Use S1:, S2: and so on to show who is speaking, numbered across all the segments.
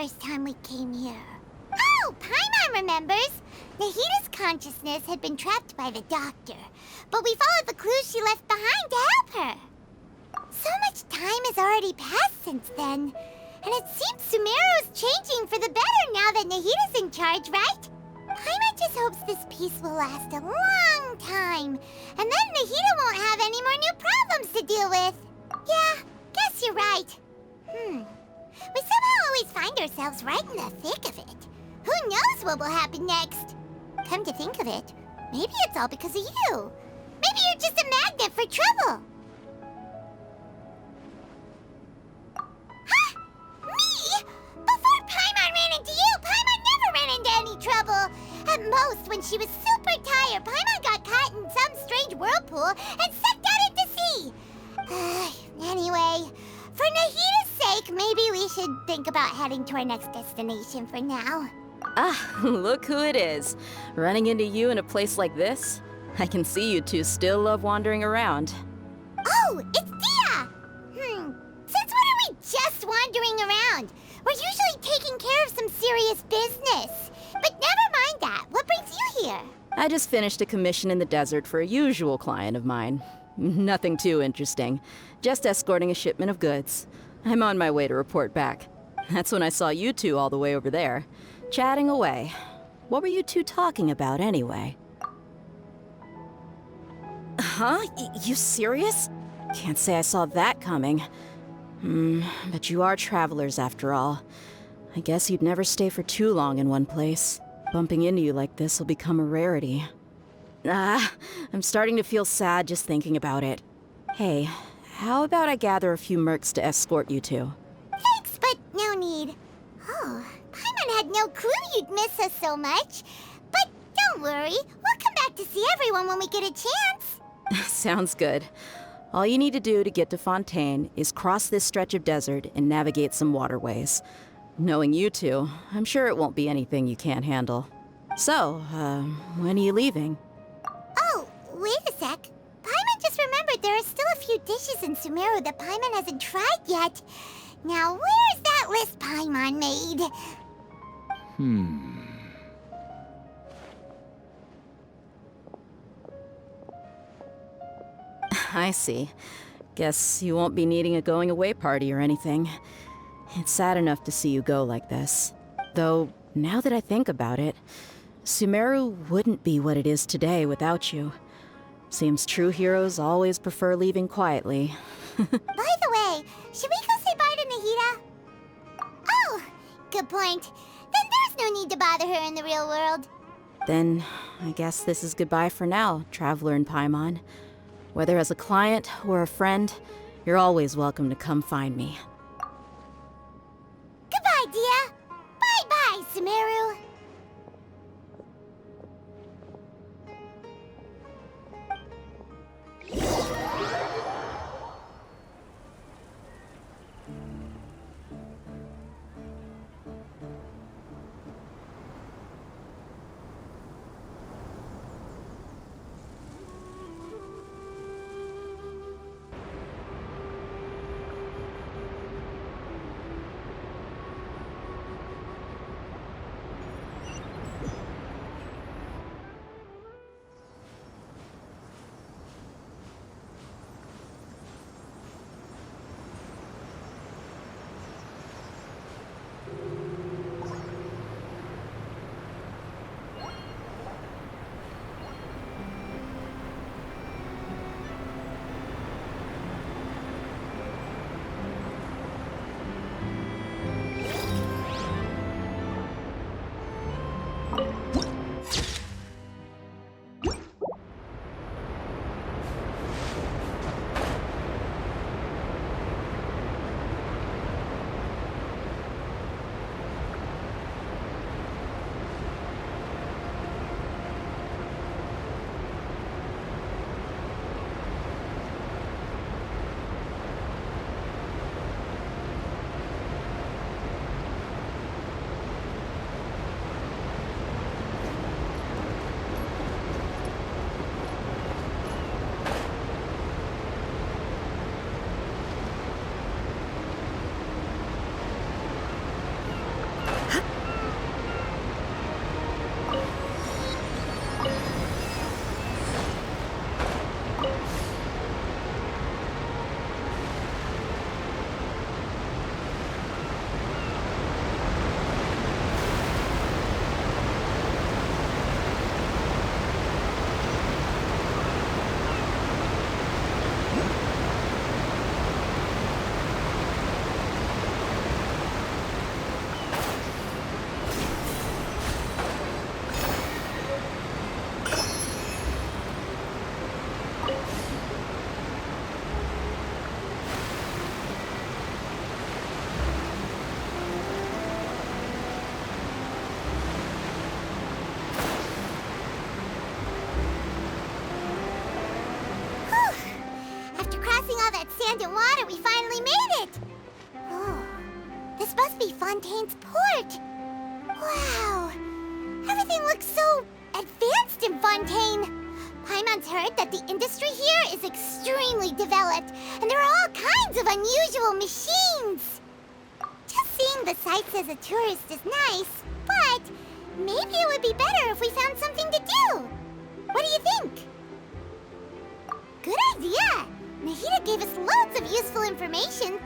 S1: first time we came here. Oh, Paimon remembers! Nahita's consciousness had been trapped by the doctor, but we followed the clues she left behind to help her. So much time has already passed since then, and it seems Sumeru's changing for the better now that Nahita's in charge, right? Paimon just hopes this peace will last a long time, and then Nahita won't have any more new problems to deal with. Yeah, guess you're right. We somehow always find ourselves right in the thick of it. Who knows what will happen next? Come to think of it, maybe it's all because of you. Maybe you're just a magnet for trouble. Huh? Me? Before Paimon ran into you, Paimon never ran into any trouble. At most, when she was super tired, Paimon got caught in some strange whirlpool and sucked out into sea. Anyway, for Nahita's sake, maybe we should think about heading to our next destination for now.
S2: Ah, look who it is. Running into you in a place like this? I can see you two still love wandering around.
S1: Oh, it's Dia! Since when are we just wandering around? We're usually taking care of some serious business. But never mind that. What brings you here?
S2: I just finished a commission in the desert for a usual client of mine. Nothing too interesting. Just escorting a shipment of goods. I'm on my way to report back. That's when I saw you two all the way over there, chatting away. What were you two talking about anyway? Huh? You serious? Can't say I saw that coming. But you are travelers after all. I guess you'd never stay for too long in one place. Bumping into you like this will become a rarity. I'm starting to feel sad just thinking about it. Hey, how about I gather a few mercs to escort you two?
S1: Thanks, but no need. Oh, Paimon had no clue you'd miss us so much. But don't worry, we'll come back to see everyone when we get a chance.
S2: Sounds good. All you need to do to get to Fontaine is cross this stretch of desert and navigate some waterways. Knowing you two, I'm sure it won't be anything you can't handle. So, when are you leaving?
S1: Oh, wait a sec. Paimon just remembered there are still a few dishes in Sumeru that Paimon hasn't tried yet. Now, where's that list Paimon made?
S2: I see. Guess you won't be needing a going-away party or anything. It's sad enough to see you go like this. Though, now that I think about it, Sumeru wouldn't be what it is today without you. Seems true heroes always prefer leaving quietly.
S1: By the way, should we go say bye to Nahita? Oh, good point. Then there's no need to bother her in the real world.
S2: Then, I guess this is goodbye for now, Traveler in Paimon. Whether as a client or a friend, you're always welcome to come find me.
S1: Goodbye, Dia. Bye-bye, Sumeru. passing all that sand and water, we finally made it! Oh, this must be Fontaine's port. Wow, everything looks so advanced in Fontaine. Paimon's heard that the industry here is extremely developed, and there are all kinds of unusual machines. Just seeing the sights as a tourist is nice, but maybe it would be better if we found something to do. What do you think? Good idea! Nahida gave us loads of useful information.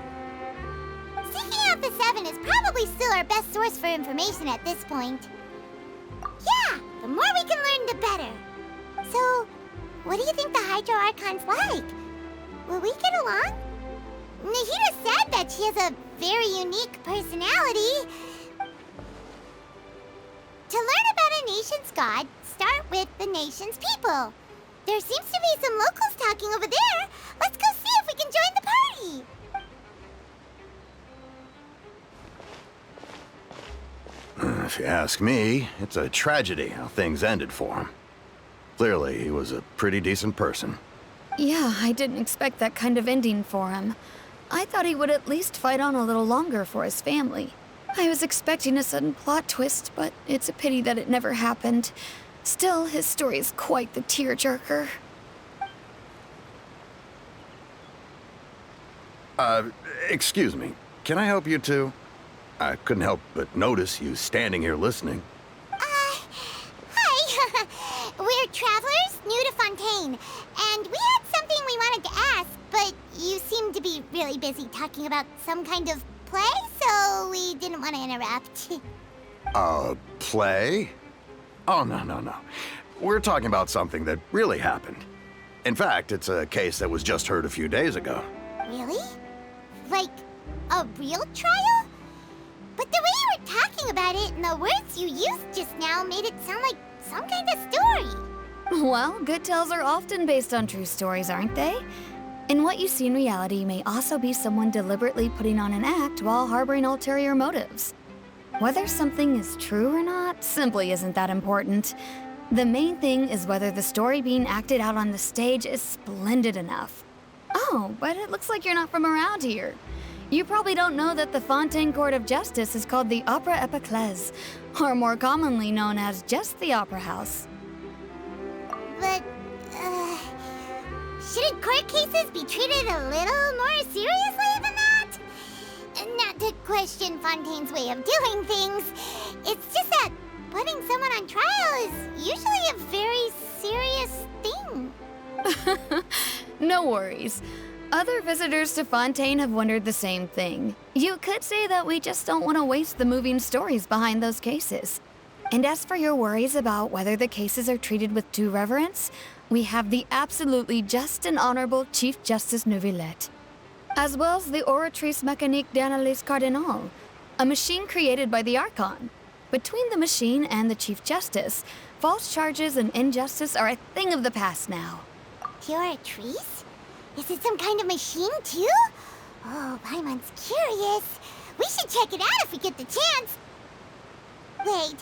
S1: Seeking out the Seven is probably still our best source for information at this point. Yeah, the more we can learn, the better. So, what do you think the Hydro Archon's like? Will we get along? Nahida said that she has a very unique personality. To learn about a nation's god, start with the nation's people. There seems to be some locals talking over there. Let's go see if we can join the party.
S3: If you ask me, it's a tragedy how things ended for him. Clearly, he was a pretty decent person.
S4: Yeah, I didn't expect that kind of ending for him. I thought he would at least fight on a little longer for his family. I was expecting a sudden plot twist, but it's a pity that it never happened. Still, his story is quite the tearjerker.
S3: Excuse me. Can I help you two? I couldn't help but notice you standing here listening.
S1: Hi. We're travelers new to Fontaine, and we had something we wanted to ask, but you seemed to be really busy talking about some kind of play, so we didn't want to interrupt.
S3: Play? Oh, no. We're talking about something that really happened. In fact, it's a case that was just heard a few days ago.
S1: Really? Like, a real trial? But the way you were talking about it and the words you used just now made it sound like some kind of story.
S4: Well, good tales are often based on true stories, aren't they? And what you see in reality may also be someone deliberately putting on an act while harboring ulterior motives. Whether something is true or not simply isn't that important. The main thing is whether the story being acted out on the stage is splendid enough. Oh, but it looks like you're not from around here. You probably don't know that the Fontaine Court of Justice is called the Opera Epiclese, or more commonly known as just the Opera House.
S1: But, shouldn't court cases be treated a little more seriously than that? Not to question Fontaine's way of doing things, it's just that putting someone on trial is usually a very serious thing.
S4: No worries. Other visitors to Fontaine have wondered the same thing. You could say that we just don't want to waste the moving stories behind those cases. And as for your worries about whether the cases are treated with due reverence, we have the absolutely just and honorable Chief Justice Neuvillette, as well as the Oratrice Mécanique d'Analyse Cardinal, a machine created by the Archon. Between the machine and the Chief Justice, false charges and injustice are a thing of the past now.
S1: Oratrice? Is it some kind of machine, too? Oh, Paimon's curious. We should check it out if we get the chance. Wait,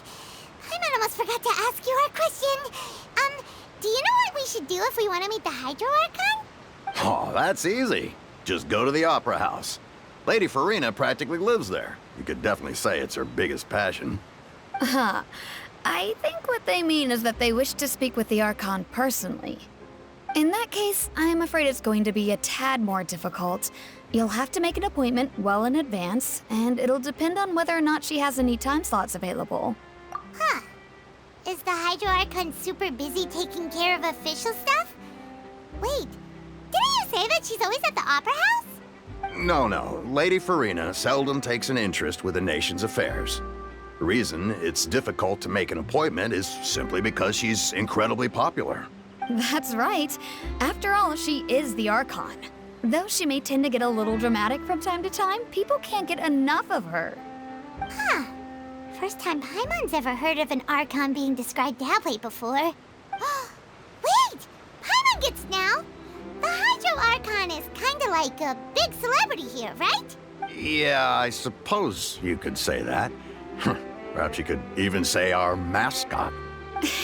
S1: Paimon almost forgot to ask you our question. Do you know what we should do if we want to meet the Hydro Archon?
S3: Oh, that's easy. Just go to the Opera House. Lady Farina practically lives there. You could definitely say it's her biggest passion.
S4: I think what they mean is that they wish to speak with the Archon personally. In that case, I'm afraid it's going to be a tad more difficult. You'll have to make an appointment well in advance, and it'll depend on whether or not she has any time slots available.
S1: Huh. Is the Hydro Archon super busy taking care of official stuff? Wait, didn't you say that she's always at the Opera House?
S3: No. Lady Farina seldom takes an interest with the nation's affairs. The reason it's difficult to make an appointment is simply because she's incredibly popular.
S4: That's right. After all, she is the Archon. Though she may tend to get a little dramatic from time to time, people can't get enough of her.
S1: Huh. First time Paimon's ever heard of an Archon being described that way before. Wait! Paimon gets now! The Hydro Archon is kinda like a big celebrity here, right?
S3: Yeah, I suppose you could say that. Perhaps you could even say our mascot.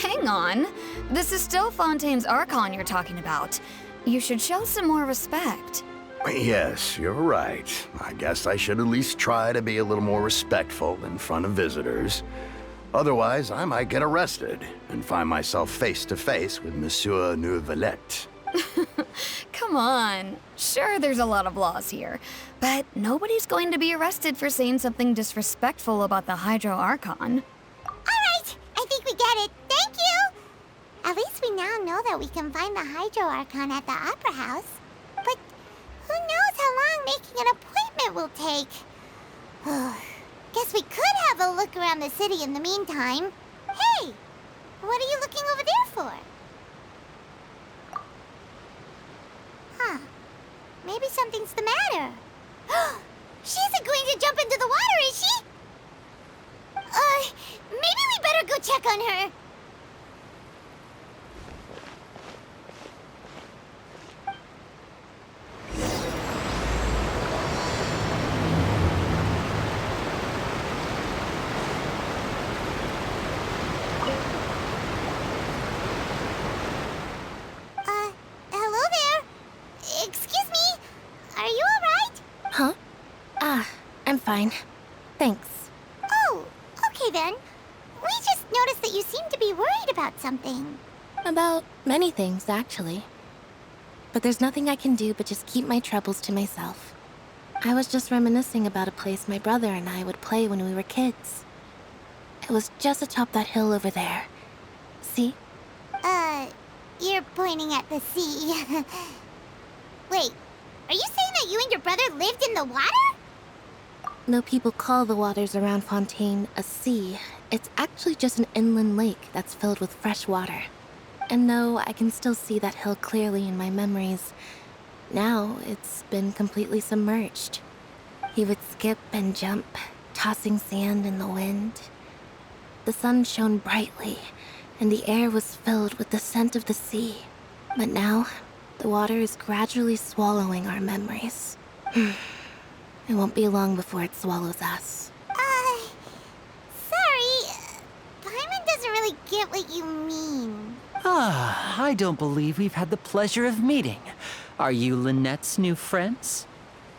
S4: Hang on. This is still Fontaine's Archon you're talking about. You should show some more respect.
S3: Yes, you're right. I guess I should at least try to be a little more respectful in front of visitors. Otherwise, I might get arrested and find myself face to face with Monsieur Neuvillette.
S4: Come on. Sure, there's a lot of laws here, but nobody's going to be arrested for saying something disrespectful about the Hydro Archon.
S1: Alright, I think we get it. Thank you! At least we now know that we can find the Hydro Archon at the Opera House. But who knows how long making an appointment will take? Guess we could have a look around the city in the meantime. Hey! What are you looking over there for? Huh. Maybe something's the matter. She isn't going to jump into the water, is she? Maybe we better go check on her. Hello there. Excuse me. Are you alright?
S5: Huh? I'm fine. Thanks.
S1: Oh, okay then. We just noticed that you seem to be worried about something.
S5: About many things, actually. But there's nothing I can do but just keep my troubles to myself. I was just reminiscing about a place my brother and I would play when we were kids. It was just atop that hill over there. See?
S1: You're pointing at the sea. Wait, are you saying that you and your brother lived in the water?
S5: Though people call the waters around Fontaine a sea, it's actually just an inland lake that's filled with fresh water. And though I can still see that hill clearly in my memories, now it's been completely submerged. He would skip and jump, tossing sand in the wind. The sun shone brightly, and the air was filled with the scent of the sea. But now, the water is gradually swallowing our memories. It won't be long before it swallows us.
S1: Sorry. Paimon doesn't really get what you mean.
S6: I don't believe we've had the pleasure of meeting. Are you Lynette's new friends?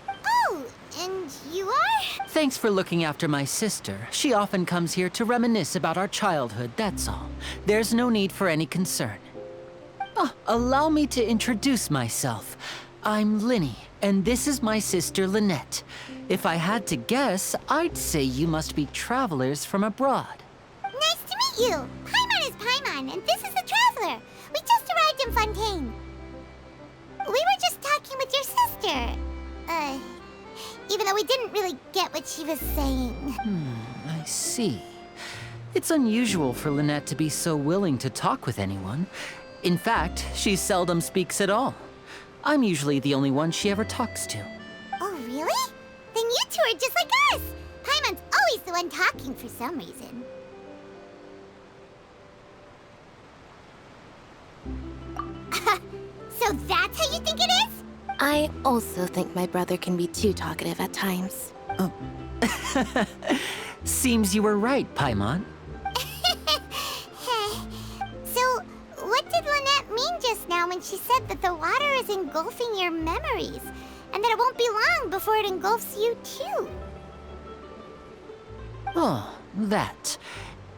S1: Oh, and you are?
S6: Thanks for looking after my sister. She often comes here to reminisce about our childhood, that's all. There's no need for any concern. Allow me to introduce myself. I'm Linny, and this is my sister Lynette. If I had to guess, I'd say you must be travelers from abroad.
S1: Nice to meet you. Paimon is Paimon, and this is the Traveler. We just arrived in Fontaine. We were just talking with your sister. Even though we didn't really get what she was saying.
S6: I see. It's unusual for Lynette to be so willing to talk with anyone. In fact, she seldom speaks at all. I'm usually the only one she ever talks to.
S1: Oh, really? Then you two are just like us. Paimon's always the one talking for some reason. So that's how you think it is?
S5: I also think my brother can be too talkative at times.
S6: Seems you were right, Paimon.
S1: So, what did Lynette mean just now when she said that the water is engulfing your memories, and that it won't be long before it engulfs you too?
S6: Oh, that.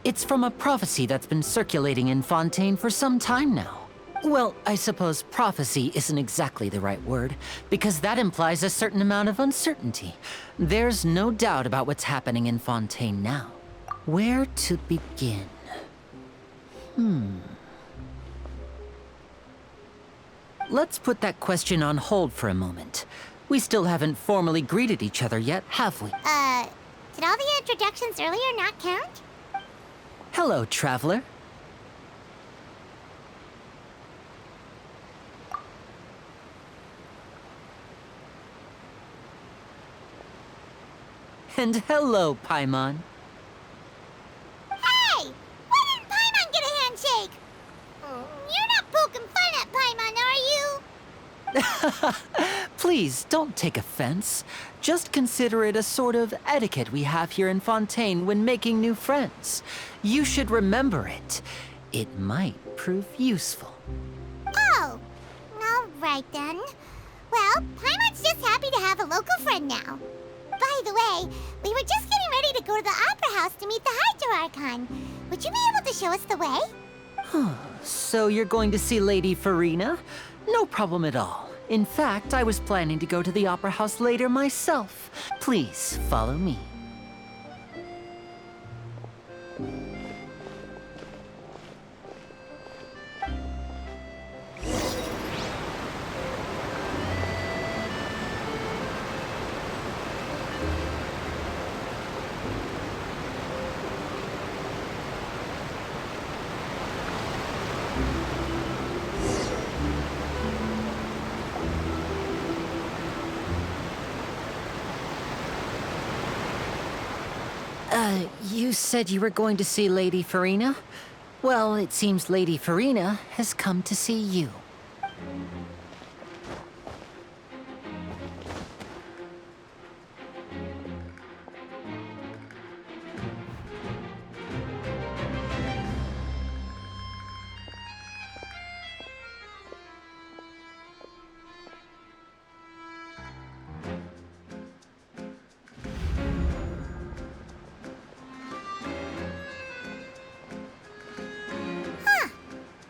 S6: It's from a prophecy that's been circulating in Fontaine for some time now. Well, I suppose prophecy isn't exactly the right word, because that implies a certain amount of uncertainty. There's no doubt about what's happening in Fontaine now. Where to begin? Let's put that question on hold for a moment. We still haven't formally greeted each other yet, have we?
S1: Did all the introductions earlier not count?
S6: Hello, traveler. And hello, Paimon.
S1: Hey! Why didn't Paimon get a handshake? You're not poking fun at Paimon, are you?
S6: Please, don't take offense. Just consider it a sort of etiquette we have here in Fontaine when making new friends. You should remember it. It might prove useful.
S1: Oh, all Right then. Well, Paimon's just happy to have a local friend now. By the way, we were just getting ready to go to the Opera House to meet the Hydro Archon. Would you be able to show us the way?
S6: So you're going to see Lady Farina? No problem at all. In fact, I was planning to go to the Opera House later myself. Please, follow me. You said you were going to see Lady Farina? Well, it seems Lady Farina has come to see you.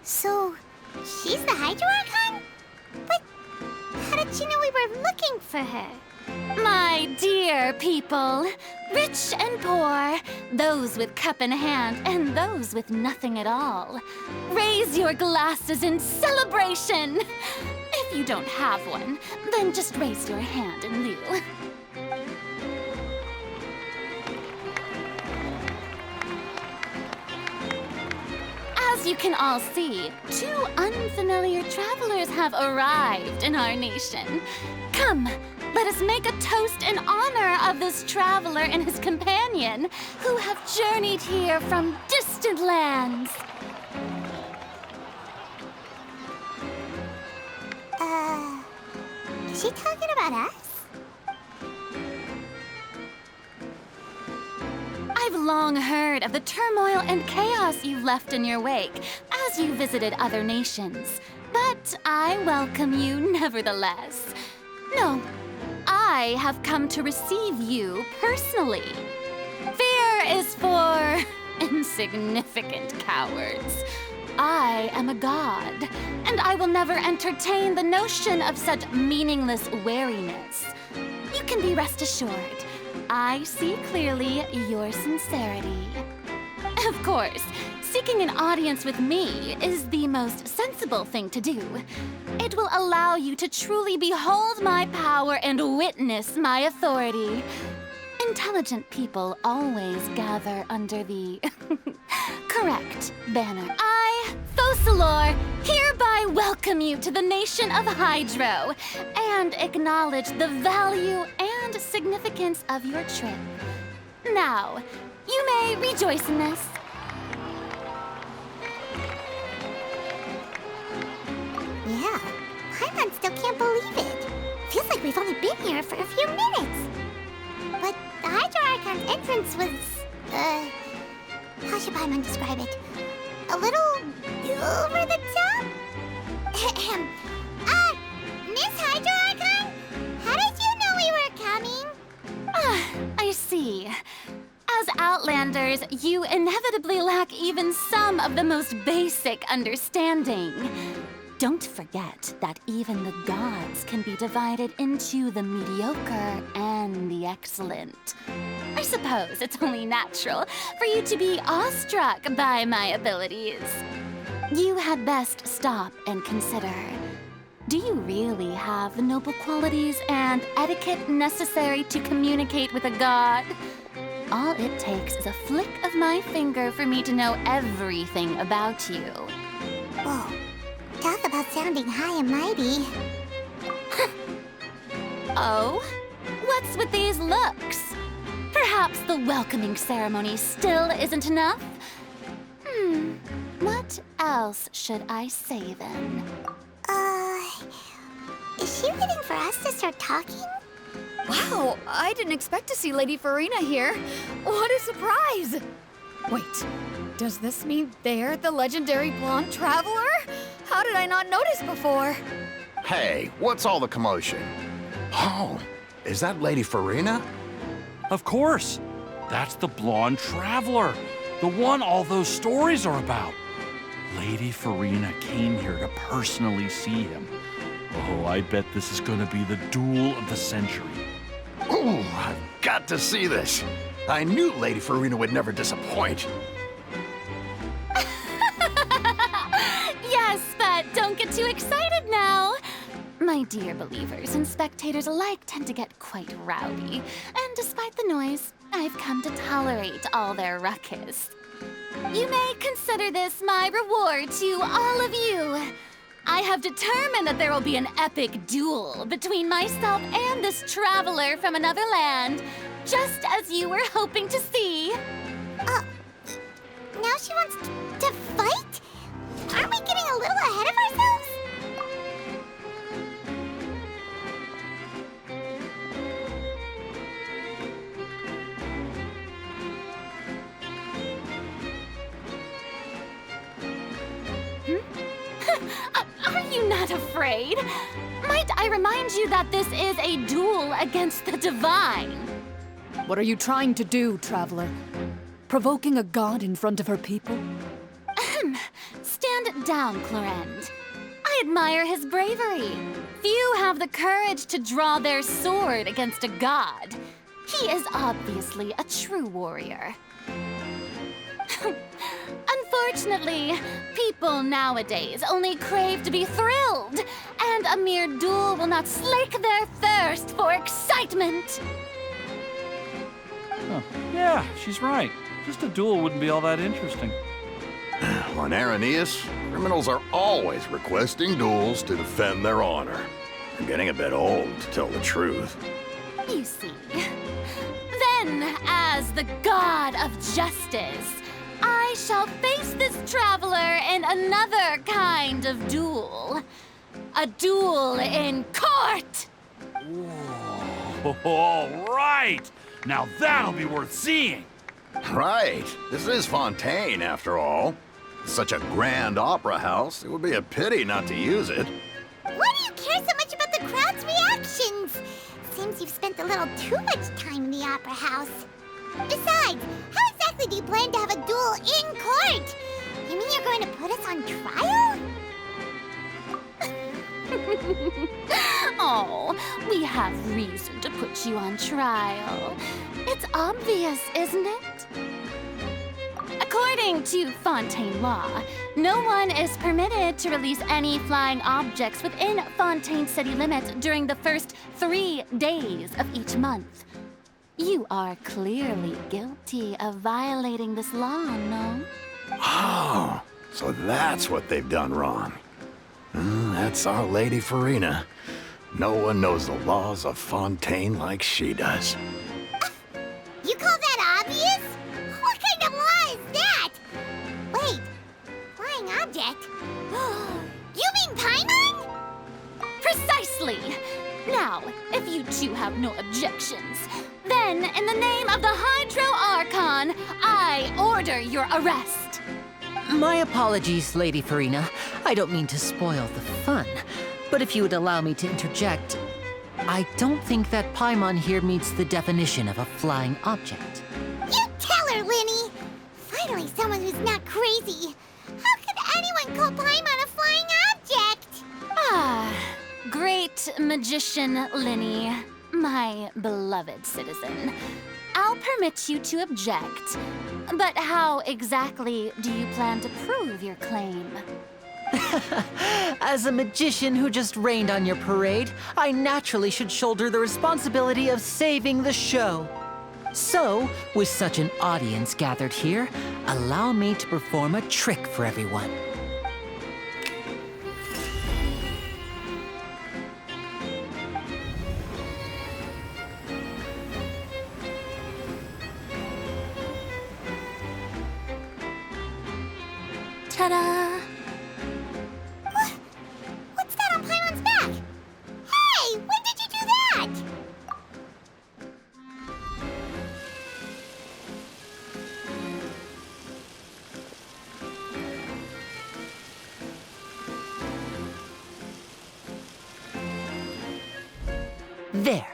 S1: So, she's the Hydro Archon? But how did she know we were looking for her?
S7: My dear people, rich and poor, those with cup in hand and those with nothing at all, raise your glasses in celebration. If you don't have one, then just raise your hand in lieu. As you can all see, two unfamiliar travelers have arrived in our nation. Come, let us make a toast in honor of this traveler and his companion who have journeyed here from distant lands.
S1: Is she talking about us?
S7: I've long heard of the turmoil and chaos you left in your wake as you visited other nations, but I welcome you nevertheless. No, I have come to receive you personally. Fear is for insignificant cowards. I am a god, and I will never entertain the notion of such meaningless wariness. You can be rest assured, I see clearly your sincerity. Of course, seeking an audience with me is the most sensible thing to do. It will allow you to truly behold my power and witness my authority. Intelligent people always gather under the correct banner. I, Focalor, hereby welcome you to the nation of Hydro and acknowledge the value and significance of your trip. Now, you may rejoice in this.
S1: Yeah, Paimon still can't believe it. Feels like we've only been here for a few minutes. But the Hydro Archon's entrance was, how should Paimon describe it? A little over the top? Miss Hydro Archon? How did you know we were coming?
S7: I see. As Outlanders, you inevitably lack even some of the most basic understanding. Don't forget that even the gods can be divided into the mediocre and the excellent. I suppose it's only natural for you to be awestruck by my abilities. You had best stop and consider. Do you really have the noble qualities and etiquette necessary to communicate with a god? All it takes is a flick of my finger for me to know everything about you.
S1: Whoa, talk about sounding high and mighty.
S7: Oh? What's with these looks? Perhaps the welcoming ceremony still isn't enough? What else should I say then?
S1: Is she waiting for us to start talking?
S4: Wow, I didn't expect to see Lady Farina here. What a surprise! Wait, does this mean they're the legendary blonde traveler? How did I not notice before?
S3: Hey, what's all the commotion? Oh, is that Lady Farina?
S8: Of course. That's the blonde traveler. The one all those stories are about. Lady Farina came here to personally see him. Oh, I bet this is gonna be the duel of the century.
S3: Ooh, I've got to see this. I knew Lady Farina would never disappoint.
S7: Yes, but don't get too excited now. My dear believers and spectators alike tend to get quite rowdy, and despite the noise, I've come to tolerate all their ruckus. You may consider this my reward to all of you. I have determined that there will be an epic duel between myself and this traveler from another land, just as you were hoping to see.
S1: Now she wants to fight? Aren't we getting a little ahead of ourselves?
S7: Are you not afraid? Might I remind you that this is a duel against the divine?
S9: What are you trying to do, traveler? Provoking a god in front of her people?
S7: Stand down, Clorend. I admire his bravery. Few have the courage to draw their sword against a god. He is obviously a true warrior. Unfortunately, people nowadays only crave to be thrilled, and a mere duel will not slake their thirst for excitement.
S8: Huh. Yeah, she's right. Just a duel wouldn't be all that interesting.
S3: On Araneus, criminals are always requesting duels to defend their honor. I'm getting a bit old, to tell the truth.
S7: You see. Then, as the god of justice, I shall face this traveler in another kind of duel. A duel in court!
S8: Whoa, all right! Now that'll be worth seeing!
S3: Right. This is Fontaine, after all. Such a grand opera house, it would be a pity not to use it.
S1: Why do you care so much about the crowd's reactions? Seems you've spent a little too much time in the opera house. Besides, how exactly do you plan to have a duel in court? You mean you're going to put us on trial?
S7: Oh, we have reason to put you on trial. It's obvious, isn't it? According to Fontaine law, no one is permitted to release any flying objects within Fontaine city limits during the first 3 days of each month. You are clearly guilty of violating this law, no?
S3: Oh, so that's what they've done wrong. That's our Lady Farina. No one knows the laws of Fontaine like she does.
S1: You call that obvious? What kind of law is that? Wait, flying object? You mean Paimon?
S7: Precisely! Now, if you two have no objections, then in the name of the Hydro Archon, I order your arrest.
S6: My apologies, Lady Farina. I don't mean to spoil the fun, but if you would allow me to interject, I don't think that Paimon here meets the definition of a flying object.
S1: You tell her, Linny! Finally someone who's not crazy. How could anyone call Paimon a flying object?
S7: Ah, great magician Linny, my beloved citizen. I'll permit you to object, but how exactly do you plan to prove your claim?
S6: As a magician who just rained on your parade, I naturally should shoulder the responsibility of saving the show. So, with such an audience gathered here, allow me to perform a trick for everyone.
S7: Ta-da!
S1: What's that on Paimon's back? Hey, when did you do that?
S6: There.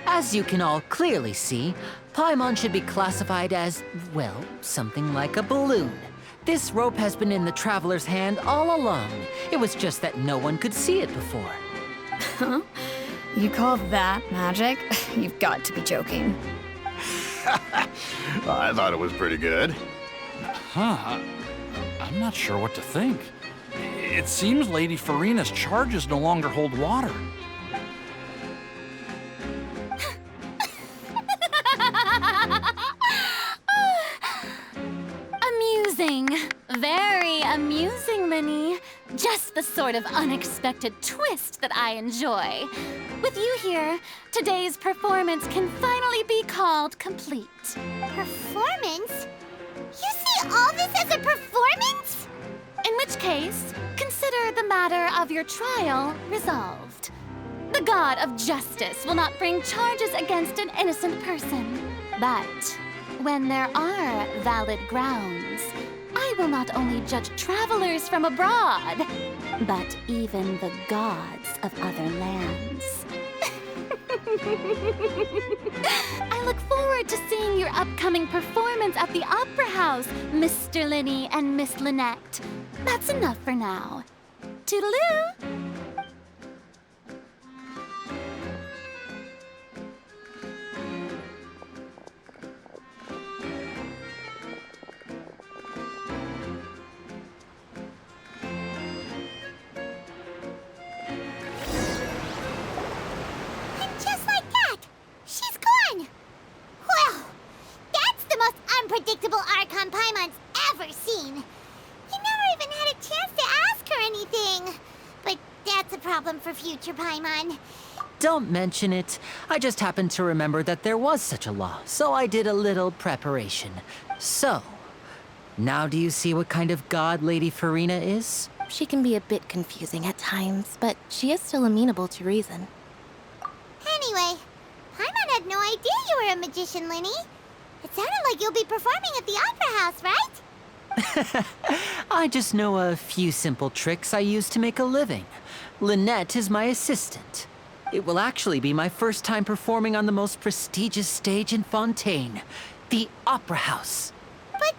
S6: As you can all clearly see, Paimon should be classified as, well, something like a balloon. This rope has been in the traveler's hand all along. It was just that no one could see it before.
S4: Huh? You call that magic? You've got to be joking.
S3: I thought it was pretty good.
S8: Huh. I'm not sure what to think. It seems Lady Farina's charges no longer hold water.
S7: Amusing. Very amusing, Linny. Just the sort of unexpected twist that I enjoy. With you here, today's performance can finally be called complete.
S1: Performance? You see all this as a performance?
S7: In which case, consider the matter of your trial resolved. The god of justice will not bring charges against an innocent person. But when there are valid grounds, I will not only judge travelers from abroad, but even the gods of other lands. I look forward to seeing your upcoming performance at the Opera House, Mr. Linny and Miss Lynette. That's enough for now. Toodaloo!
S1: Unpredictable Archon Paimon's ever seen. He never even had a chance to ask her anything. But that's a problem for future Paimon.
S6: Don't mention it. I just happened to remember that there was such a law, so I did a little preparation. So, now do you see what kind of god Lady Farina is?
S5: She can be a bit confusing at times, but she is still amenable to reason.
S1: Anyway, Paimon had no idea you were a magician, Linny. It sounded like you'll be performing at the Opera House, right?
S6: I just know a few simple tricks I use to make a living. Lynette is my assistant. It will actually be my first time performing on the most prestigious stage in Fontaine, the Opera House.
S1: But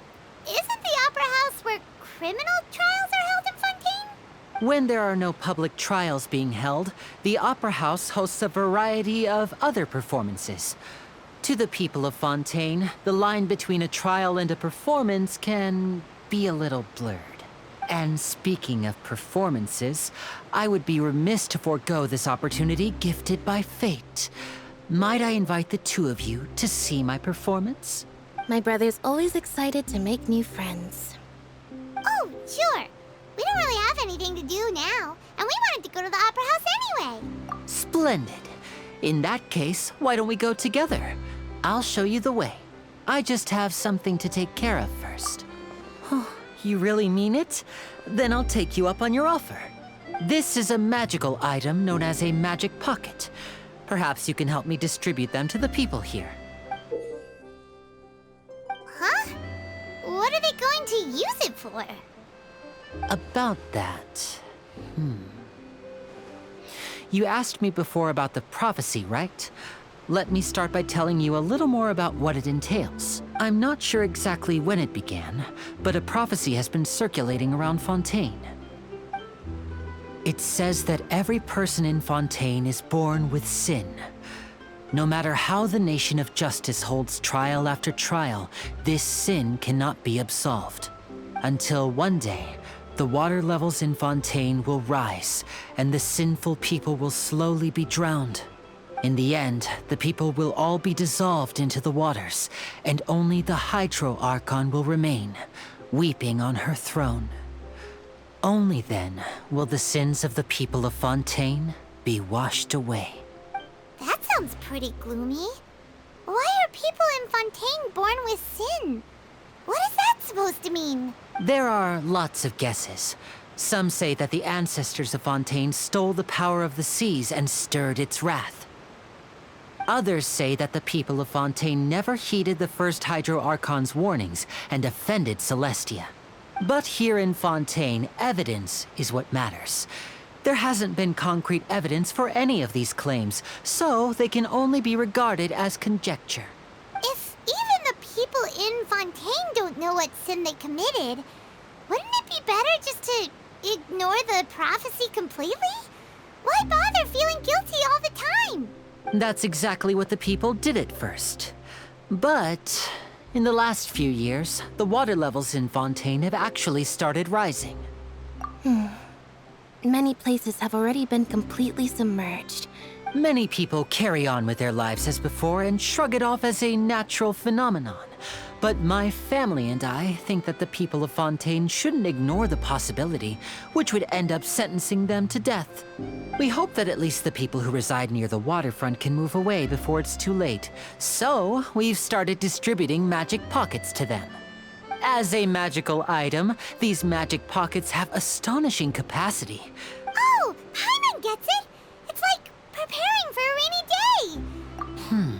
S1: isn't the Opera House where criminal trials are held in Fontaine?
S6: When there are no public trials being held, the Opera House hosts a variety of other performances. To the people of Fontaine, the line between a trial and a performance can be a little blurred. And speaking of performances, I would be remiss to forego this opportunity gifted by fate. Might I invite the two of you to see my performance?
S5: My brother's always excited to make new friends.
S1: Oh, sure. We don't really have anything to do now, and we wanted to go to the Opera House anyway.
S6: Splendid. In that case, why don't we go together? I'll show you the way. I just have something to take care of first. Oh, you really mean it? Then I'll take you up on your offer. This is a magical item known as a magic pocket. Perhaps you can help me distribute them to the people here.
S1: Huh? What are they going to use it for?
S6: About that... You asked me before about the prophecy, right? Let me start by telling you a little more about what it entails. I'm not sure exactly when it began, but a prophecy has been circulating around Fontaine. It says that every person in Fontaine is born with sin. No matter how the nation of justice holds trial after trial, this sin cannot be absolved. Until one day, the water levels in Fontaine will rise, and the sinful people will slowly be drowned. In the end, the people will all be dissolved into the waters, and only the Hydro Archon will remain, weeping on her throne. Only then will the sins of the people of Fontaine be washed away.
S1: That sounds pretty gloomy. Why are people in Fontaine born with sin? What is that supposed to mean?
S6: There are lots of guesses. Some say that the ancestors of Fontaine stole the power of the seas and stirred its wrath. Others say that the people of Fontaine never heeded the first Hydro Archon's warnings and offended Celestia. But here in Fontaine, evidence is what matters. There hasn't been concrete evidence for any of these claims, so they can only be regarded as conjecture.
S1: If even the people in Fontaine don't know what sin they committed, wouldn't it be better just to ignore the prophecy completely? Why bother feeling guilty all the time?
S6: That's exactly what the people did at first. But in the last few years, the water levels in Fontaine have actually started rising.
S5: Many places have already been completely submerged.
S6: Many people carry on with their lives as before and shrug it off as a natural phenomenon. But my family and I think that the people of Fontaine shouldn't ignore the possibility, which would end up sentencing them to death. We hope that at least the people who reside near the waterfront can move away before it's too late. So, we've started distributing magic pockets to them. As a magical item, these magic pockets have astonishing capacity.
S1: Oh, Paimon gets it! It's like preparing for a rainy day!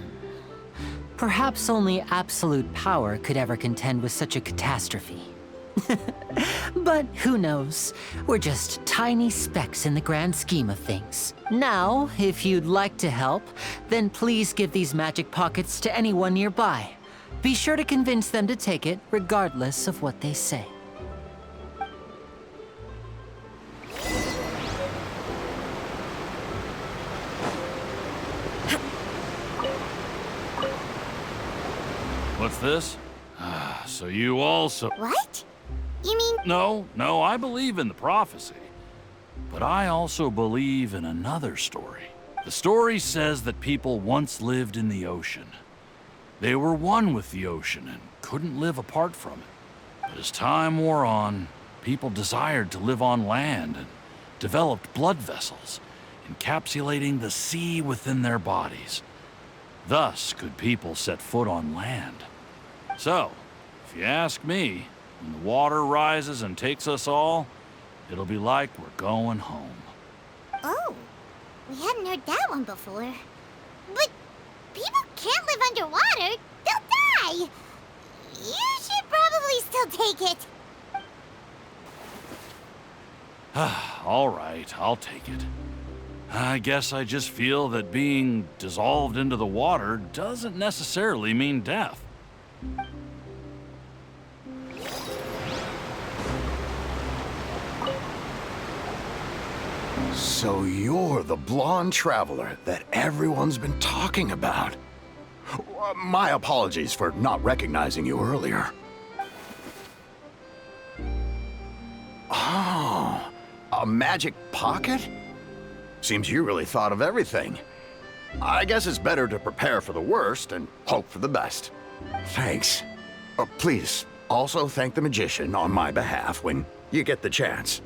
S6: Perhaps only absolute power could ever contend with such a catastrophe. But who knows? We're just tiny specks in the grand scheme of things. Now, if you'd like to help, then please give these magic pockets to anyone nearby. Be sure to convince them to take it, regardless of what they say.
S8: What's this? So you also...
S1: What? You mean...
S8: No, I believe in the prophecy. But I also believe in another story. The story says that people once lived in the ocean. They were one with the ocean and couldn't live apart from it. But as time wore on, people desired to live on land and developed blood vessels, encapsulating the sea within their bodies. Thus could people set foot on land. So, if you ask me, when the water rises and takes us all, it'll be like we're going home.
S1: Oh, we hadn't heard that one before. But people can't live underwater. They'll die. You should probably still take it.
S8: All right, I'll take it. I guess I just feel that being dissolved into the water doesn't necessarily mean death.
S3: So you're the blonde traveler that everyone's been talking about. My apologies for not recognizing you earlier. Oh, a magic pocket? Seems you really thought of everything. I guess it's better to prepare for the worst and hope for the best. Thanks. Please, also thank the magician on my behalf when you get the chance.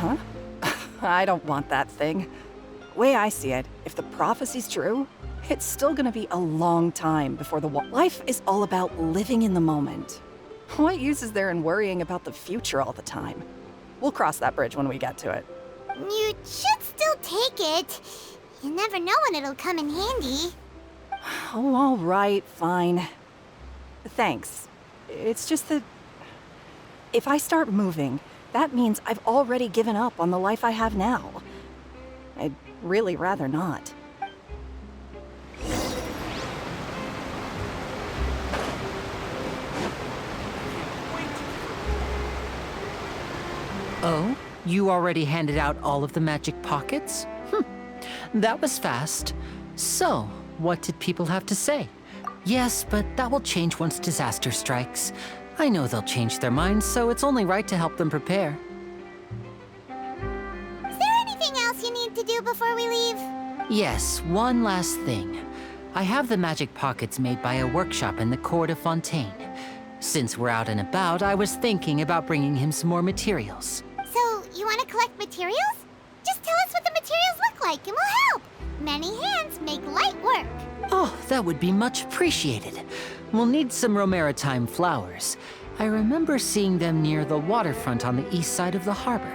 S10: Huh? I don't want that thing. Way I see it, if the prophecy's true, it's still gonna be a long time before life is all about living in the moment. What use is there in worrying about the future all the time? We'll cross that bridge when we get to it.
S1: You should still take it. You never know when it'll come in handy.
S10: Oh, all right, fine. Thanks. It's just that if I start moving, that means I've already given up on the life I have now. I'd really rather not.
S6: Oh? You already handed out all of the magic pockets? That was fast. So, what did people have to say? Yes, but that will change once disaster strikes. I know they'll change their minds, so it's only right to help them prepare.
S1: Is there anything else you need to do before we leave?
S6: Yes, one last thing. I have the magic pockets made by a workshop in the court of Fontaine. Since we're out and about, I was thinking about bringing him some more materials.
S1: So, you want to collect materials? Just tell us what the materials look like and we'll help. Many hands make light work.
S6: Oh, that would be much appreciated. We'll need some Romaritime flowers. I remember seeing them near the waterfront on the east side of the harbor.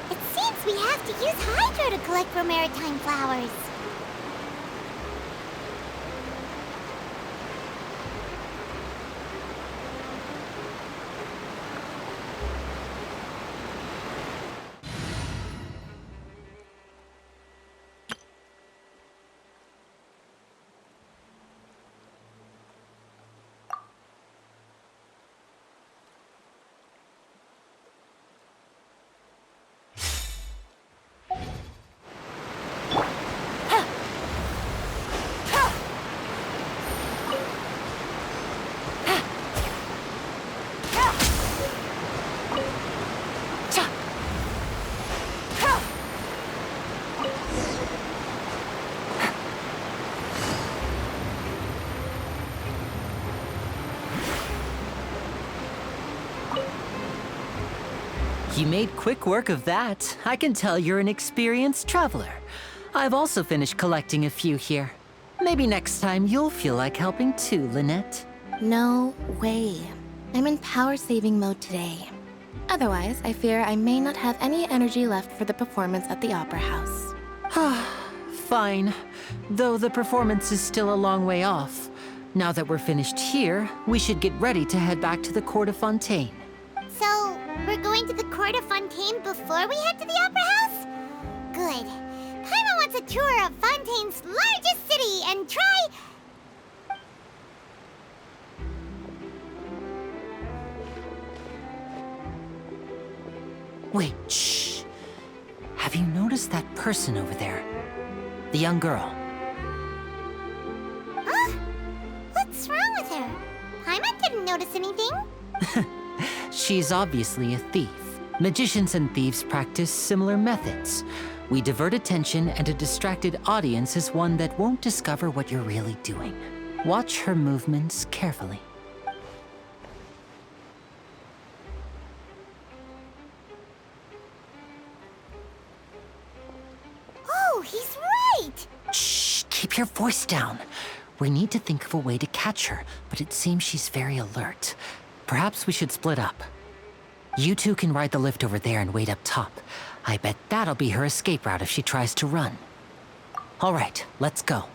S1: It seems we have to use hydro to collect for maritime flowers.
S6: You made quick work of that. I can tell you're an experienced traveler. I've also finished collecting a few here. Maybe next time you'll feel like helping too, Lynette.
S5: No way. I'm in power-saving mode today. Otherwise, I fear I may not have any energy left for the performance at the Opera House.
S6: Fine. Though the performance is still a long way off. Now that we're finished here, we should get ready to head back to the Court of Fontaine.
S1: So, we're going to the Court of Fontaine before we head to the Opera House? Good. Paimon wants a tour of Fontaine's largest city and try...
S6: Wait, shh. Have you noticed that person over there? The young girl.
S1: Huh? What's wrong with her? Paimon didn't notice anything.
S6: She's obviously a thief. Magicians and thieves practice similar methods. We divert attention, and a distracted audience is one that won't discover what you're really doing. Watch her movements carefully.
S1: Oh, he's right!
S6: Shh, keep your voice down. We need to think of a way to catch her, but it seems she's very alert. Perhaps we should split up. You two can ride the lift over there and wait up top. I bet that'll be her escape route if she tries to run. All right, let's go.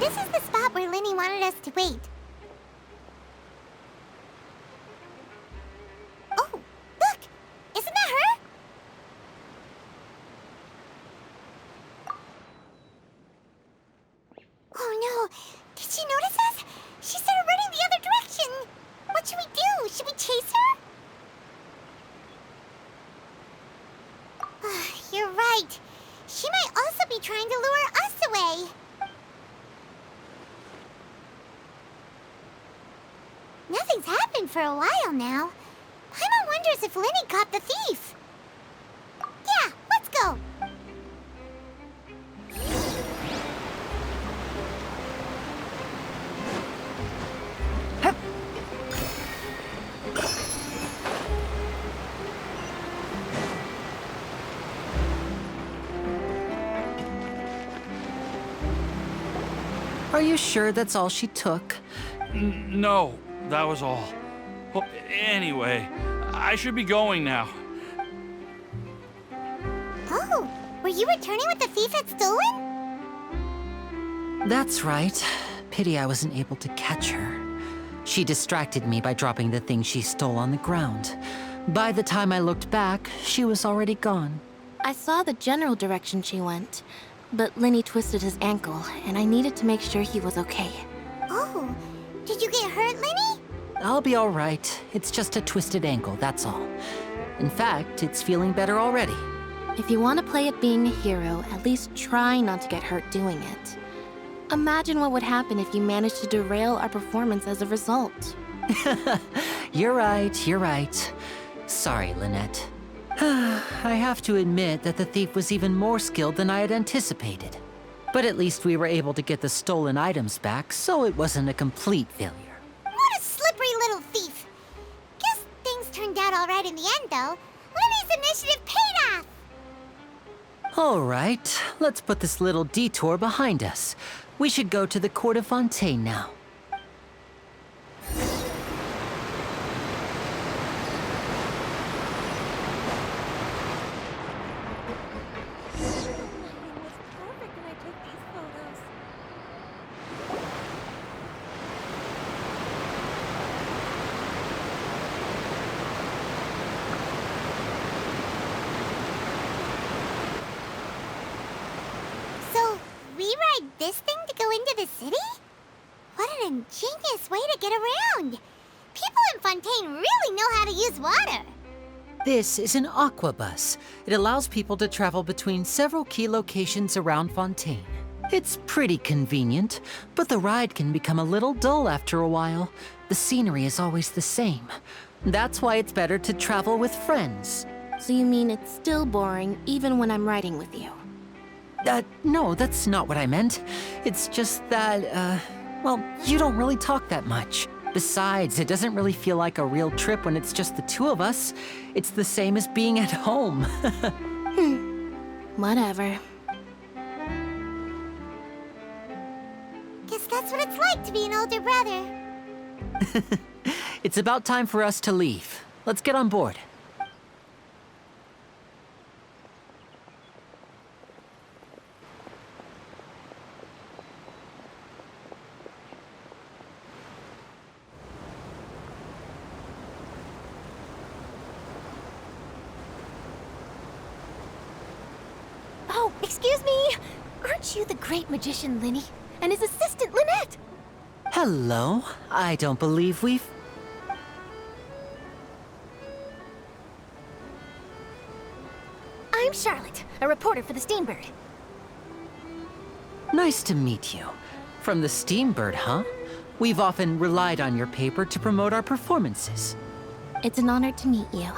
S1: This is the spot where Linny wanted us to wait. Nothing's happened for a while now. Paimon wonders if Lenny caught the thief. Yeah, let's go.
S6: Are you sure that's all she took?
S8: No, that was all. Well, anyway, I should be going now.
S1: Oh, were you returning what the thief had stolen?
S6: That's right. Pity I wasn't able to catch her. She distracted me by dropping the thing she stole on the ground. By the time I looked back, she was already gone.
S5: I saw the general direction she went, but Lenny twisted his ankle, and I needed to make sure he was okay.
S1: Oh, did you get hurt, Lenny?
S6: I'll be all right. It's just a twisted ankle, that's all. In fact, it's feeling better already.
S5: If you want to play at being a hero, at least try not to get hurt doing it. Imagine what would happen if you managed to derail our performance as a result.
S6: You're right, you're right. Sorry, Lynette. I have to admit that the thief was even more skilled than I had anticipated. But at least we were able to get the stolen items back, so it wasn't a complete failure.
S1: What a slippery little thief. Guess things turned out all right in the end, though. Lenny's initiative paid off.
S6: All right, let's put this little detour behind us. We should go to the Court of Fontaine now.
S1: This thing to go into the city? What an ingenious way to get around! People in Fontaine really know how to use water!
S6: This is an aquabus. It allows people to travel between several key locations around Fontaine. It's pretty convenient, but the ride can become a little dull after a while. The scenery is always the same. That's why it's better to travel with friends.
S5: So you mean it's still boring even when I'm riding with you?
S6: No, that's not what I meant. It's just that, well, you don't really talk that much. Besides, it doesn't really feel like a real trip when it's just the two of us. It's the same as being at home.
S5: Whatever.
S1: Guess that's what it's like to be an older brother.
S6: It's about time for us to leave. Let's get on board.
S11: Oh, excuse me! Aren't you the great magician Lenny? And his assistant Lynette?
S6: Hello. I don't believe we've...
S11: I'm Charlotte, a reporter for the Steambird.
S6: Nice to meet you. From the Steambird, huh? We've often relied on your paper to promote our performances.
S5: It's an honor to meet you.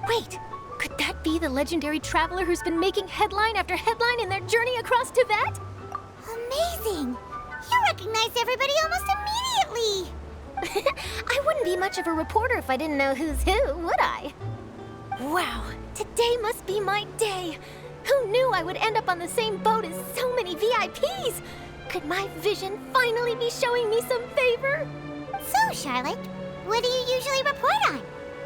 S11: Wait, could that be the legendary traveler who's been making headline after headline in their journey across Tibet?
S1: Amazing! You recognize everybody almost immediately!
S11: I wouldn't be much of a reporter if I didn't know who's who, would I? Wow, today must be my day! Who knew I would end up on the same boat as so many VIPs? Could my vision finally be showing me some favor?
S1: So, Charlotte, what do you usually report on?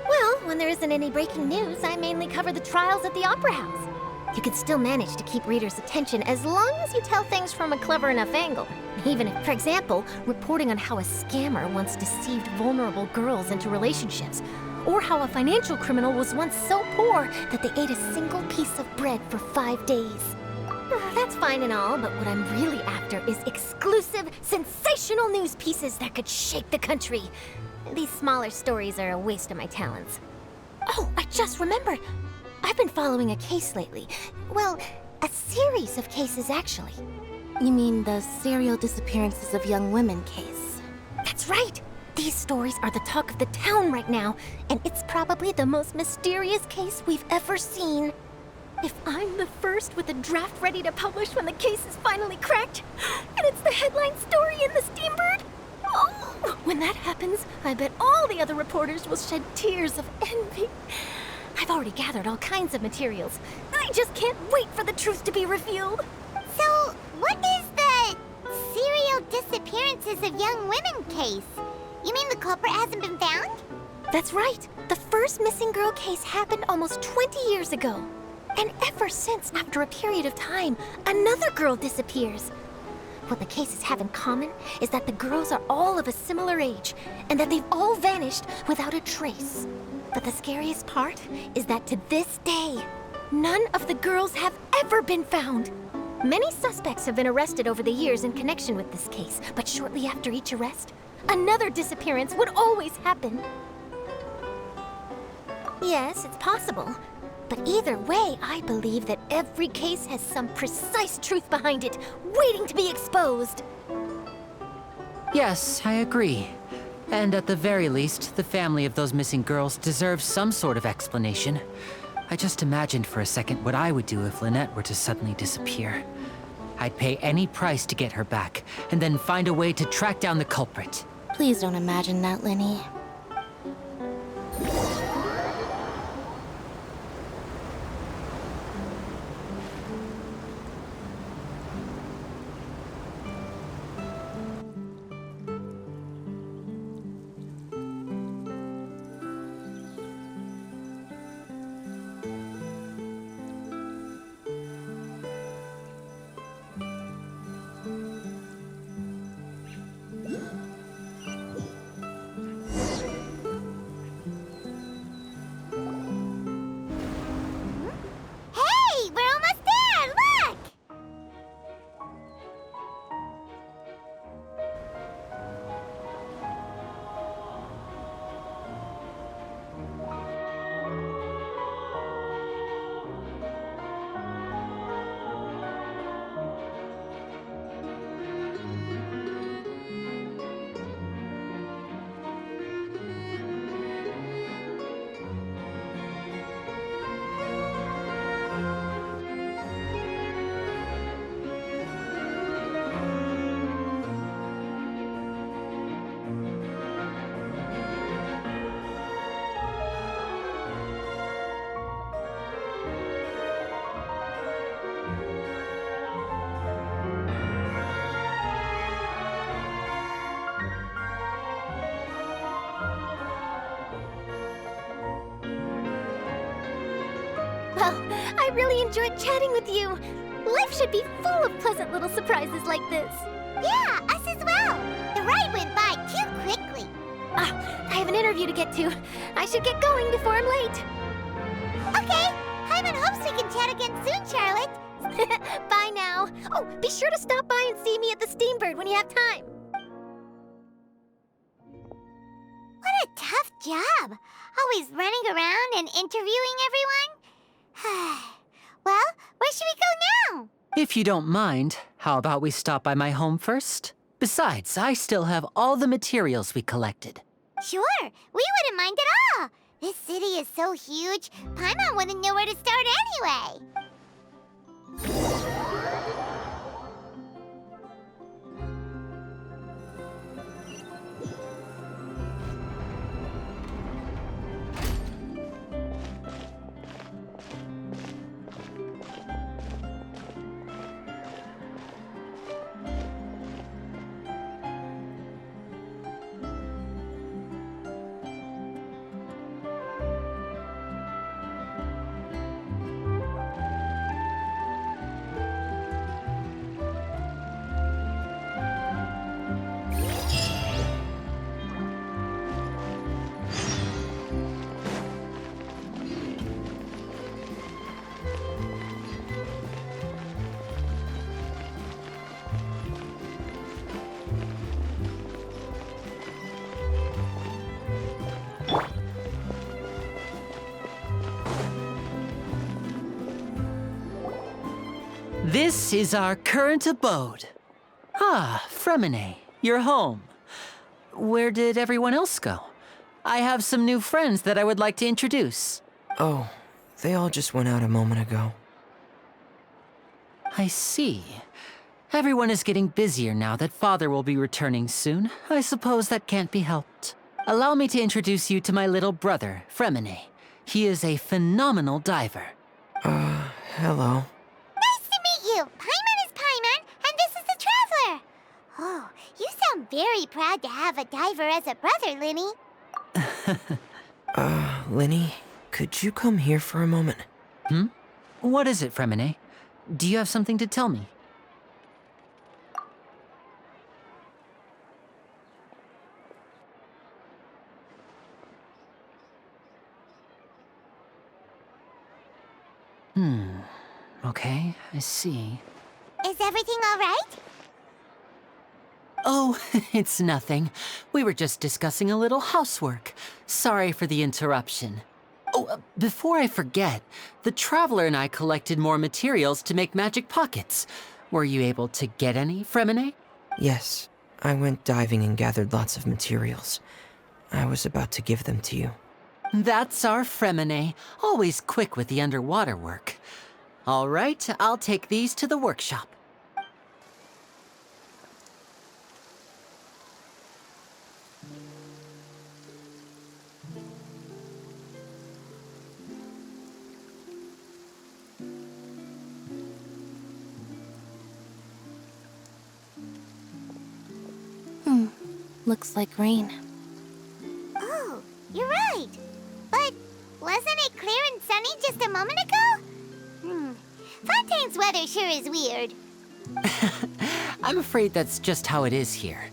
S11: Well, when there isn't any breaking news, I mainly cover the trials at the Opera House. You can still manage to keep readers' attention as long as you tell things from a clever enough angle. Even if, for example, reporting on how a scammer once deceived vulnerable girls into relationships, or how a financial criminal was once so poor that they ate a single piece of bread for 5 days. That's fine and all, but what I'm really after is exclusive, sensational news pieces that could shake the country. These smaller stories are a waste of my talents. Oh, I just remembered. I've been following a case lately. Well, a series of cases, actually.
S5: You mean the serial disappearances of young women case?
S11: That's right. These stories are the talk of the town right now, and it's probably the most mysterious case we've ever seen. If I'm the first with a draft ready to publish when the case is finally cracked, and it's the headline story in the Steambird, oh, when that happens, I bet all the other reporters will shed tears of envy. I've already gathered all kinds of materials. I just can't wait for the truth to be revealed.
S1: So, what is the serial disappearances of young women case? You mean the culprit hasn't been found?
S11: That's right. The first missing girl case happened almost 20 years ago. And ever since, after a period of time, another girl disappears. What the cases have in common is that the girls are all of a similar age, and that they've all vanished without a trace. But the scariest part is that to this day, none of the girls have ever been found. Many suspects have been arrested over the years in connection with this case, but shortly after each arrest, another disappearance would always happen. Yes, it's possible. But either way, I believe that every case has some precise truth behind it, waiting to be exposed.
S6: Yes, I agree. And at the very least, the family of those missing girls deserves some sort of explanation. I just imagined for a second what I would do if Lynette were to suddenly disappear. I'd pay any price to get her back, and then find a way to track down the culprit.
S5: Please don't imagine that, Lenny.
S1: Hey, we're almost there! Look!
S11: Well, I really enjoyed chatting with you. Life should be full of pleasant little surprises like this.
S1: Yeah, us as well. The ride went by too quickly.
S11: Ah, I have an interview to get to. I should get going before I'm late.
S1: Okay, Hyman hopes we can chat again soon, Charlotte.
S11: Bye now. Oh, be sure to stop by and see me at the Steambird when you have time.
S1: What a tough job. Always running around and interviewing everyone. Well, where should we go now?
S6: If you don't mind, how about we stop by my home first? Besides, I still have all the materials we collected.
S1: Sure, we wouldn't mind at all. This city is so huge, Paimon wouldn't know where to start anyway.
S6: This is our current abode. Ah, Fremine, you're home. where did everyone else go? I have some new friends that I would like to introduce.
S12: Oh, they all just went out a moment ago.
S6: I see. Everyone is getting busier now that Father will be returning soon. I suppose that can't be helped. Allow me to introduce you to my little brother, Fremine. He is a phenomenal diver.
S12: Hello.
S1: Nice to meet you. Paimon is Paimon, and this is the Traveler. Oh, you sound very proud to have a diver as a brother, Linny.
S12: Linny, could you come here for a moment?
S6: What is it, Fremine? Do you have something to tell me? Okay, I see.
S1: Is everything all right?
S6: Oh, it's nothing. We were just discussing a little housework. Sorry for the interruption. Oh, before I forget, the Traveler and I collected more materials to make magic pockets. Were you able to get any, Fremine?
S12: Yes, I went diving and gathered lots of materials. I was about to give them to you.
S6: That's our Fremine, always quick with the underwater work. All right, I'll take these to the workshop.
S5: Looks like rain.
S1: Oh, you're right. But wasn't it clear and sunny just a moment ago? Fontaine's weather sure is weird.
S6: I'm afraid that's just how it is here.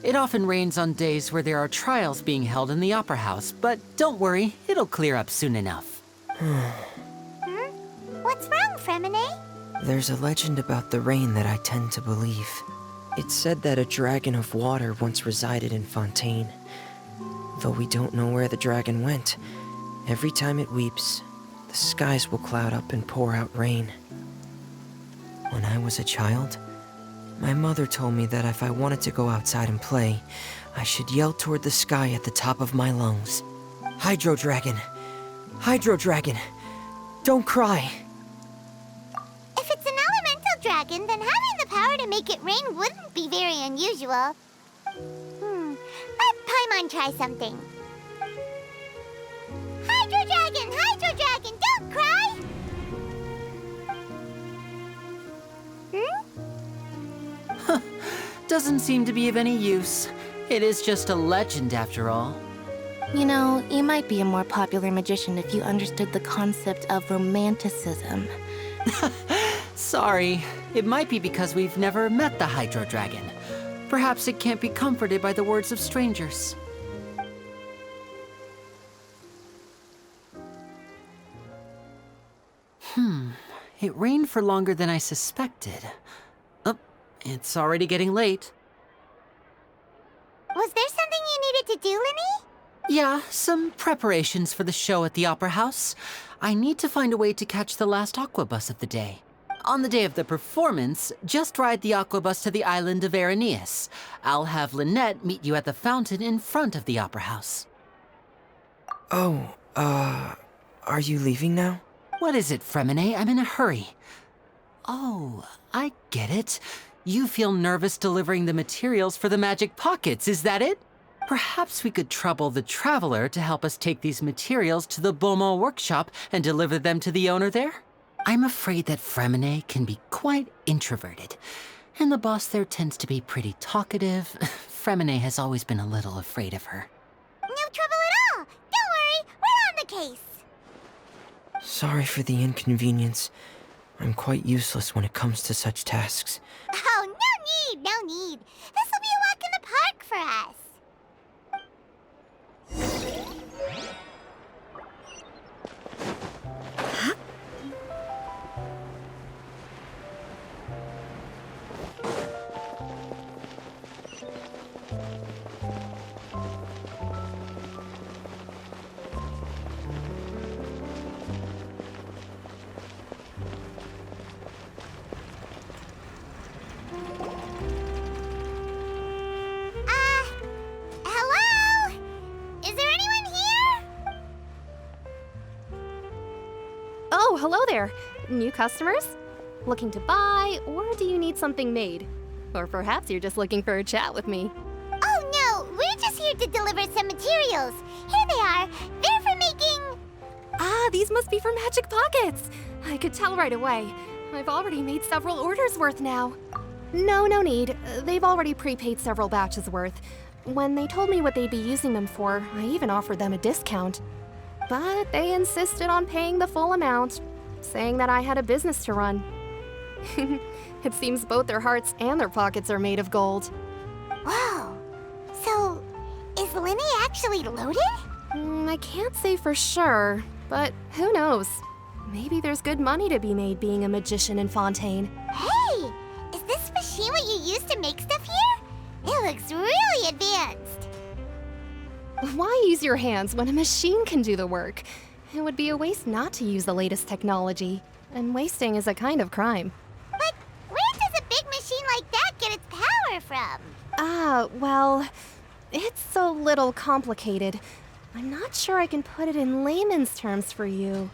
S6: It often rains on days where there are trials being held in the Opera House, but don't worry, it'll clear up soon enough.
S1: What's wrong, Fremine?
S12: There's a legend about the rain that I tend to believe. It's said that a dragon of water once resided in Fontaine. Though we don't know where the dragon went, every time it weeps, the skies will cloud up and pour out rain. When I was a child, my mother told me that if I wanted to go outside and play, I should yell toward the sky at the top of my lungs. Hydro Dragon! Hydro Dragon! Don't cry!
S1: If it's an elemental dragon, then having the power to make it rain wouldn't be very unusual. Let Paimon try something. Hydro Dragon, don't cry!
S6: Doesn't seem to be of any use. It is just a legend after all.
S5: You know, you might be a more popular magician if you understood the concept of romanticism.
S6: Sorry, it might be because we've never met the Hydro Dragon. Perhaps it can't be comforted by the words of strangers. It rained for longer than I suspected. Oh, it's already getting late.
S1: Was there something you needed to do, Linny?
S6: Yeah, some preparations for the show at the Opera House. I need to find a way to catch the last aqua bus of the day. On the day of the performance, just ride the aqua bus to the island of Araneus. I'll have Lynette meet you at the fountain in front of the Opera House.
S12: Oh, are you leaving now?
S6: What is it, Fremine? I'm in a hurry. Oh, I get it. You feel nervous delivering the materials for the magic pockets, is that it? Perhaps we could trouble the Traveler to help us take these materials to the Beaumont workshop and deliver them to the owner there? I'm afraid that Fremine can be quite introverted, and the boss there tends to be pretty talkative. Fremine has always been a little afraid of her.
S1: No trouble at all. Don't worry, we're on the case.
S12: Sorry for the inconvenience. I'm quite useless when it comes to such tasks.
S1: Oh, no need. This will be a walk in the park for us.
S13: Oh, hello there. New customers? Looking to buy, or do you need something made? Or perhaps you're just looking for a chat with me.
S1: Oh no, we're just here to deliver some materials. Here they are. They're for making...
S13: Ah, these must be for Magic Pockets. I could tell right away. I've already made several orders worth now. No need. They've already prepaid several batches worth. When they told me what they'd be using them for, I even offered them a discount. But they insisted on paying the full amount, saying that I had a business to run. It seems both their hearts and their pockets are made of gold.
S1: Whoa. So, is Linny actually loaded?
S13: I can't say for sure, but who knows? Maybe there's good money to be made being a magician in Fontaine.
S1: Hey! Is this machine what you use to make stuff here? It looks really advanced.
S13: Why use your hands when a machine can do the work? It would be a waste not to use the latest technology, and wasting is a kind of crime.
S1: But where does a big machine like that get its power from?
S13: Well, it's a little complicated. I'm not sure I can put it in layman's terms for you.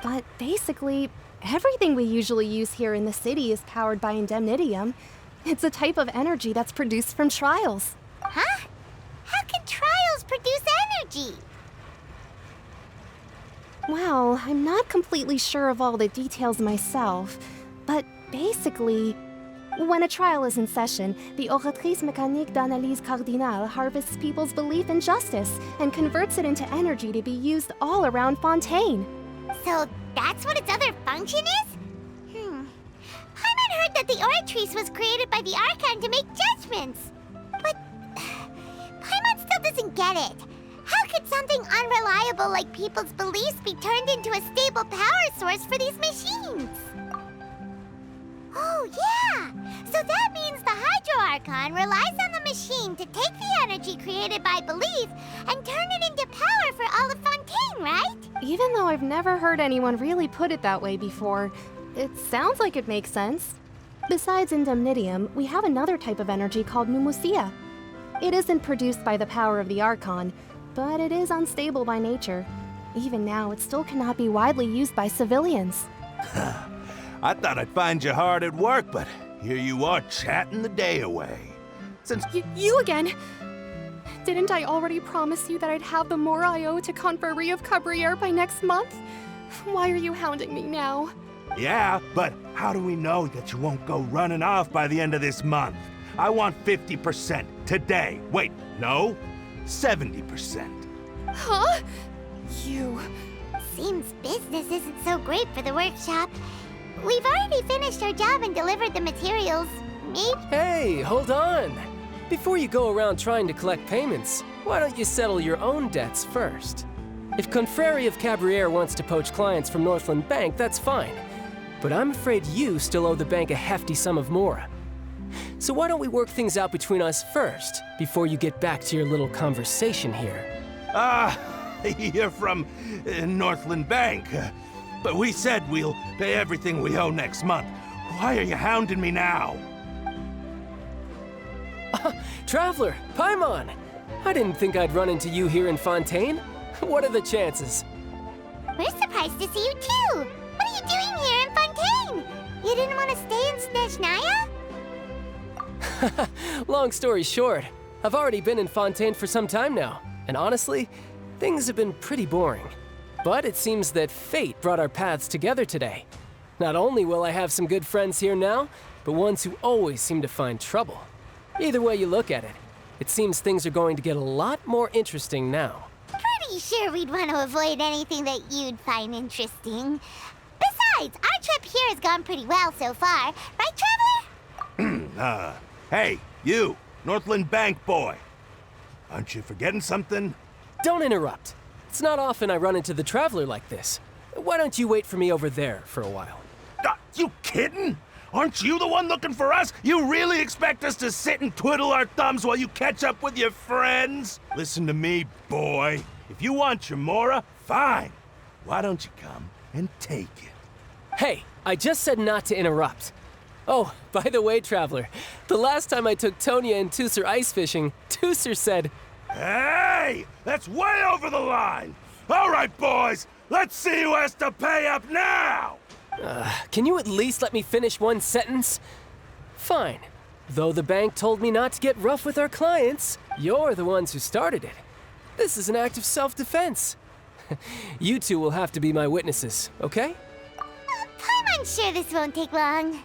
S13: But basically, everything we usually use here in the city is powered by indemnitium. It's a type of energy that's produced from trials.
S1: Huh? How can trials produce energy?
S13: Well, I'm not completely sure of all the details myself, but basically, when a trial is in session, the Oratrice Mécanique d'Analyse Cardinale harvests people's belief in justice and converts it into energy to be used all around Fontaine.
S1: So that's what its other function is? Paimon heard that the Oratrice was created by the Archon to make judgments. But Paimon still doesn't get it. How could something unreliable like people's beliefs be turned into a stable power source for these machines? Oh, yeah! So that means the Hydro Archon relies on the machine to take the energy created by belief and turn it into power for all of Fontaine, right?
S13: Even though I've never heard anyone really put it that way before, it sounds like it makes sense. Besides indemnitium, we have another type of energy called pneumosia. It isn't produced by the power of the Archon, but it is unstable by nature. Even now, it still cannot be widely used by civilians.
S14: I thought I'd find you hard at work, but here you are chatting the day away. Since
S13: you again! Didn't I already promise you that I'd have the more I owe to Confrérie of Cabriere by next month? Why are you hounding me now?
S14: Yeah, but how do we know that you won't go running off by the end of this month? I want 50% today. Wait, no, 70%.
S13: Huh? You...
S1: Seems business isn't so great for the workshop. We've already finished our job and delivered the materials. Maybe...
S15: Hey, hold on! Before you go around trying to collect payments, why don't you settle your own debts first? If Confrérie of Cabriere wants to poach clients from Northland Bank, that's fine. But I'm afraid you still owe the bank a hefty sum of mora. So why don't we work things out between us first, before you get back to your little conversation here?
S14: You're from Northland Bank. But we said we'll pay everything we owe next month. Why are you hounding me now?
S15: Traveler, Paimon! I didn't think I'd run into you here in Fontaine. What are the chances?
S1: We're surprised to see you too! What are you doing here in Fontaine? You didn't want to stay in Snezhnaya?
S15: Long story short, I've already been in Fontaine for some time now, and honestly, things have been pretty boring. But it seems that fate brought our paths together today. Not only will I have some good friends here now, but ones who always seem to find trouble. Either way you look at it, it seems things are going to get a lot more interesting now.
S1: Pretty sure we'd want to avoid anything that you'd find interesting. Besides, our trip here has gone pretty well so far. Right, Traveler?
S14: Hey, you, Northland Bank boy. Aren't you forgetting something?
S15: Don't interrupt. It's not often I run into the Traveler like this. Why don't you wait for me over there for a while?
S14: You kidding? Aren't you the one looking for us? You really expect us to sit and twiddle our thumbs while you catch up with your friends? Listen to me, boy. If you want your mora, fine. Why don't you come and take it?
S15: Hey, I just said not to interrupt. Oh, by the way, Traveler, the last time I took Tonya and Tusser ice fishing, Tusser said,
S14: Hey! That's way over the line! All right, boys, Let's see who has to pay up now!
S15: Can you at least let me finish one sentence? Fine. Though the bank told me not to get rough with our clients, you're the ones who started it. This is an act of self-defense. You two will have to be my witnesses, okay?
S1: I'm sure this won't take long.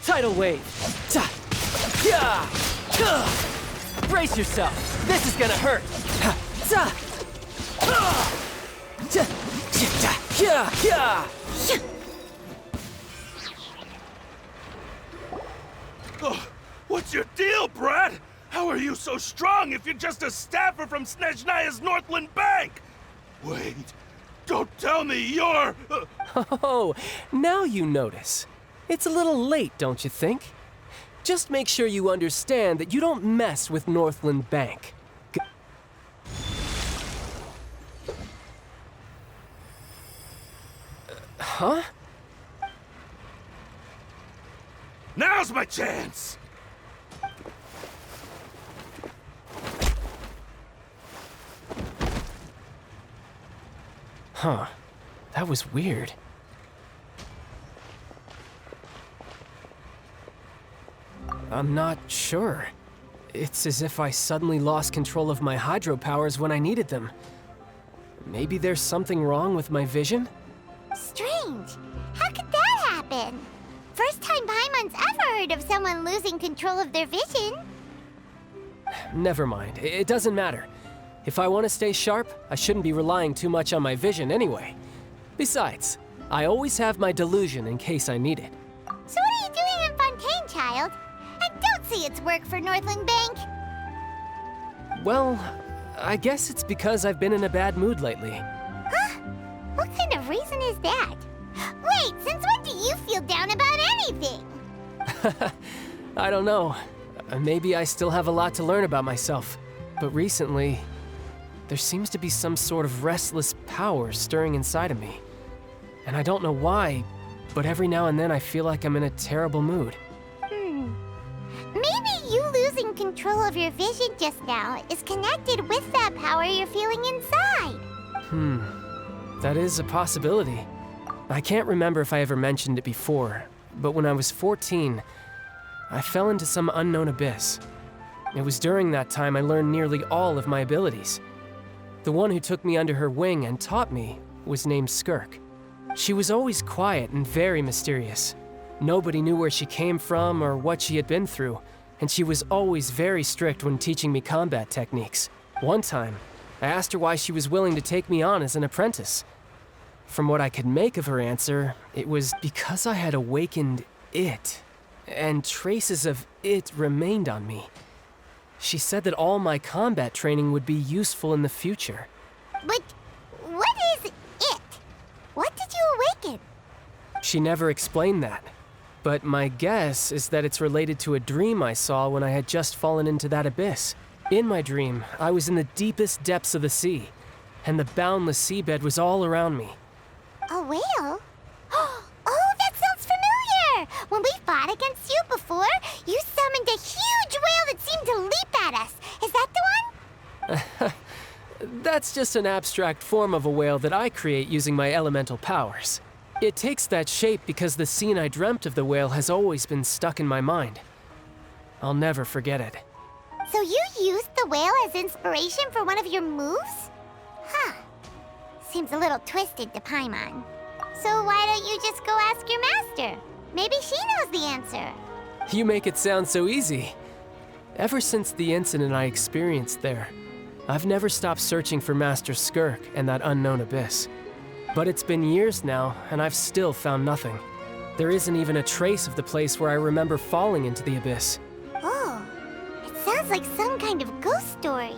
S15: Tidal wave. Ta. Yeah. Brace yourself. This is gonna hurt. Ha. Ta. Ta. Yeah. Yeah.
S14: Oh, what's your deal, Brad? How are you so strong if you're just a staffer from Snezhnaya's Northland Bank? Wait, don't tell me you're...
S15: Oh, now you notice. It's a little late, don't you think? Just make sure you understand that you don't mess with Northland Bank. Huh?
S14: Now's my chance!
S15: Huh. That was weird. I'm not sure. It's as if I suddenly lost control of my hydropowers when I needed them. Maybe there's something wrong with my vision?
S1: Strange. How could that happen? First time Paimon's ever heard of someone losing control of their vision.
S15: Never mind. It doesn't matter. If I want to stay sharp, I shouldn't be relying too much on my vision anyway. Besides, I always have my delusion in case I need it.
S1: So what are you doing in Fontaine, child? I don't see its work for Northland Bank.
S15: Well, I guess it's because I've been in a bad mood lately.
S1: Huh? What kind of reason is that? Wait, since when do you feel down about anything?
S15: I don't know. Maybe I still have a lot to learn about myself. But recently, there seems to be some sort of restless power stirring inside of me. And I don't know why, but every now and then I feel like I'm in a terrible mood.
S1: Maybe you losing control of your vision just now is connected with that power you're feeling inside.
S15: That is a possibility. I can't remember if I ever mentioned it before, but when I was 14, I fell into some unknown abyss. It was during that time I learned nearly all of my abilities. The one who took me under her wing and taught me was named Skirk. She was always quiet and very mysterious. Nobody knew where she came from or what she had been through, and she was always very strict when teaching me combat techniques. One time, I asked her why she was willing to take me on as an apprentice. From what I could make of her answer, it was because I had awakened it, and traces of it remained on me. She said that all my combat training would be useful in the future.
S1: But what is it? What did you awaken?
S15: She never explained that. But my guess is that it's related to a dream I saw when I had just fallen into that abyss. In my dream, I was in the deepest depths of the sea, and the boundless seabed was all around me.
S1: A whale? Oh, that sounds familiar! When we fought against you before, you summoned a huge whale that seemed to leap at us. Is that the one?
S15: That's just an abstract form of a whale that I create using my elemental powers. It takes that shape because the scene I dreamt of the whale has always been stuck in my mind. I'll never forget it.
S1: So you used the whale as inspiration for one of your moves? Huh. Seems a little twisted to Paimon. So why don't you just go ask your master? Maybe she knows the answer.
S15: You make it sound so easy. Ever since the incident I experienced there, I've never stopped searching for Master Skirk and that unknown abyss. But it's been years now, and I've still found nothing. There isn't even a trace of the place where I remember falling into the abyss.
S1: Oh, it sounds like some kind of ghost story.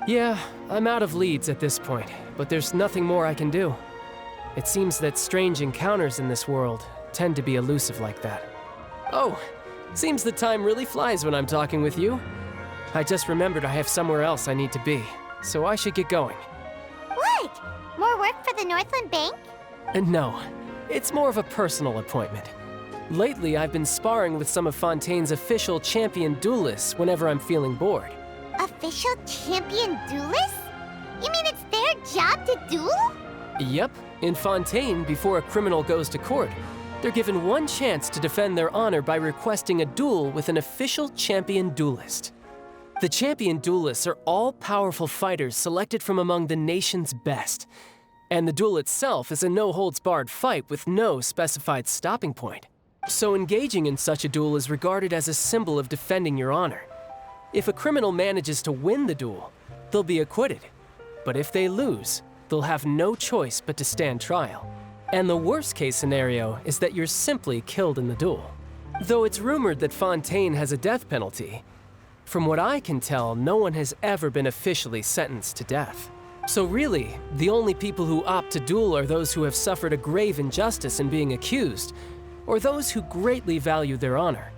S15: Yeah, I'm out of leads at this point, but there's nothing more I can do. It seems that strange encounters in this world tend to be elusive like that. Oh, seems the time really flies when I'm talking with you. I just remembered I have somewhere else I need to be, so I should get going.
S1: What? More work for the Northland Bank?
S15: No, it's more of a personal appointment. Lately, I've been sparring with some of Fontaine's official champion duelists whenever I'm feeling bored.
S1: Official champion duelists? You mean it's their job to duel?
S15: Yep. In Fontaine, before a criminal goes to court, they're given one chance to defend their honor by requesting a duel with an official champion duelist. The champion duelists are all-powerful fighters selected from among the nation's best. And the duel itself is a no-holds-barred fight with no specified stopping point. So engaging in such a duel is regarded as a symbol of defending your honor. If a criminal manages to win the duel, they'll be acquitted. But if they lose, they'll have no choice but to stand trial. And the worst-case scenario is that you're simply killed in the duel. Though it's rumored that Fontaine has a death penalty, from what I can tell, no one has ever been officially sentenced to death. So really, the only people who opt to duel are those who have suffered a grave injustice in being accused, or those who greatly value their honor.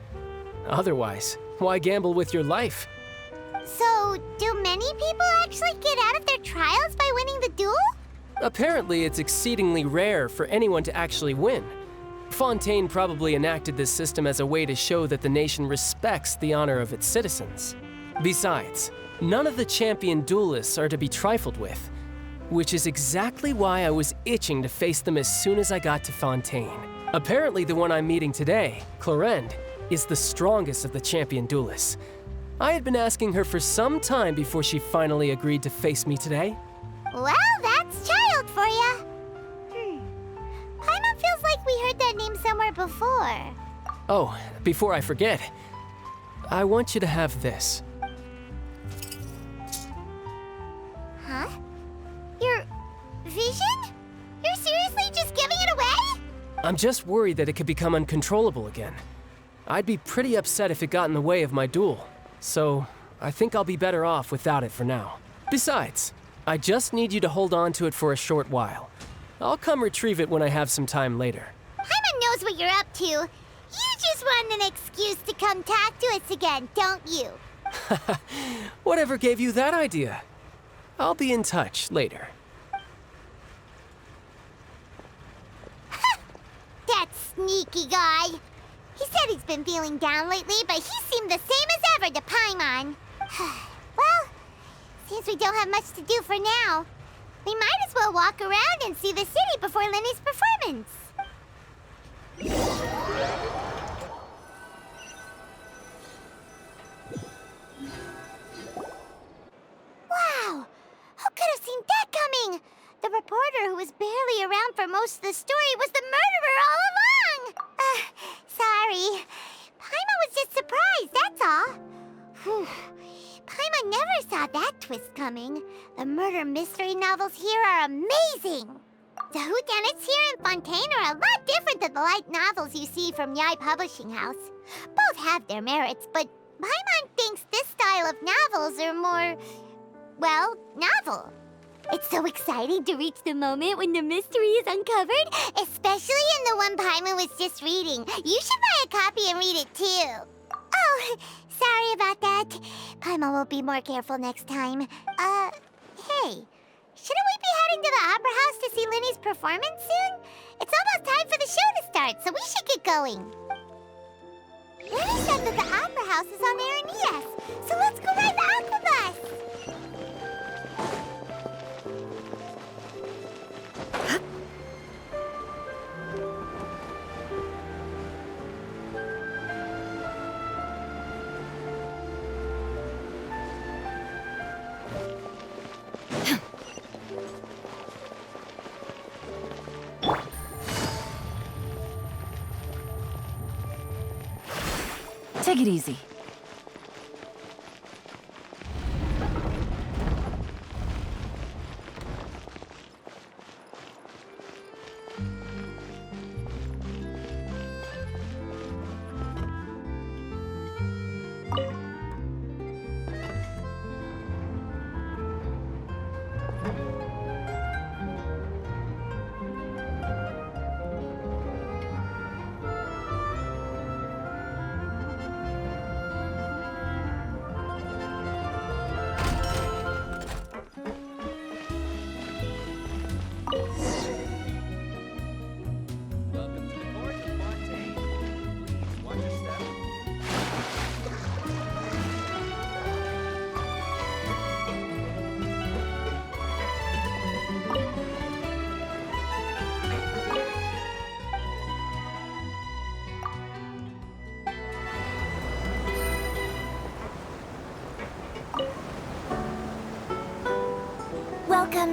S15: Otherwise, why gamble with your life?
S1: So, do many people actually get out of their trials by winning the duel?
S15: Apparently, it's exceedingly rare for anyone to actually win. Fontaine probably enacted this system as a way to show that the nation respects the honor of its citizens. Besides, none of the champion duelists are to be trifled with, which is exactly why I was itching to face them as soon as I got to Fontaine. Apparently, the one I'm meeting today, Clorinde, is the strongest of the champion duelists. I had been asking her for some time before she finally agreed to face me today.
S1: Well, that's child for ya. Paimon feels like we heard that name somewhere before.
S15: Oh, before I forget, I want you to have this.
S1: Huh? Your vision? You're seriously just giving it away?
S15: I'm just worried that it could become uncontrollable again. I'd be pretty upset if it got in the way of my duel, so I think I'll be better off without it for now. Besides, I just need you to hold on to it for a short while. I'll come retrieve it when I have some time later.
S1: Paimon knows what you're up to. You just want an excuse to come talk to us again, don't you?
S15: Whatever gave you that idea? I'll be in touch later.
S1: That sneaky guy. He said he's been feeling down lately, but he seemed the same as ever to Paimon. Well, seems we don't have much to do for now. We might as well walk around and see the city before Lenny's performance. Wow! Who could have seen that coming? The reporter who was barely around for most of the story was the murderer all along! Sorry. Paimon was just surprised, that's all. Whew. Paimon never saw that twist coming. The murder mystery novels here are amazing! The whodunits here in Fontaine are a lot different than the light novels you see from Yai Publishing House. Both have their merits, but Paimon thinks this style of novels are more, well, novel. It's so exciting to reach the moment when the mystery is uncovered, especially in the one Paimon was just reading. You should buy a copy and read it too. Oh, sorry about that. Paimon will be more careful next time. Hey, shouldn't we be heading to the Opera House to see Lenny's performance soon? It's almost time for the show to start, so we should get going. Lenny said that the Opera House is on Aranias, so let's go ride the Aqua Bus.
S9: Take it easy.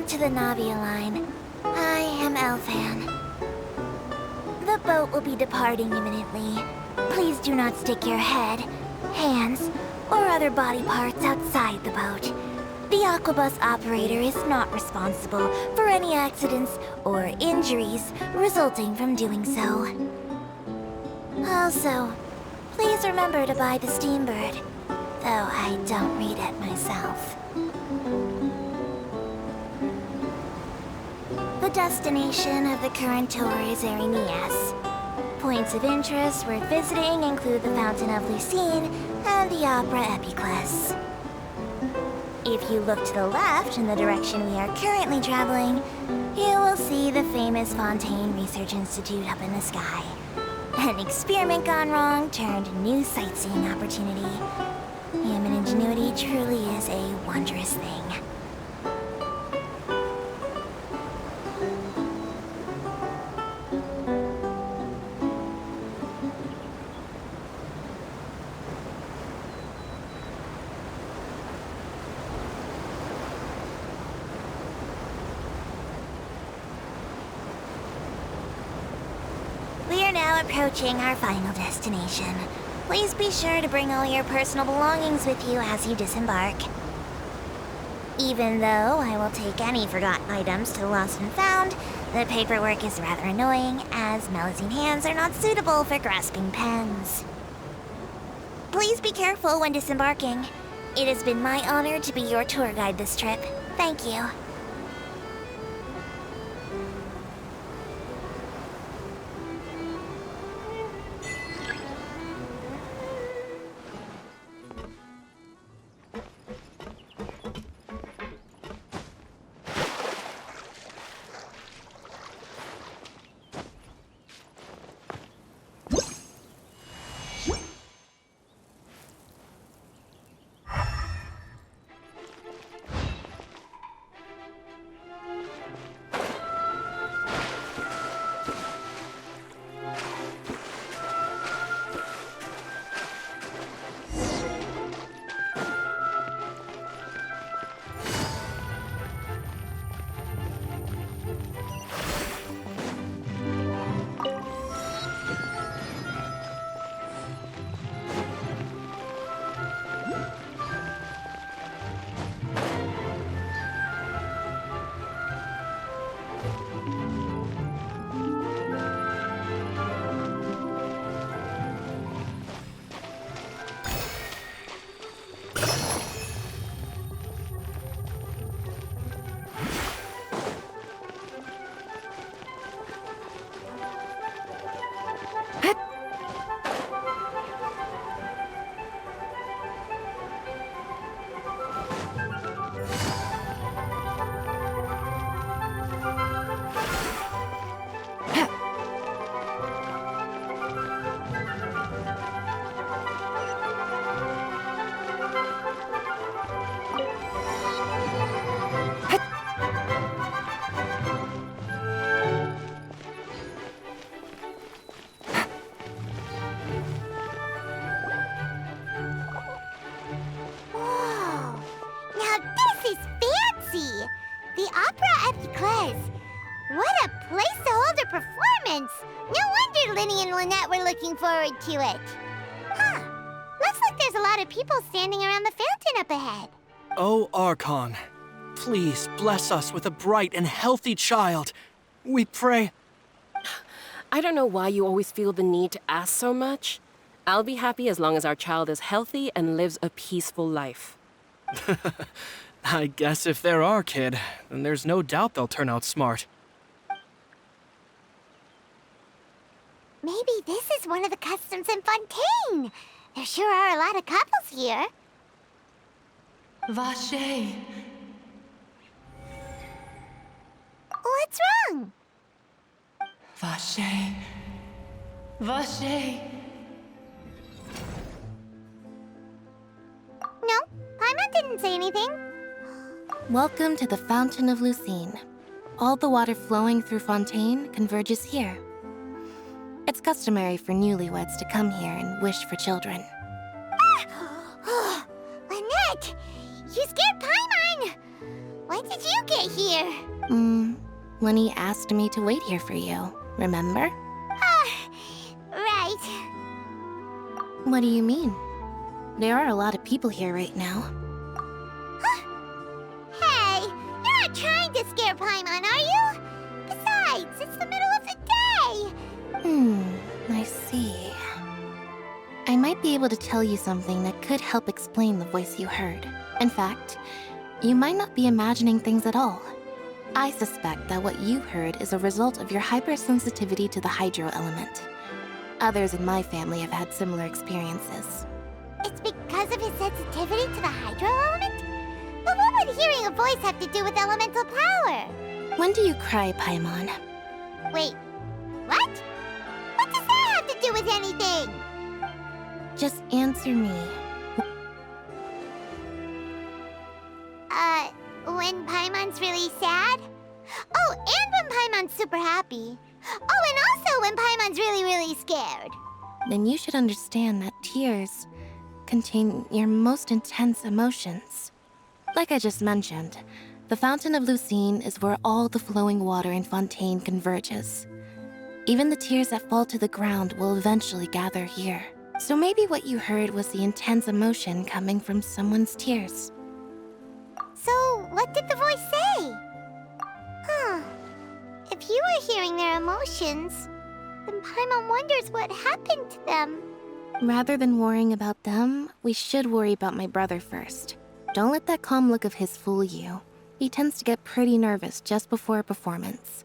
S1: to the Navia line. I am Elfan. The boat will be departing imminently. Please do not stick your head, hands, or other body parts outside the boat. The Aquabus operator is not responsible for any accidents or injuries resulting from doing so. Also, please remember to buy the Steambird, though I don't read it myself. The destination of the current tour is Erinias. Points of interest worth visiting include the Fountain of Lucine and the Opera Epiclese. If you look to the left in the direction we are currently traveling, you will see the famous Fontaine Research Institute up in the sky. An experiment gone wrong turned new sightseeing opportunity. Human ingenuity truly is a wondrous thing. We are now approaching our final destination. Please be sure to bring all your personal belongings with you as you disembark. Even though I will take any forgotten items to Lost and Found, the paperwork is rather annoying, as Melusine hands are not suitable for grasping pens. Please be careful when disembarking. It has been my honor to be your tour guide this trip. Thank you. Forward to it. Huh. Looks like there's a lot of people standing around the fountain up ahead.
S15: Oh, Archon, please bless us with a bright and healthy child. We pray.
S16: I don't know why you always feel the need to ask so much. I'll be happy as long as our child is healthy and lives a peaceful life.
S15: I guess if they're our kid, then there's no doubt they'll turn out smart.
S1: Maybe this is one of the customs in Fontaine. There sure are a lot of couples here.
S17: Vache.
S1: What's wrong?
S17: Vache. Vache.
S1: No, Paimon didn't say anything.
S5: Welcome to the Fountain of Lucine. All the water flowing through Fontaine converges here. It's customary for newlyweds to come here and wish for children.
S1: Lynette! You scared Paimon! Why When did you get here?
S5: Lenny asked me to wait here for you, remember?
S1: Right.
S5: What do you mean? There are a lot of people here right now.
S1: Hey, you're not trying to scare Paimon, are you? Besides, it's the middle of the day.
S5: I see. I might be able to tell you something that could help explain the voice you heard. In fact, you might not be imagining things at all. I suspect that what you heard is a result of your hypersensitivity to the hydro element. Others in my family have had similar experiences.
S1: It's because of his sensitivity to the hydro element? But what would hearing a voice have to do with elemental power?
S5: When do you cry, Paimon?
S1: Wait, what? What does that have to do with anything?
S5: Just answer me.
S1: When Paimon's really sad? Oh, and when Paimon's super happy. Oh, and also when Paimon's really, really scared.
S5: Then you should understand that tears contain your most intense emotions. Like I just mentioned, the Fountain of Lucine is where all the flowing water in Fontaine converges. Even the tears that fall to the ground will eventually gather here. So maybe what you heard was the intense emotion coming from someone's tears.
S1: So, what did the voice say? If you were hearing their emotions, then Paimon wonders what happened to them.
S5: Rather than worrying about them, we should worry about my brother first. Don't let that calm look of his fool you. He tends to get pretty nervous just before a performance.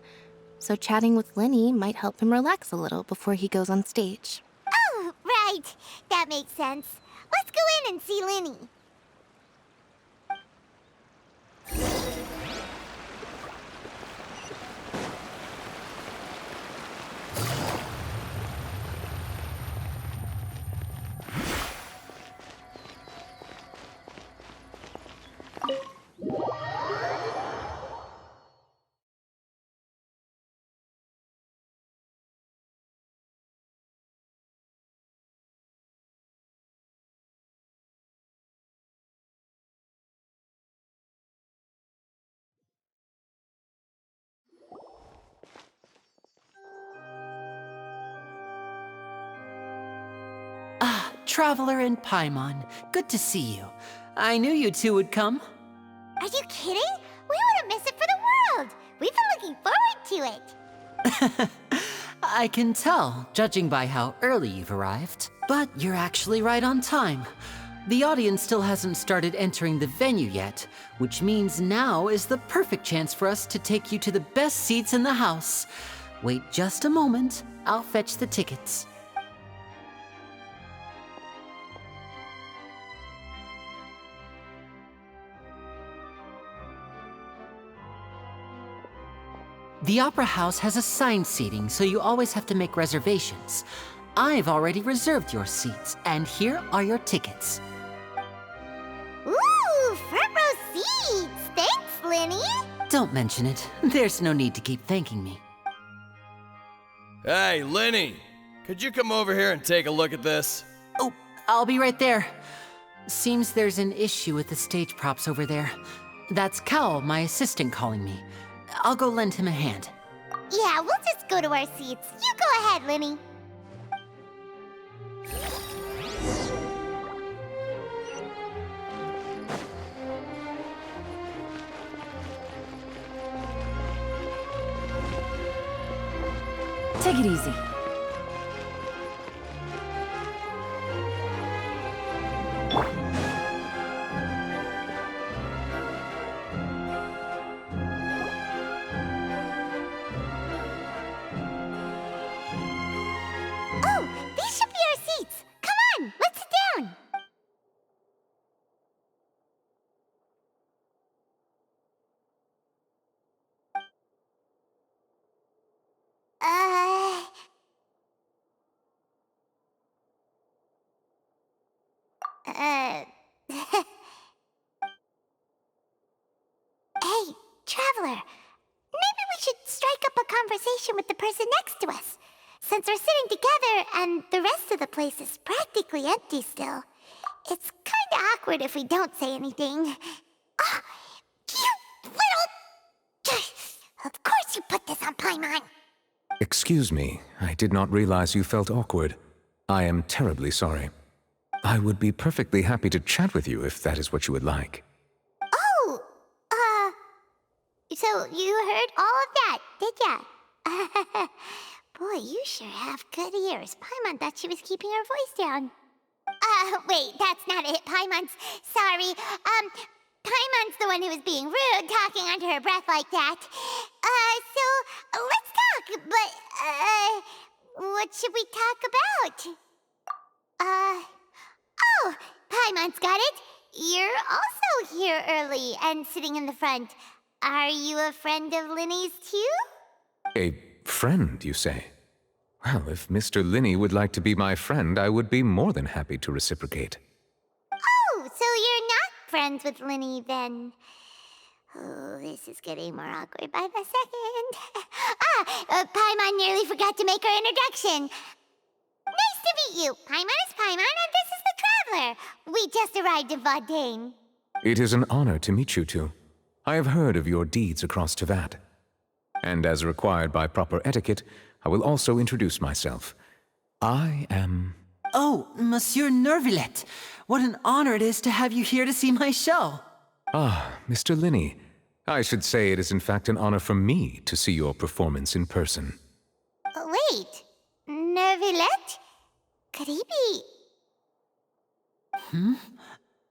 S5: So chatting with Lenny might help him relax a little before he goes on stage.
S1: Oh, right. That makes sense. Let's go in and see Lenny.
S6: Traveler and Paimon, good to see you. I knew you two would come.
S1: Are you kidding? We wouldn't miss it for the world. We've been looking forward to it.
S6: I can tell, judging by how early you've arrived. But you're actually right on time. The audience still hasn't started entering the venue yet, which means now is the perfect chance for us to take you to the best seats in the house. Wait just a moment, I'll fetch the tickets. The Opera House has assigned seating, so you always have to make reservations. I've already reserved your seats, and here are your tickets.
S1: Ooh, front row seats! Thanks, Lenny!
S6: Don't mention it. There's no need to keep thanking me.
S17: Hey, Lenny! Could you come over here and take a look at this?
S6: Oh, I'll be right there. Seems there's an issue with the stage props over there. That's Cal, my assistant, calling me. I'll go lend him a hand.
S1: Yeah, we'll just go to our seats. You go ahead, Lenny.
S9: Take it easy.
S1: Oh, these should be our seats. Come on, let's sit down. Hey, Traveler. Maybe we should strike up a conversation with the person next to us. Since we're sitting together and the rest of the place is practically empty still, it's kinda awkward if we don't say anything. Oh, you little Of course you put this on Paimon!
S18: Excuse me, I did not realize you felt awkward. I am terribly sorry. I would be perfectly happy to chat with you if that is what you would like.
S1: Oh! So you heard all of that, did ya? Boy, you sure have good ears. Paimon thought she was keeping her voice down. Wait, that's not it. Paimon's... Sorry. Paimon's the one who was being rude, talking under her breath like that. So, let's talk, but, what should we talk about? Oh, Paimon's got it. You're also here early and sitting in the front. Are you a friend of Linny's too?
S18: A friend, you say? Well, if Mr. Linney would like to be my friend, I would be more than happy to reciprocate.
S1: Oh, so you're not friends with Linny then? Oh, this is getting more awkward by the second. Paimon nearly forgot to make her introduction. Nice to meet you. Paimon is Paimon, and this is the Traveler. We just arrived in Fontaine.
S18: It is an honor to meet you two. I have heard of your deeds across Tevat. And as required by proper etiquette, I will also introduce myself. I am...
S6: Oh, Monsieur Nervillet. What an honor it is to have you here to see my show.
S18: Ah, Mr. Linney. I should say it is in fact an honor for me to see your performance in person.
S1: Wait, Nervillet? Could he be...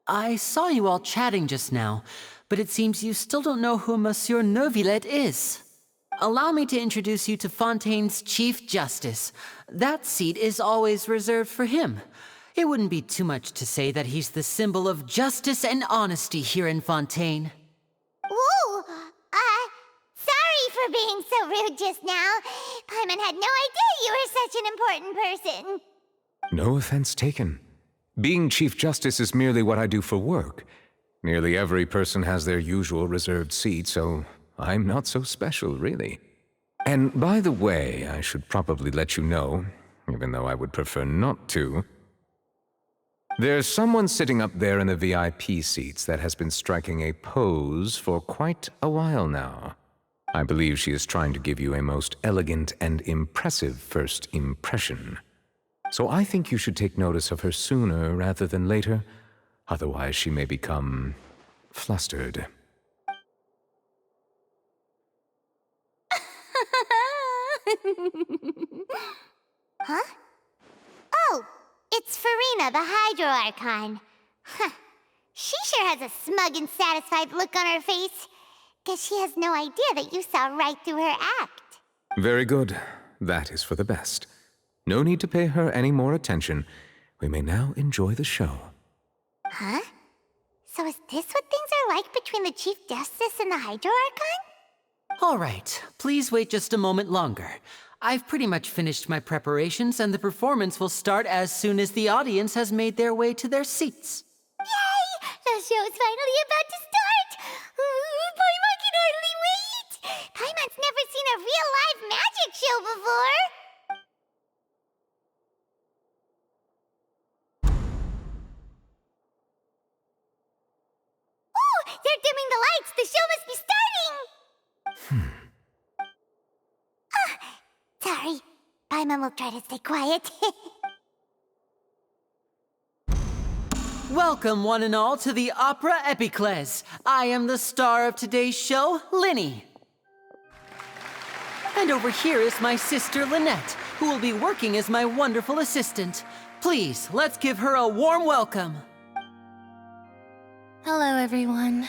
S6: I saw you all chatting just now, but it seems you still don't know who Monsieur Nervillet is. Allow me to introduce you to Fontaine's Chief Justice. That seat is always reserved for him. It wouldn't be too much to say that he's the symbol of justice and honesty here in Fontaine.
S1: Ooh, sorry for being so rude just now. Paimon had no idea you were such an important person.
S18: No offense taken. Being Chief Justice is merely what I do for work. Nearly every person has their usual reserved seat, so I'm not so special, really. And by the way, I should probably let you know, even though I would prefer not to. There's someone sitting up there in the VIP seats that has been striking a pose for quite a while now. I believe she is trying to give you a most elegant and impressive first impression. So I think you should take notice of her sooner rather than later. Otherwise, she may become flustered.
S1: Huh? Oh, it's Farina, the Hydro Archon. Huh. She sure has a smug and satisfied look on her face. Guess she has no idea that you saw right through her act.
S18: Very good. That is for the best. No need to pay her any more attention. We may now enjoy the show.
S1: Huh? So is this what things are like between the Chief Justice and the Hydro Archon?
S6: All right, please wait just a moment longer. I've pretty much finished my preparations, and the performance will start as soon as the audience has made their way to their seats.
S1: Yay! The show's finally about to start! Paimon can hardly wait! Paimon's never seen a real live magic show before! Ooh! They're dimming the lights! The show must be starting! Sorry. Paimon will try to stay quiet.
S6: Welcome, one and all, to the Opera Epiclese. I am the star of today's show, Linny. And over here is my sister, Lynette, who will be working as my wonderful assistant. Please, let's give her a warm welcome.
S5: Hello, everyone.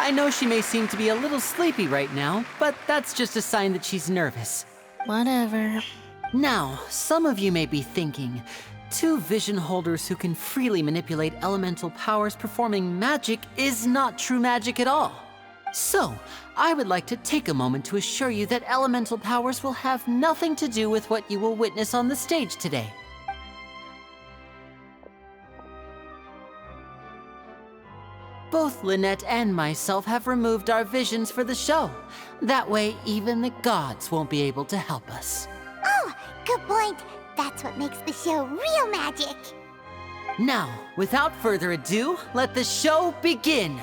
S6: I know she may seem to be a little sleepy right now, but that's just a sign that she's nervous.
S5: Whatever.
S6: Now, some of you may be thinking, two vision holders who can freely manipulate elemental powers performing magic is not true magic at all. So, I would like to take a moment to assure you that elemental powers will have nothing to do with what you will witness on the stage today. Both Lynette and myself have removed our visions for the show. That way, even the gods won't be able to help us.
S1: Oh, good point. That's what makes the show real magic.
S6: Now, without further ado, let the show begin.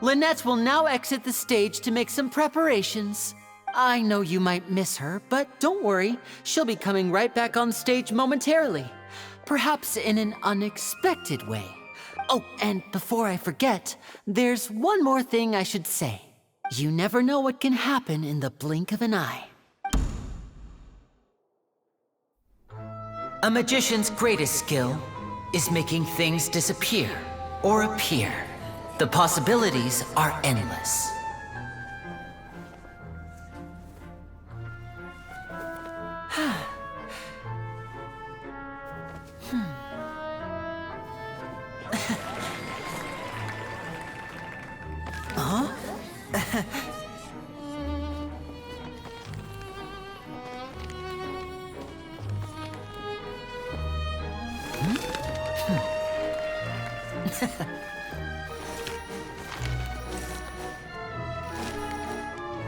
S6: Lynette will now exit the stage to make some preparations. I know you might miss her, but don't worry. She'll be coming right back on stage momentarily. Perhaps in an unexpected way. Oh, and before I forget, there's one more thing I should say. You never know what can happen in the blink of an eye. A magician's greatest skill is making things disappear or appear. The possibilities are endless. Huh?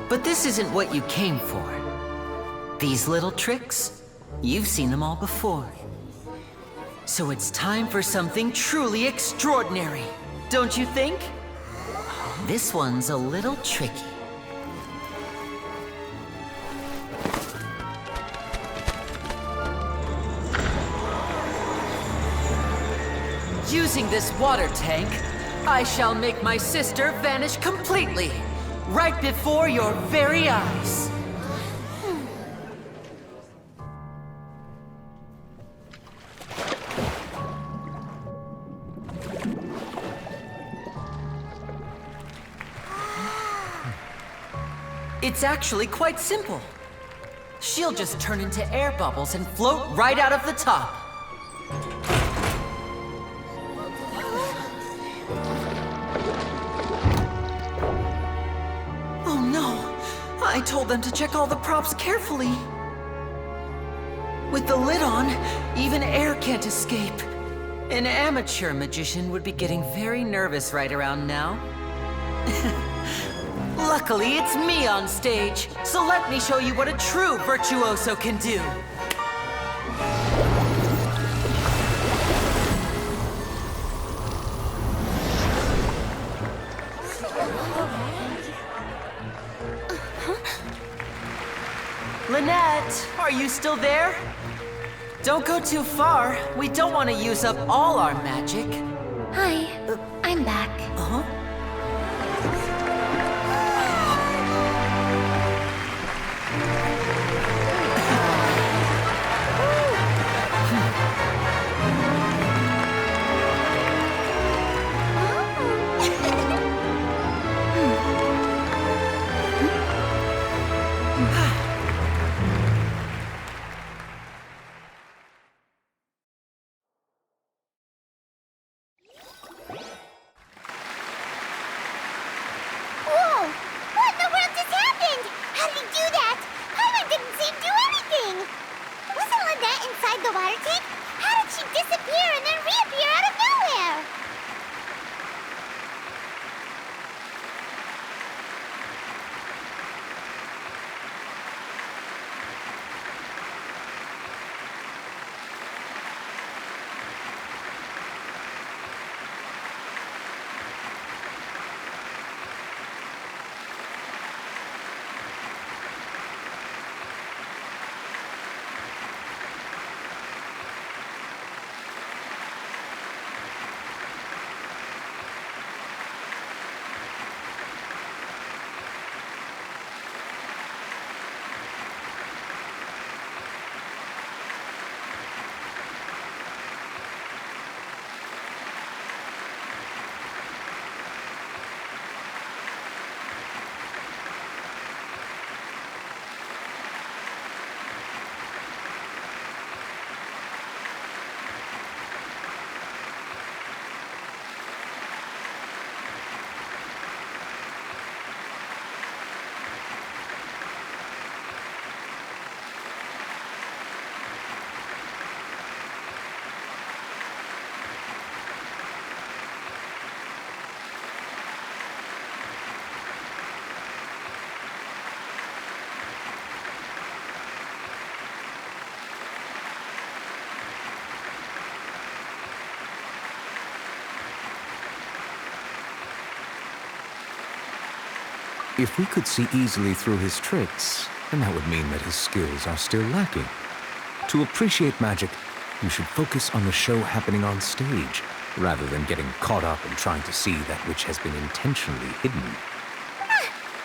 S6: But this isn't what you came for. These little tricks, you've seen them all before. So it's time for something truly extraordinary, don't you think? This one's a little tricky. Using this water tank, I shall make my sister vanish completely, right before your very eyes. It's actually quite simple. She'll just turn into air bubbles and float right out of the top. Oh no! I told them to check all the props carefully. With the lid on, even air can't escape. An amateur magician would be getting very nervous right around now. Luckily, it's me on stage, so let me show you what a true virtuoso can do. Lynette, are you still there? Don't go too far. We don't want to use up all our magic.
S11: Hi, I'm back.
S6: Uh-huh.
S18: If we could see easily through his tricks, then that would mean that his skills are still lacking. To appreciate magic, you should focus on the show happening on stage, rather than getting caught up in trying to see that which has been intentionally hidden.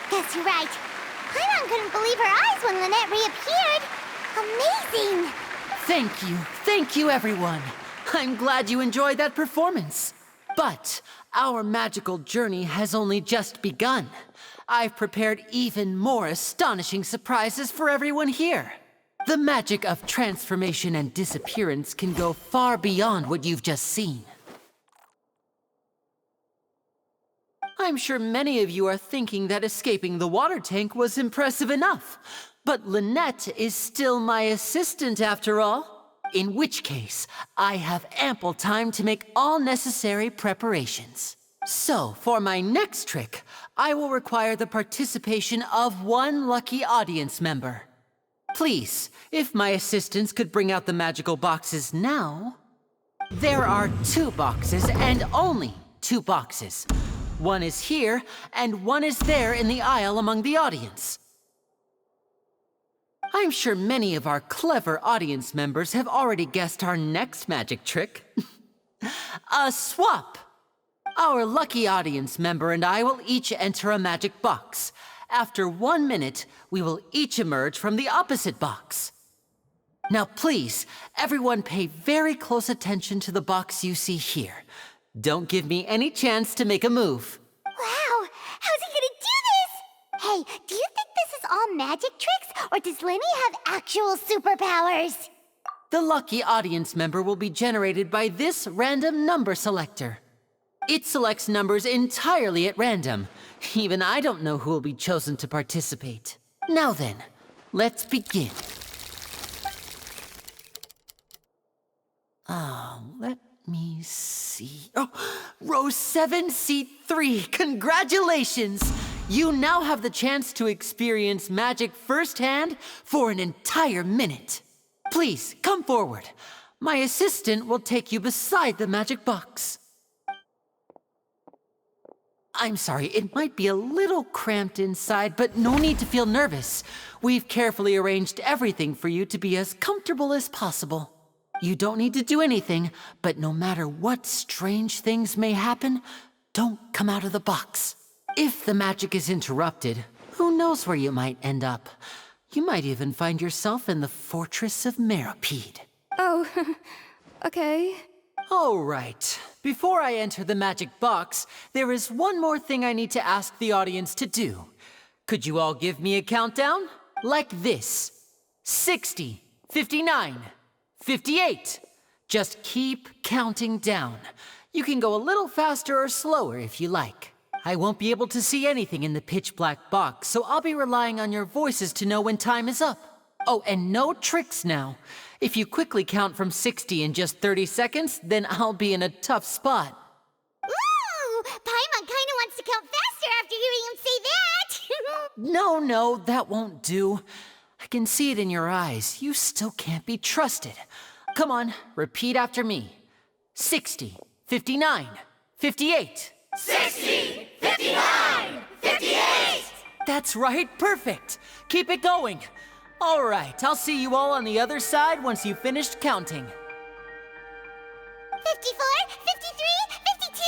S1: Guess you're right. Paimon couldn't believe her eyes when Lynette reappeared. Amazing!
S6: Thank you everyone. I'm glad you enjoyed that performance. But our magical journey has only just begun. I've prepared even more astonishing surprises for everyone here. The magic of transformation and disappearance can go far beyond what you've just seen. I'm sure many of you are thinking that escaping the water tank was impressive enough. But Lynette is still my assistant after all. In which case, I have ample time to make all necessary preparations. So, for my next trick, I will require the participation of one lucky audience member. Please, if my assistants could bring out the magical boxes now. There are 2 boxes and only 2 boxes. One is here, and one is there in the aisle among the audience. I'm sure many of our clever audience members have already guessed our next magic trick. A swap! Our lucky audience member and I will each enter a magic box. After 1 minute, we will each emerge from the opposite box. Now please, everyone pay very close attention to the box you see here. Don't give me any chance to make a move.
S1: Wow! How's he gonna do this? Hey, do you think this is all magic tricks, or does Lenny have actual superpowers?
S6: The lucky audience member will be generated by this random number selector. It selects numbers entirely at random. Even I don't know who will be chosen to participate. Now then, let's begin. Let me see. Oh, row 7, seat 3. Congratulations! You now have the chance to experience magic firsthand for an entire minute. Please, come forward. My assistant will take you beside the magic box. I'm sorry, it might be a little cramped inside, but no need to feel nervous. We've carefully arranged everything for you to be as comfortable as possible. You don't need to do anything, but no matter what strange things may happen, don't come out of the box. If the magic is interrupted, who knows where you might end up? You might even find yourself in the Fortress of Meropide.
S13: Oh, okay.
S6: All right. Before I enter the magic box, there is one more thing I need to ask the audience to do. Could you all give me a countdown? Like this. 60, 59, 58. Just keep counting down. You can go a little faster or slower if you like. I won't be able to see anything in the pitch black box, so I'll be relying on your voices to know when time is up. Oh, and no tricks now. If you quickly count from 60 in just 30 seconds, then I'll be in a tough spot.
S1: Ooh! Paimon kinda wants to count faster after hearing him say that!
S6: No, that won't do. I can see it in your eyes. You still can't be trusted. Come on, repeat after me. 60, 59, 58.
S19: 60, 59, 58!
S6: That's right, perfect. Keep it going. All right, I'll see you all on the other side once you've finished counting.
S1: 54, 53, 52?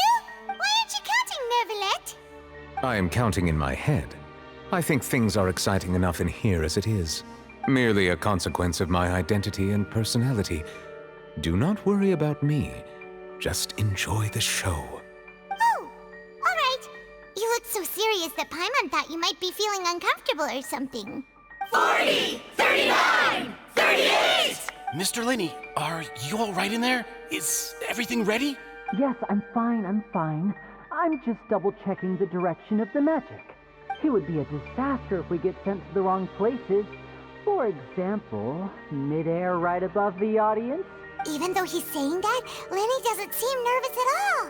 S1: Why aren't you counting, Nervalette?
S18: I am counting in my head. I think things are exciting enough in here as it is. Merely a consequence of my identity and personality. Do not worry about me. Just enjoy the show.
S1: Oh, all right. You look so serious that Paimon thought you might be feeling uncomfortable or something.
S19: 40, 39, 38!
S14: Mr. Linney, are you all right in there? Is everything ready?
S6: Yes, I'm fine. I'm just double-checking the direction of the magic. It would be a disaster if we get sent to the wrong places. For example, mid-air right above the audience.
S1: Even though he's saying that, Lenny doesn't seem nervous at all.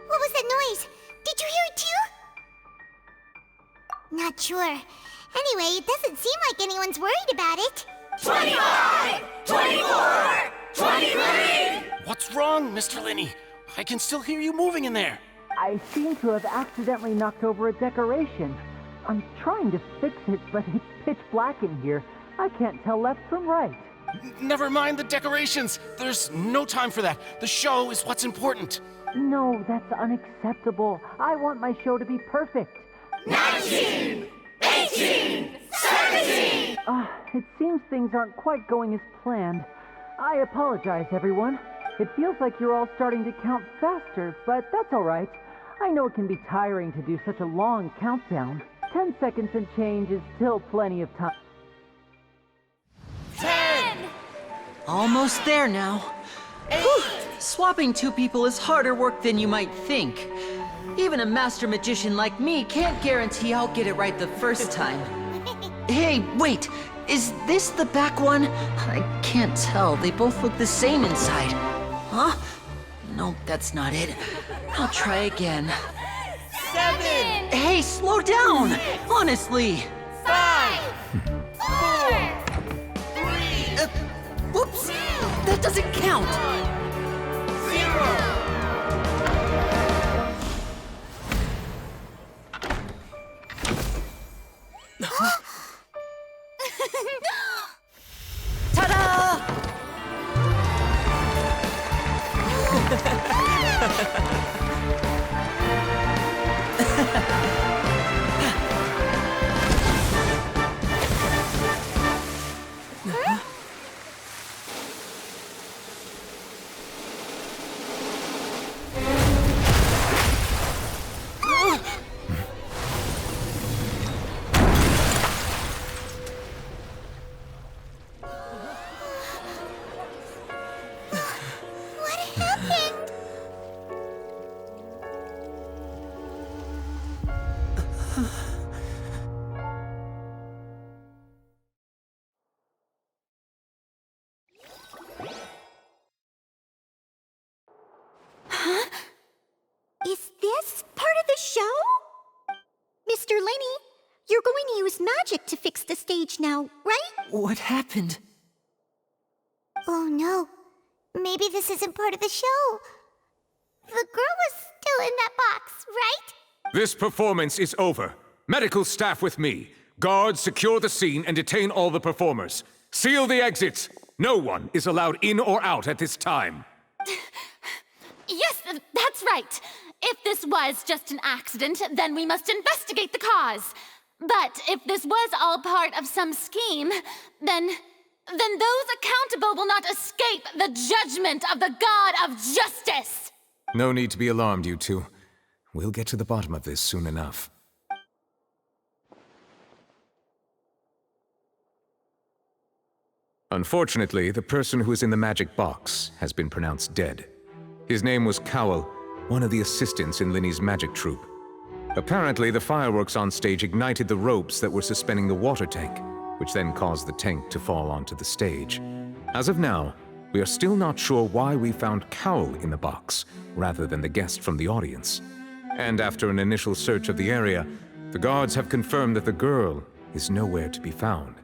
S1: What was that noise? Did you hear it too? Not sure. Anyway, it doesn't seem like anyone's worried about it.
S19: 25, 24, 23!
S14: What's wrong, Mr. Linney? I can still hear you moving in there.
S20: I seem to have accidentally knocked over a decoration. I'm trying to fix it, but it's pitch black in here. I can't tell left from right.
S21: Never mind the decorations. There's no time for that. The show is what's important.
S20: No, that's unacceptable. I want my show to be perfect.
S19: 19! 18! 17!
S20: It seems things aren't quite going as planned. I apologize, everyone. It feels like you're all starting to count faster, but that's all right. I know it can be tiring to do such a long countdown. 10 seconds and change is still plenty of time.
S19: 10!
S6: Almost there now. Whew. Swapping two people is harder work than you might think. Even a master magician like me can't guarantee I'll get it right the first time. Hey, wait! Is this the back one? I can't tell. They both look the same inside. Huh? No, that's not it. I'll try again.
S19: 7!
S6: Hey, slow down! Honestly!
S19: 5! 4! 3!
S6: Whoops! That doesn't count!
S19: 0!
S6: Ta-da!
S22: Is this part of the show? Mr. Lenny, you're going to use magic to fix the stage now, right?
S6: What happened?
S1: Oh no. Maybe this isn't part of the show. The girl was still in that box, right?
S18: This performance is over. Medical staff with me. Guards, secure the scene and detain all the performers. Seal the exits. No one is allowed in or out at this time.
S7: Yes, that's right. If this was just an accident, then we must investigate the cause. But if this was all part of some scheme, then those accountable will not escape the judgment of the God of Justice!
S18: No need to be alarmed, you two. We'll get to the bottom of this soon enough. Unfortunately, the person who is in the magic box has been pronounced dead. His name was Cowell, one of the assistants in Linny's magic troupe. Apparently, the fireworks on stage ignited the ropes that were suspending the water tank, which then caused the tank to fall onto the stage. As of now, we are still not sure why we found Cowell in the box, rather than the guest from the audience. And after an initial search of the area, the guards have confirmed that the girl is nowhere to be found.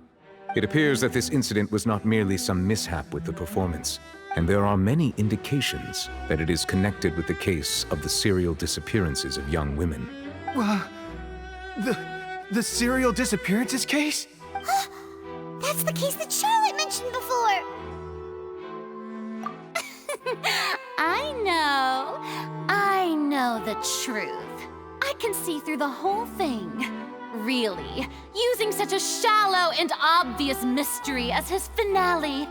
S18: It appears that this incident was not merely some mishap with the performance, and there are many indications that it is connected with the case of the serial disappearances of young women.
S23: The serial disappearances case?
S1: That's the case that Charlotte mentioned before!
S7: I know the truth. I can see through the whole thing. Really, using such a shallow and obvious mystery as his finale.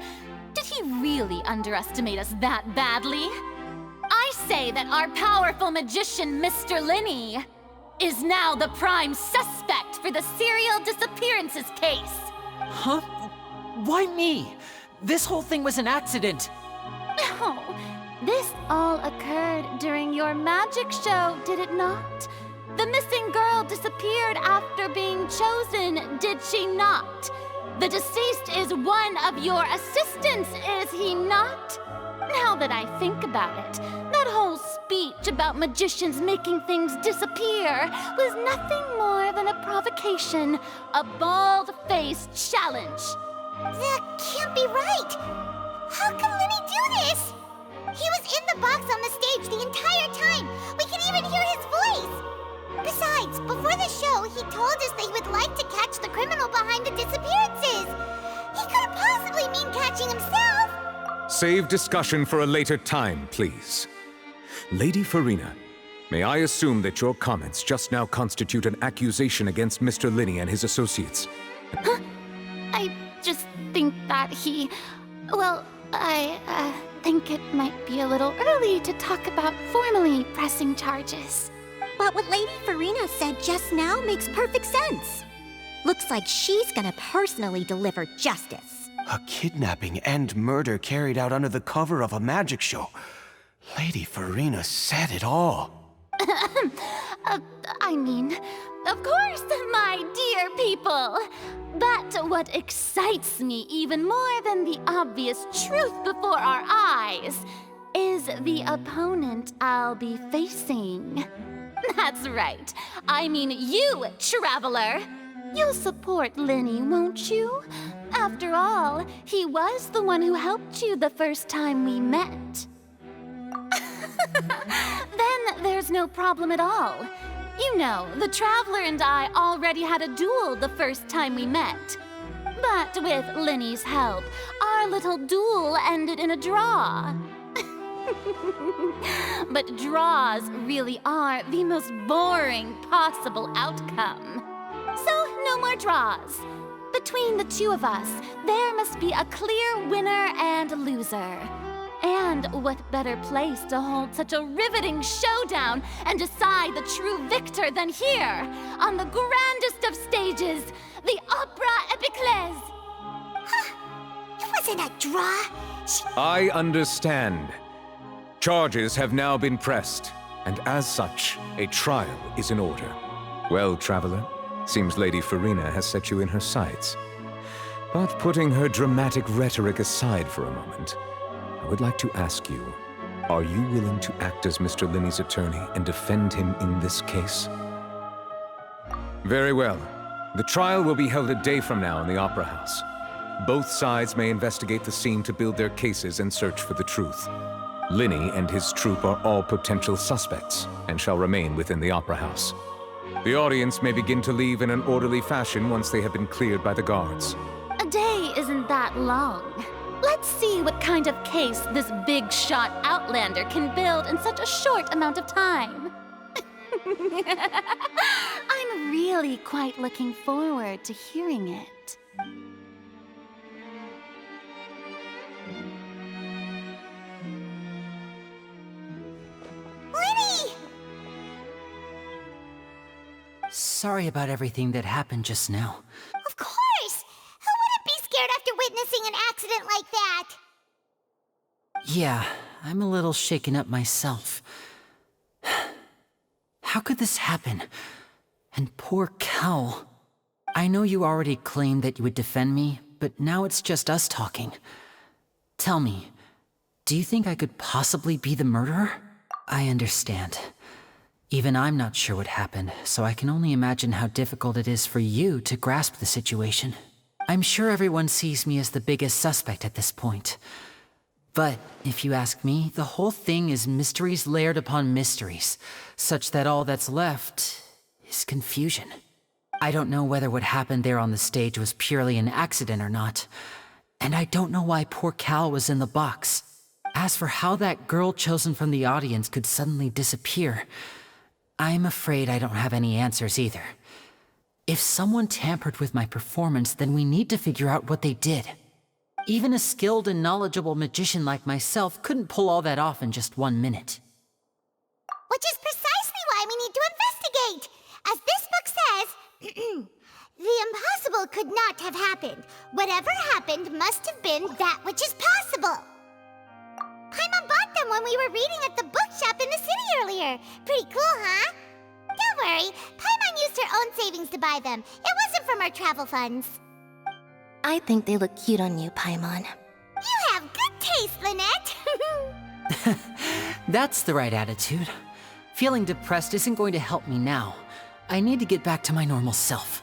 S7: Did he really underestimate us that badly? I say that our powerful magician, Mr. Linny, is now the prime suspect for the serial disappearances case.
S6: Huh? Why me? This whole thing was an accident.
S7: No, this all occurred during your magic show, did it not? The missing girl disappeared after being chosen, did she not? The deceased is one of your assistants, is he not? Now that I think about it, that whole speech about magicians making things disappear was nothing more than a provocation, a bald-faced challenge.
S1: That can't be right! How can Linny do this? He was in the box on the stage the entire time! We can even hear his he told us that he would like to catch the criminal behind the disappearances. He couldn't possibly mean catching himself.
S18: Save discussion for a later time, please. Lady Farina, may I assume that your comments just now constitute an accusation against Mr. Linney and his associates?
S7: Huh? I just think that he... Well, I think it might be a little early to talk about formally pressing charges.
S22: But what Lady Farina said just now makes perfect sense. Looks like she's gonna personally deliver justice.
S2: A kidnapping and murder carried out under the cover of a magic show. Lady Farina said it all.
S7: I mean, of course, my dear people. But what excites me even more than the obvious truth before our eyes is the opponent I'll be facing. That's right. I mean you, Traveler. You'll support Linney, won't you? After all, he was the one who helped you the first time we met. Then there's no problem at all. You know, the Traveler and I already had a duel the first time we met. But with Linney's help, our little duel ended in a draw. But draws really are the most boring possible outcome. So, no more draws. Between the two of us, there must be a clear winner and loser. And what better place to hold such a riveting showdown and decide the true victor than here, on the grandest of stages, the Opera Epiclese.
S1: It wasn't a draw.
S18: I understand. Charges have now been pressed, and as such, a trial is in order. Well, Traveler, seems Lady Farina has set you in her sights. But putting her dramatic rhetoric aside for a moment, I would like to ask you, are you willing to act as Mr. Linney's attorney and defend him in this case? Very well. The trial will be held a day from now in the Opera House. Both sides may investigate the scene to build their cases and search for the truth. Linney and his troupe are all potential suspects and shall remain within the Opera House. The audience may begin to leave in an orderly fashion once they have been cleared by the guards.
S7: A day isn't that long. Let's see what kind of case this big-shot Outlander can build in such a short amount of time. I'm really quite looking forward to hearing it.
S1: Linney!
S6: Sorry about everything that happened just now.
S1: Of course! Who wouldn't be scared after witnessing an accident like that?
S6: Yeah, I'm a little shaken up myself. How could this happen? And poor Cal. I know you already claimed that you would defend me, but now it's just us talking. Tell me, do you think I could possibly be the murderer? I understand. Even I'm not sure what happened, so I can only imagine how difficult it is for you to grasp the situation. I'm sure everyone sees me as the biggest suspect at this point. But if you ask me, the whole thing is mysteries layered upon mysteries, such that all that's left is confusion. I don't know whether what happened there on the stage was purely an accident or not, and I don't know why poor Cal was in the box. As for how that girl chosen from the audience could suddenly disappear, I'm afraid I don't have any answers either. If someone tampered with my performance, then we need to figure out what they did. Even a skilled and knowledgeable magician like myself couldn't pull all that off in just 1 minute.
S1: Which is precisely why we need to investigate! As this book says, the impossible could not have happened. Whatever happened must have been that which is possible. Paimon bought them when we were reading at the bookshop in the city earlier. Pretty cool, huh? Don't worry, Paimon used her own savings to buy them. It wasn't from our travel funds.
S5: I think they look cute on you, Paimon.
S1: You have good taste, Lynette.
S6: That's the right attitude. Feeling depressed isn't going to help me now. I need to get back to my normal self.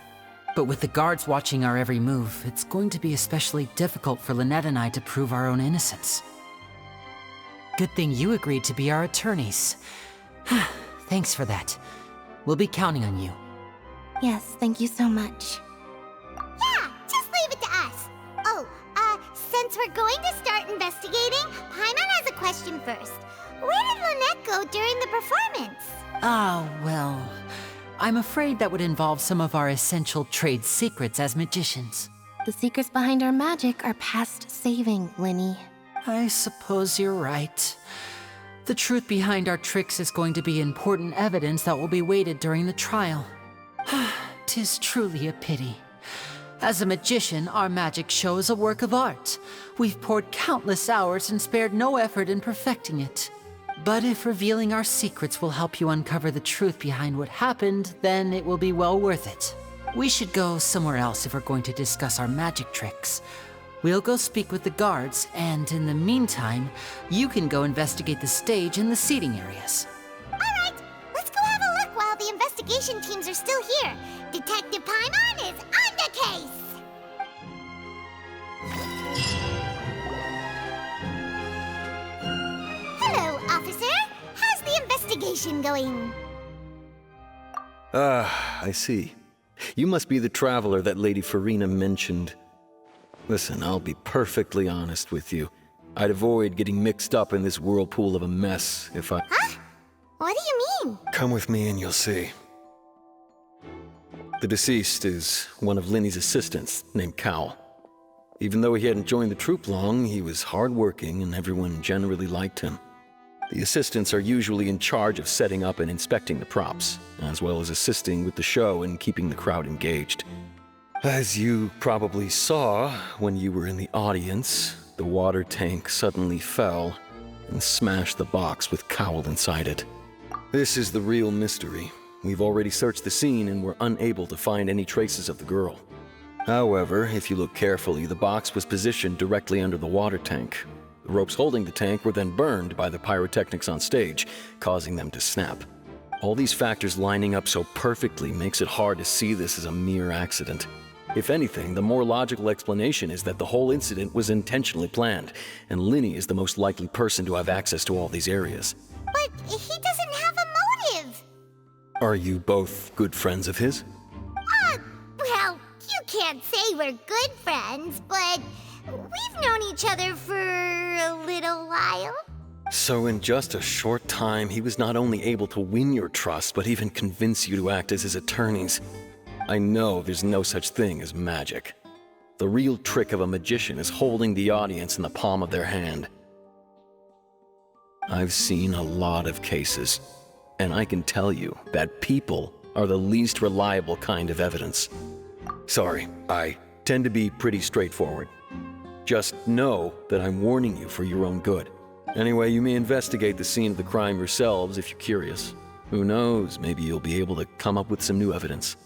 S6: But with the guards watching our every move, it's going to be especially difficult for Lynette and I to prove our own innocence. Good thing you agreed to be our attorneys. Thanks for that. We'll be counting on you.
S5: Yes, thank you so much.
S1: Yeah, just leave it to us. Oh, since we're going to start investigating, Paimon has a question first. Where did Lynette go during the performance?
S6: Ah, well, I'm afraid that would involve some of our essential trade secrets as magicians.
S5: The secrets behind our magic are past saving, Linny.
S6: I suppose you're right. The truth behind our tricks is going to be important evidence that will be weighted during the trial. 'Tis truly a pity. As a magician, our magic show is a work of art. We've poured countless hours and spared no effort in perfecting it. But if revealing our secrets will help you uncover the truth behind what happened, then it will be well worth it. We should go somewhere else if we're going to discuss our magic tricks. We'll go speak with the guards, and in the meantime, you can go investigate the stage and the seating areas.
S1: Alright, let's go have a look while the investigation teams are still here. Detective Paimon is on the case! Hello, officer. How's the investigation going?
S3: I see. You must be the traveler that Lady Farina mentioned. Listen, I'll be perfectly honest with you. I'd avoid getting mixed up in this whirlpool of a mess if I...
S1: Huh? What do you mean?
S3: Come with me and you'll see. The deceased is one of Linny's assistants, named Cal. Even though he hadn't joined the troupe long, he was hardworking and everyone generally liked him. The assistants are usually in charge of setting up and inspecting the props, as well as assisting with the show and keeping the crowd engaged. As you probably saw when you were in the audience, the water tank suddenly fell and smashed the box with Cowl inside it. This is the real mystery. We've already searched the scene and were unable to find any traces of the girl. However, if you look carefully, the box was positioned directly under the water tank. The ropes holding the tank were then burned by the pyrotechnics on stage, causing them to snap. All these factors lining up so perfectly makes it hard to see this as a mere accident. If anything, the more logical explanation is that the whole incident was intentionally planned, and Linny is the most likely person to have access to all these areas.
S1: But he doesn't have a motive!
S3: Are you both good friends of his?
S1: Well, you can't say we're good friends, but we've known each other for a little while.
S3: So in just a short time, he was not only able to win your trust, but even convince you to act as his attorneys. I know there's no such thing as magic. The real trick of a magician is holding the audience in the palm of their hand. I've seen a lot of cases, and I can tell you that people are the least reliable kind of evidence. Sorry, I tend to be pretty straightforward. Just know that I'm warning you for your own good. Anyway, you may investigate the scene of the crime yourselves if you're curious. Who knows, maybe you'll be able to come up with some new evidence.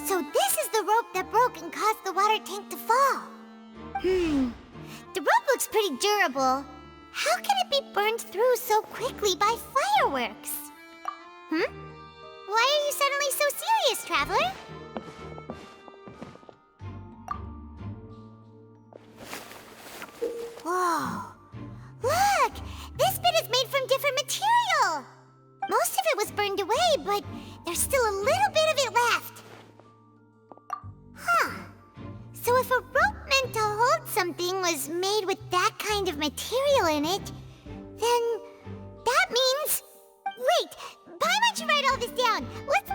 S1: So this is the rope that broke and caused the water tank to fall. The rope looks pretty durable. How can it be burned through so quickly by fireworks? Why are you suddenly so serious, Traveler? Whoa. Look! This bit is made from different material! Most of it was burned away, but there's still a little bit of it left. Huh. So if a rope meant to hold something was made with that kind of material in it, then that means... Wait! Why don't you write all this down? Let's...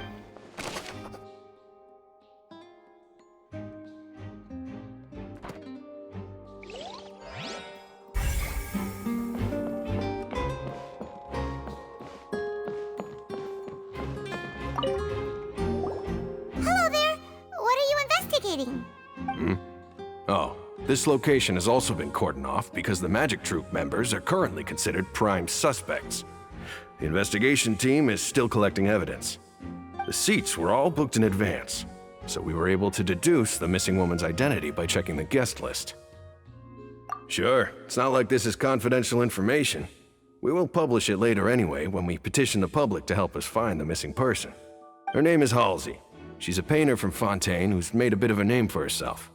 S4: This location has also been cordoned off because the Magic Troupe members are currently considered prime suspects. The investigation team is still collecting evidence. The seats were all booked in advance, so we were able to deduce the missing woman's identity by checking the guest list. Sure, it's not like this is confidential information. We will publish it later anyway when we petition the public to help us find the missing person. Her name is Halsey. She's a painter from Fontaine who's made a bit of a name for herself.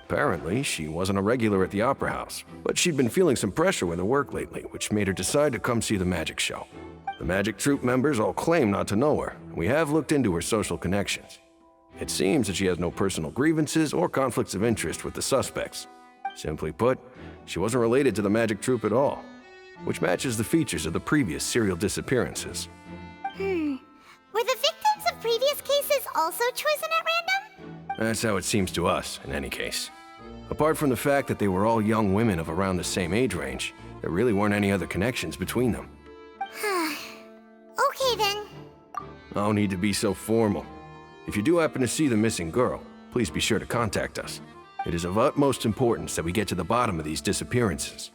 S4: Apparently, she wasn't a regular at the Opera House, but she'd been feeling some pressure with her work lately, which made her decide to come see the magic show. The Magic Troupe members all claim not to know her, and we have looked into her social connections. It seems that she has no personal grievances or conflicts of interest with the suspects. Simply put, she wasn't related to the Magic Troupe at all, which matches the features of the previous serial disappearances.
S1: Were the victims of previous cases also chosen at random?
S4: That's how it seems to us, in any case. Apart from the fact that they were all young women of around the same age range, there really weren't any other connections between them.
S1: Okay then.
S4: No need to be so formal. If you do happen to see the missing girl, please be sure to contact us. It is of utmost importance that we get to the bottom of these disappearances.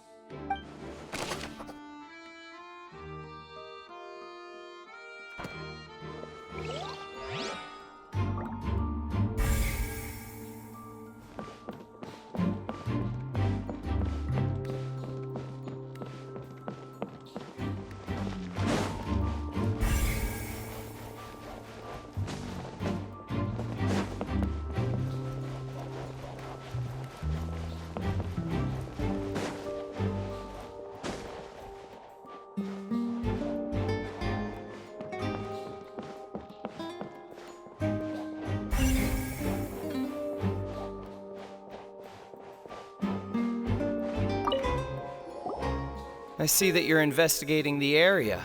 S8: I see that you're investigating the area.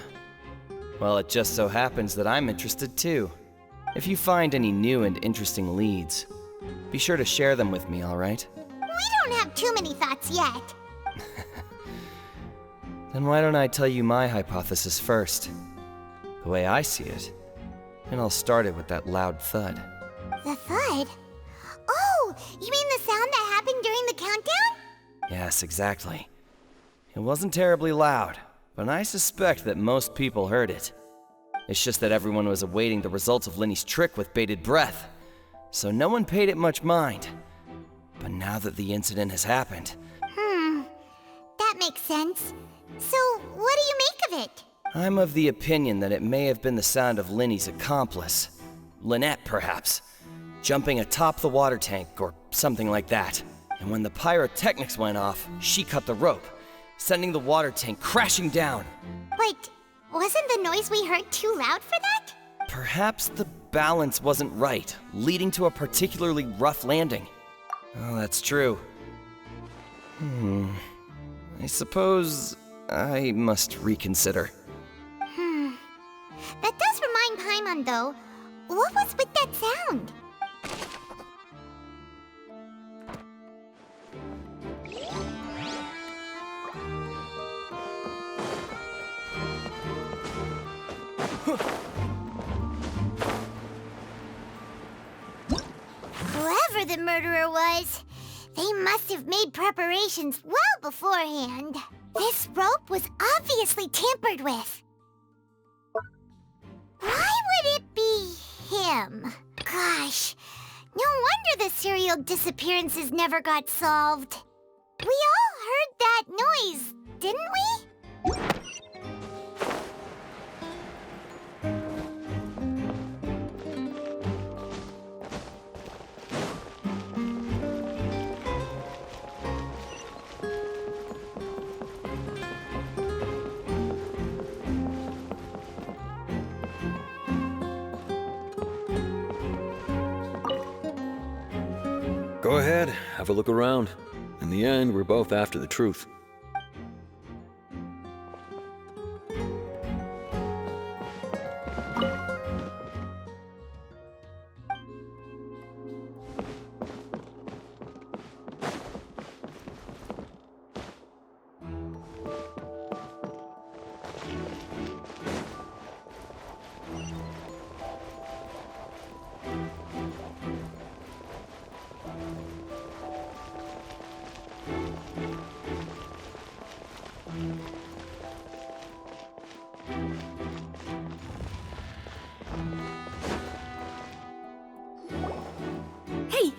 S8: Well, it just so happens that I'm interested too. If you find any new and interesting leads, be sure to share them with me, alright?
S1: We don't have too many thoughts yet.
S8: Then why don't I tell you my hypothesis first? The way I see it. And I'll start it with that loud thud.
S1: The thud? Oh, you mean the sound that happened during the countdown?
S8: Yes, exactly. It wasn't terribly loud, but I suspect that most people heard it. It's just that everyone was awaiting the results of Lenny's trick with bated breath, so no one paid it much mind. But now that the incident has happened...
S1: That makes sense. So, what do you make of it?
S8: I'm of the opinion that it may have been the sound of Lenny's accomplice. Lynette, perhaps. Jumping atop the water tank, or something like that. And when the pyrotechnics went off, she cut the rope, sending the water tank crashing down.
S1: But wasn't the noise we heard too loud for that?
S8: Perhaps the balance wasn't right, leading to a particularly rough landing. Oh, that's true. I suppose I must reconsider.
S1: That does remind Paimon, though. What was with that sound? Whoever the murderer was, they must have made preparations well beforehand. This rope was obviously tampered with. Why would it be him? Gosh, no wonder the serial disappearances never got solved. We all heard that noise, didn't we?
S3: Go ahead, have a look around. In the end, we're both after the truth.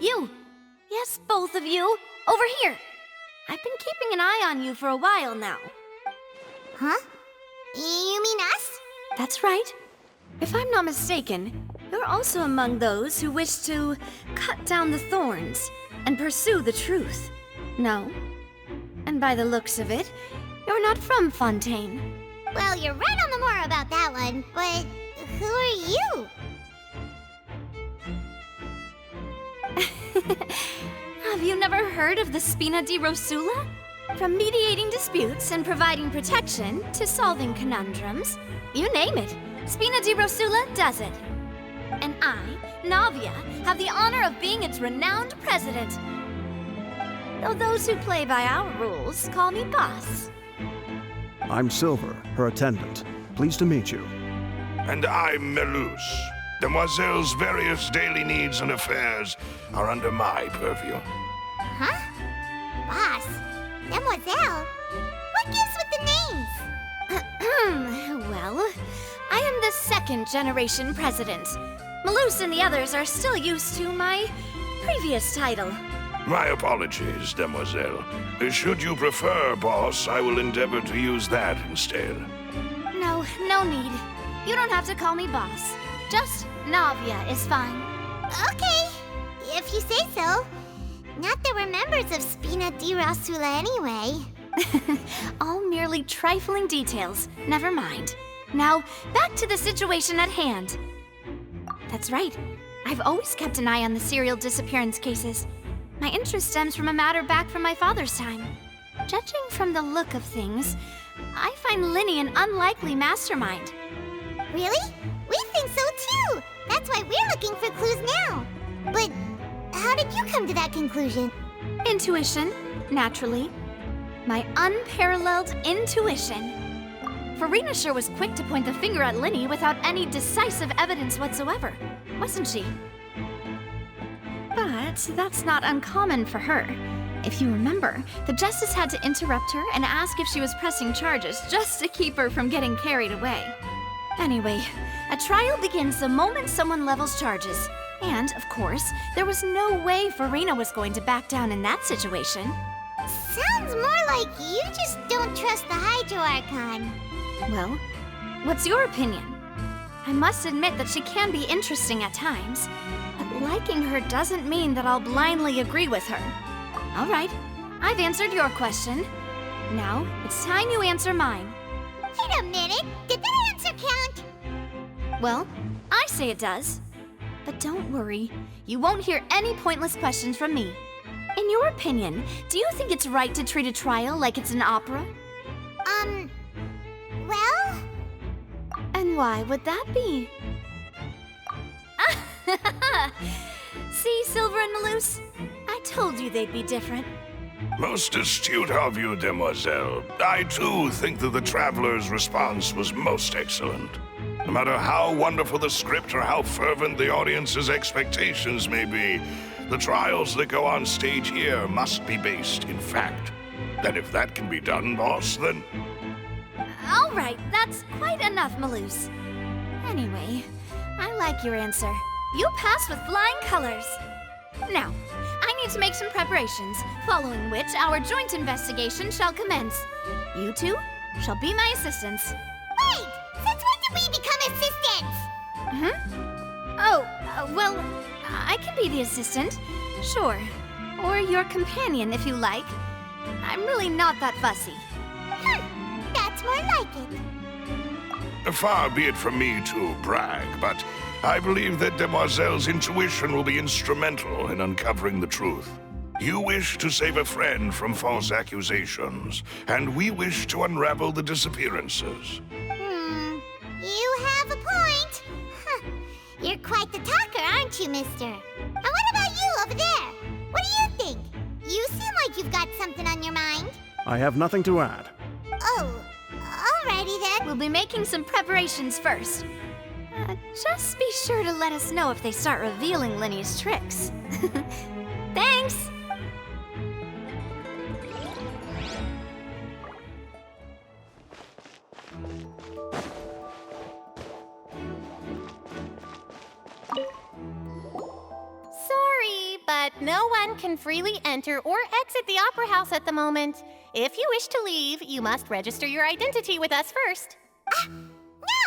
S10: You! Yes, both of you! Over here! I've been keeping an eye on you for a while now.
S1: Huh? You mean us?
S10: That's right. If I'm not mistaken, you're also among those who wish to cut down the thorns and pursue the truth. No? And by the looks of it, you're not from Fontaine.
S1: Well, you're right on the more about that one, but who are you?
S10: Have you never heard of the Spina di Rosula? From mediating disputes and providing protection to solving conundrums, you name it, Spina di Rosula does it. And I, Navia, have the honor of being its renowned president. Though those who play by our rules call me boss.
S12: I'm Silver, her attendant. Pleased to meet you.
S16: And I'm Melus. Demoiselle's various daily needs and affairs are under my purview.
S1: Huh? Boss? Demoiselle? What gives with the names?
S10: Well, I am the second-generation president. Melus and the others are still used to my previous title.
S16: My apologies, Demoiselle. Should you prefer, boss, I will endeavor to use that instead.
S10: No need. You don't have to call me boss. Just Navia is fine.
S1: Okay, if you say so. Not that we're members of Spina di Rosula anyway.
S10: All merely trifling details. Never mind. Now, back to the situation at hand. That's right. I've always kept an eye on the serial disappearance cases. My interest stems from a matter back from my father's time. Judging from the look of things, I find Linny an unlikely mastermind.
S1: Really? We think so too! That's why we're looking for clues now. But how did you come to that conclusion?
S10: Intuition, naturally. My unparalleled intuition. Farina sure was quick to point the finger at Linny without any decisive evidence whatsoever, wasn't she? But that's not uncommon for her. If you remember, the Justice had to interrupt her and ask if she was pressing charges just to keep her from getting carried away. Anyway, a trial begins the moment someone levels charges. And, of course, there was no way Farina was going to back down in that situation.
S1: Sounds more like you just don't trust the Hydro Archon.
S10: Well, what's your opinion? I must admit that she can be interesting at times, but liking her doesn't mean that I'll blindly agree with her. All right, I've answered your question. Now, it's time you answer mine.
S1: Wait a minute, did that answer count?
S10: Well, I say it does. But don't worry, you won't hear any pointless questions from me. In your opinion, do you think it's right to treat a trial like it's an opera?
S1: Well?
S10: And why would that be? See, Silver and Melus? I told you they'd be different.
S16: Most astute of you, Demoiselle. I too think that the Traveler's response was most excellent. No matter how wonderful the script or how fervent the audience's expectations may be, the trials that go on stage here must be based in fact. And if that can be done, boss, then...
S10: All right, that's quite enough, Melus. Anyway, I like your answer. You passed with flying colors. Now, I need to make some preparations, following which our joint investigation shall commence. You two shall be my assistants.
S1: Wait! Since when did we become assistants?
S10: Well, I can be the assistant, sure. Or your companion, if you like. I'm really not that fussy.
S1: That's more like it.
S16: Far be it from me to brag, but I believe that Demoiselle's intuition will be instrumental in uncovering the truth. You wish to save a friend from false accusations, and we wish to unravel the disappearances.
S1: You have a point. You're quite the talker, aren't you, mister? And what about you over there? What do you think? You seem like you've got something on your mind.
S12: I have nothing to add.
S1: Oh, alrighty then.
S10: We'll be making some preparations first. Just be sure to let us know if they start revealing Linny's tricks. Thanks!
S11: Sorry, but no one can freely enter or exit the Opera House at the moment. If you wish to leave, you must register your identity with us first.
S1: No,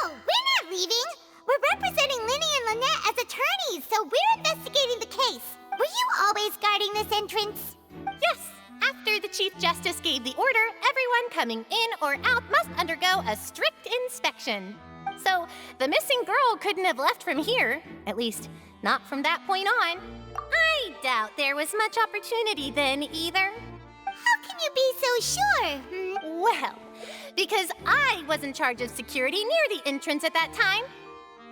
S1: we're not leaving. We're representing Linny and Lynette as attorneys, so we're investigating the case. Were you always guarding this entrance?
S11: Yes. After the Chief Justice gave the order, everyone coming in or out must undergo a strict inspection. So, the missing girl couldn't have left from here. At least, not from that point on. I doubt there was much opportunity then, either.
S1: How can you be so sure?
S11: Well, because I was in charge of security near the entrance at that time.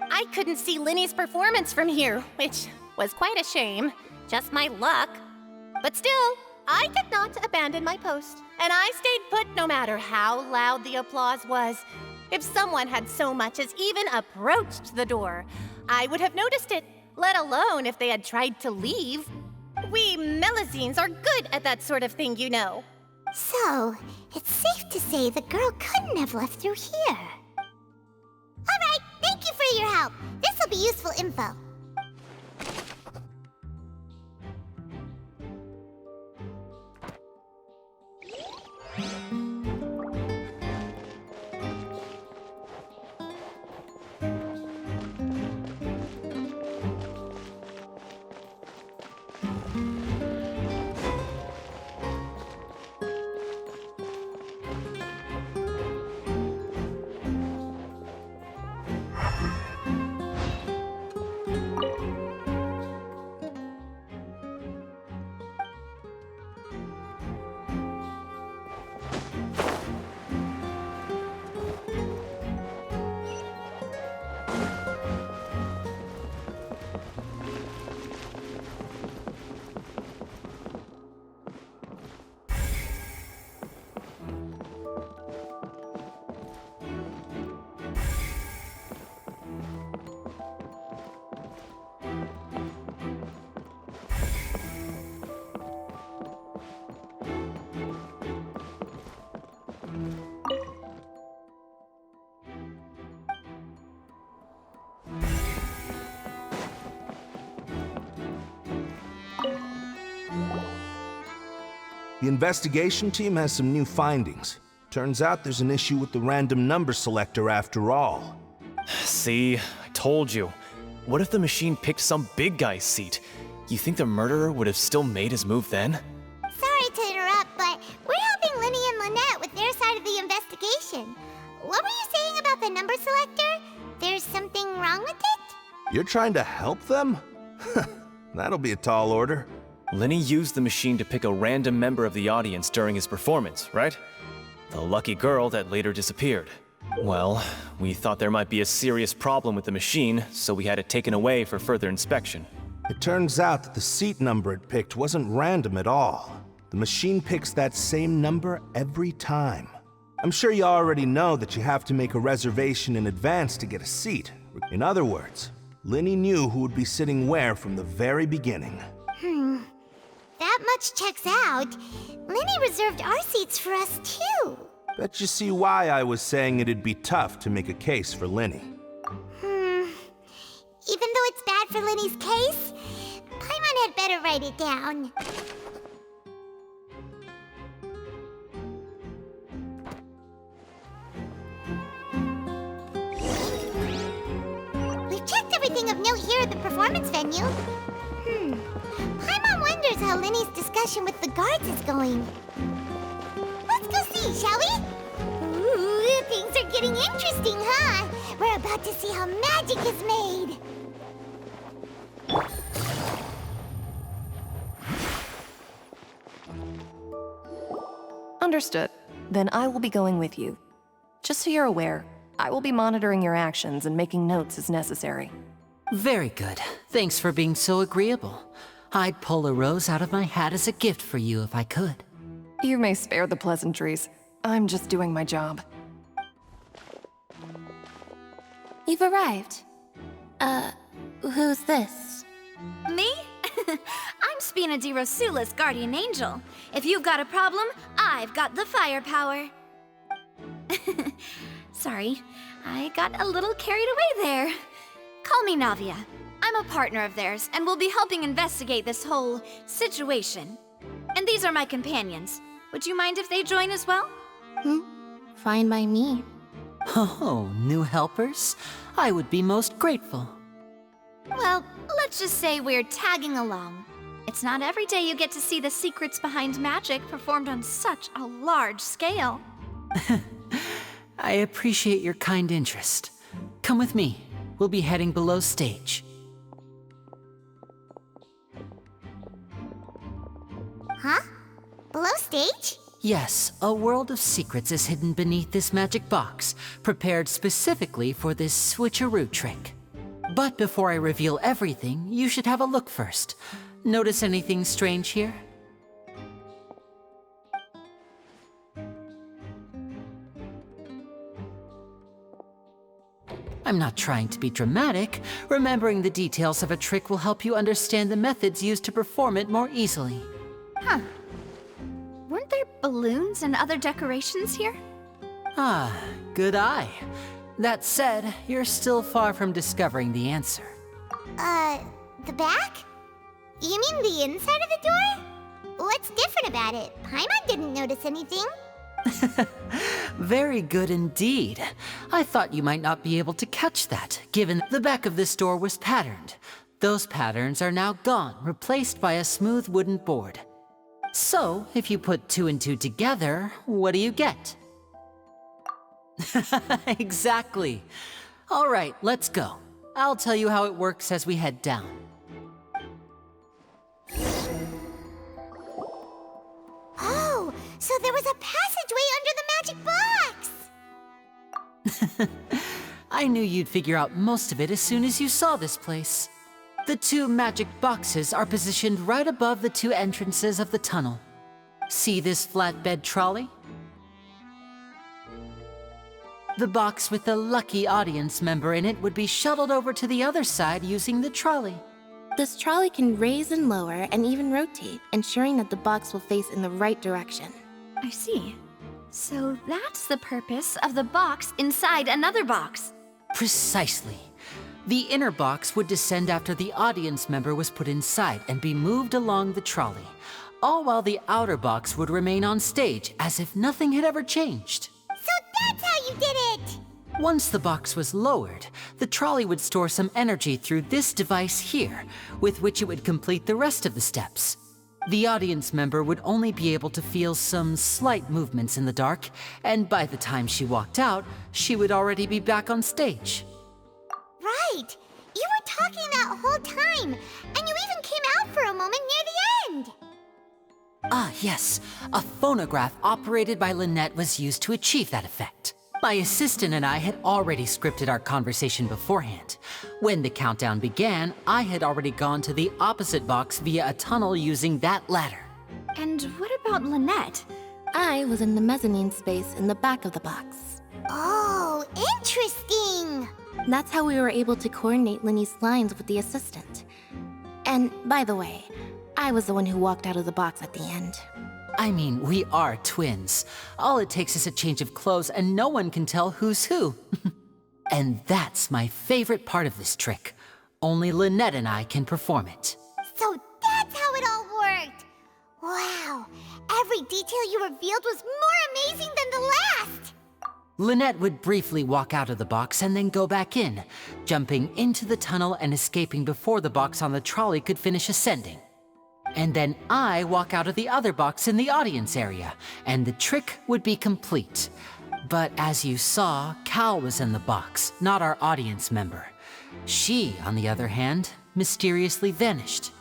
S11: I couldn't see Linny's performance from here, which was quite a shame. Just my luck. But still, I did not abandon my post, and I stayed put no matter how loud the applause was. If someone had so much as even approached the door, I would have noticed it, let alone if they had tried to leave. We Melazines are good at that sort of thing, you know.
S1: So, it's safe to say the girl couldn't have left through here. All right, thank you for your help. This will be useful info.
S14: The investigation team has some new findings. Turns out there's an issue with the random number selector after all.
S9: See, I told you. What if the machine picked some big guy's seat? You think the murderer would have still made his move then?
S1: Sorry to interrupt, but we're helping Linny and Lynette with their side of the investigation. What were you saying about the number selector? There's something wrong with it?
S14: You're trying to help them? That'll be a tall order.
S9: Linny used the machine to pick a random member of the audience during his performance, right? The lucky girl that later disappeared. Well, we thought there might be a serious problem with the machine, so we had it taken away for further inspection.
S14: It turns out that the seat number it picked wasn't random at all. The machine picks that same number every time. I'm sure you already know that you have to make a reservation in advance to get a seat. In other words, Linny knew who would be sitting where from the very beginning.
S1: That much checks out. Linny reserved our seats for us, too.
S14: Bet you see why I was saying it'd be tough to make a case for Linny.
S1: Even though it's bad for Linny's case, Paimon had better write it down. We've checked everything of note here at the performance venue. Paimon wonders how Linny's discussion with the guards is going. Let's go see, shall we? Ooh, things are getting interesting, huh? We're about to see how magic is made.
S15: Understood. Then I will be going with you. Just so you're aware, I will be monitoring your actions and making notes as necessary.
S6: Very good. Thanks for being so agreeable. I'd pull a rose out of my hat as a gift for you if I could.
S15: You may spare the pleasantries. I'm just doing my job.
S10: You've arrived.
S11: Who's this?
S10: Me? I'm Spina di Rosula's guardian angel. If you've got a problem, I've got the firepower. Sorry, I got a little carried away there. Call me Navia. I'm a partner of theirs, and will be helping investigate this whole situation. And these are my companions. Would you mind if they join as well?
S5: Fine by me.
S6: Oh, new helpers? I would be most grateful.
S10: Well, let's just say we're tagging along. It's not every day you get to see the secrets behind magic performed on such a large scale.
S6: I appreciate your kind interest. Come with me. We'll be heading below stage.
S1: Huh? Below stage?
S6: Yes, a world of secrets is hidden beneath this magic box, prepared specifically for this switcheroo trick. But before I reveal everything, you should have a look first. Notice anything strange here? I'm not trying to be dramatic. Remembering the details of a trick will help you understand the methods used to perform it more easily.
S10: Huh. Weren't there balloons and other decorations here?
S6: Ah, good eye. That said, you're still far from discovering the answer.
S1: The back? You mean the inside of the door? What's different about it? Paimon didn't notice anything.
S6: Very good indeed. I thought you might not be able to catch that, given the back of this door was patterned. Those patterns are now gone, replaced by a smooth wooden board. So, if you put 2 and 2 together, what do you get? Exactly. All right, let's go. I'll tell you how it works as we head down.
S1: Oh, so there was a passageway under the magic box!
S6: I knew you'd figure out most of it as soon as you saw this place. The 2 magic boxes are positioned right above the 2 entrances of the tunnel. See this flatbed trolley? The box with the lucky audience member in it would be shuttled over to the other side using the trolley.
S5: This trolley can raise and lower and even rotate, ensuring that the box will face in the right direction.
S10: I see. So that's the purpose of the box inside another box.
S6: Precisely. The inner box would descend after the audience member was put inside and be moved along the trolley, all while the outer box would remain on stage as if nothing had ever changed.
S1: So that's how you did it!
S6: Once the box was lowered, the trolley would store some energy through this device here, with which it would complete the rest of the steps. The audience member would only be able to feel some slight movements in the dark, and by the time she walked out, she would already be back on stage.
S1: Right! You were talking that whole time, and you even came out for a moment near the end!
S6: Ah, yes. A phonograph operated by Lynette was used to achieve that effect. My assistant and I had already scripted our conversation beforehand. When the countdown began, I had already gone to the opposite box via a tunnel using that ladder.
S10: And what about Lynette?
S5: I was in the mezzanine space in the back of the box.
S1: Oh, interesting!
S5: That's how we were able to coordinate Linny's lines with the assistant. And by the way, I was the one who walked out of the box at the end.
S6: I mean, we are twins. All it takes is a change of clothes and no one can tell who's who. And that's my favorite part of this trick. Only Lynette and I can perform it.
S1: So that's how it all worked! Wow, every detail you revealed was more amazing than the last!
S6: Lynette would briefly walk out of the box and then go back in, jumping into the tunnel and escaping before the box on the trolley could finish ascending. And then I walk out of the other box in the audience area, and the trick would be complete. But as you saw, Cal was in the box, not our audience member. She, on the other hand, mysteriously vanished.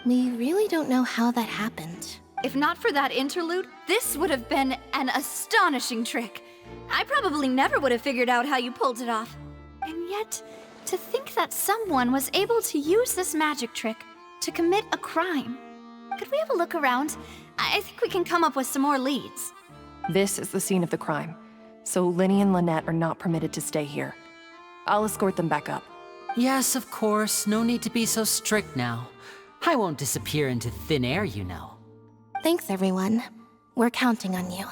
S5: We really don't know how that happened.
S10: If not for that interlude, this would have been an astonishing trick. I probably never would have figured out how you pulled it off. And yet, to think that someone was able to use this magic trick to commit a crime. Could we have a look around? I think we can come up with some more leads.
S15: This is the scene of the crime, so Linny and Lynette are not permitted to stay here. I'll escort them back up.
S6: Yes, of course. No need to be so strict now. I won't disappear into thin air, you know.
S5: Thanks, everyone. We're counting on you.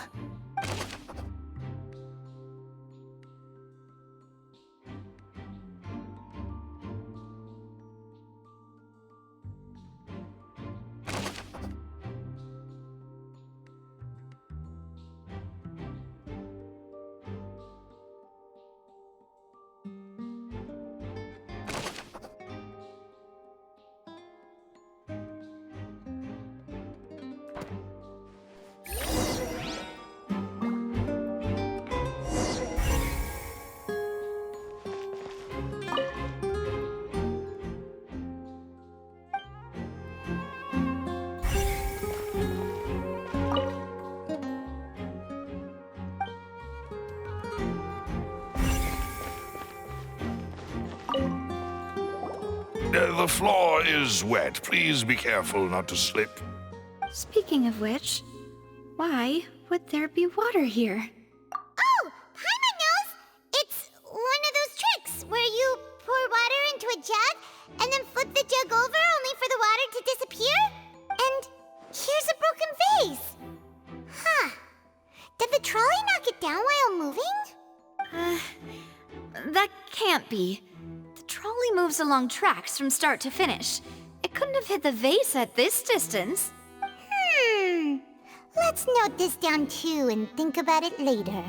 S16: The floor is wet. Please be careful not to slip.
S10: Speaking of which, why would there be water here?
S1: Oh, Paimon knows! It's one of those tricks where you pour water into a jug and then flip the jug over only for the water to disappear? And here's a broken vase! Huh. Did the trolley knock it down while moving?
S10: That can't be. The trolley moves along tracks from start to finish. It couldn't have hit the vase at this distance.
S1: Let's note this down too and think about it later.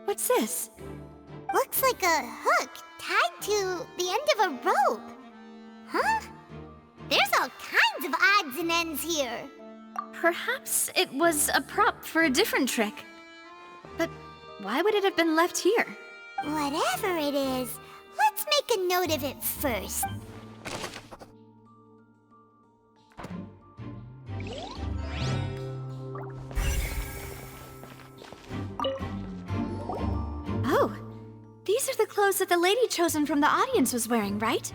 S10: What's this?
S1: Looks like a hook tied to the end of a rope. Huh? There's all kinds of odds and ends here.
S10: Perhaps it was a prop for a different trick. But why would it have been left here?
S1: Whatever it is, let's make a note of it first.
S10: Oh, these are the clothes that the lady chosen from the audience was wearing, right?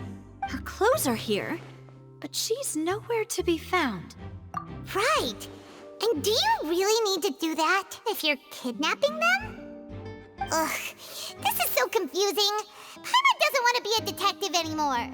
S10: Her clothes are here, but she's nowhere to be found.
S1: Right. And do you really need to do that if you're kidnapping them? Ugh, this is so confusing. Paimon doesn't want to be a detective anymore.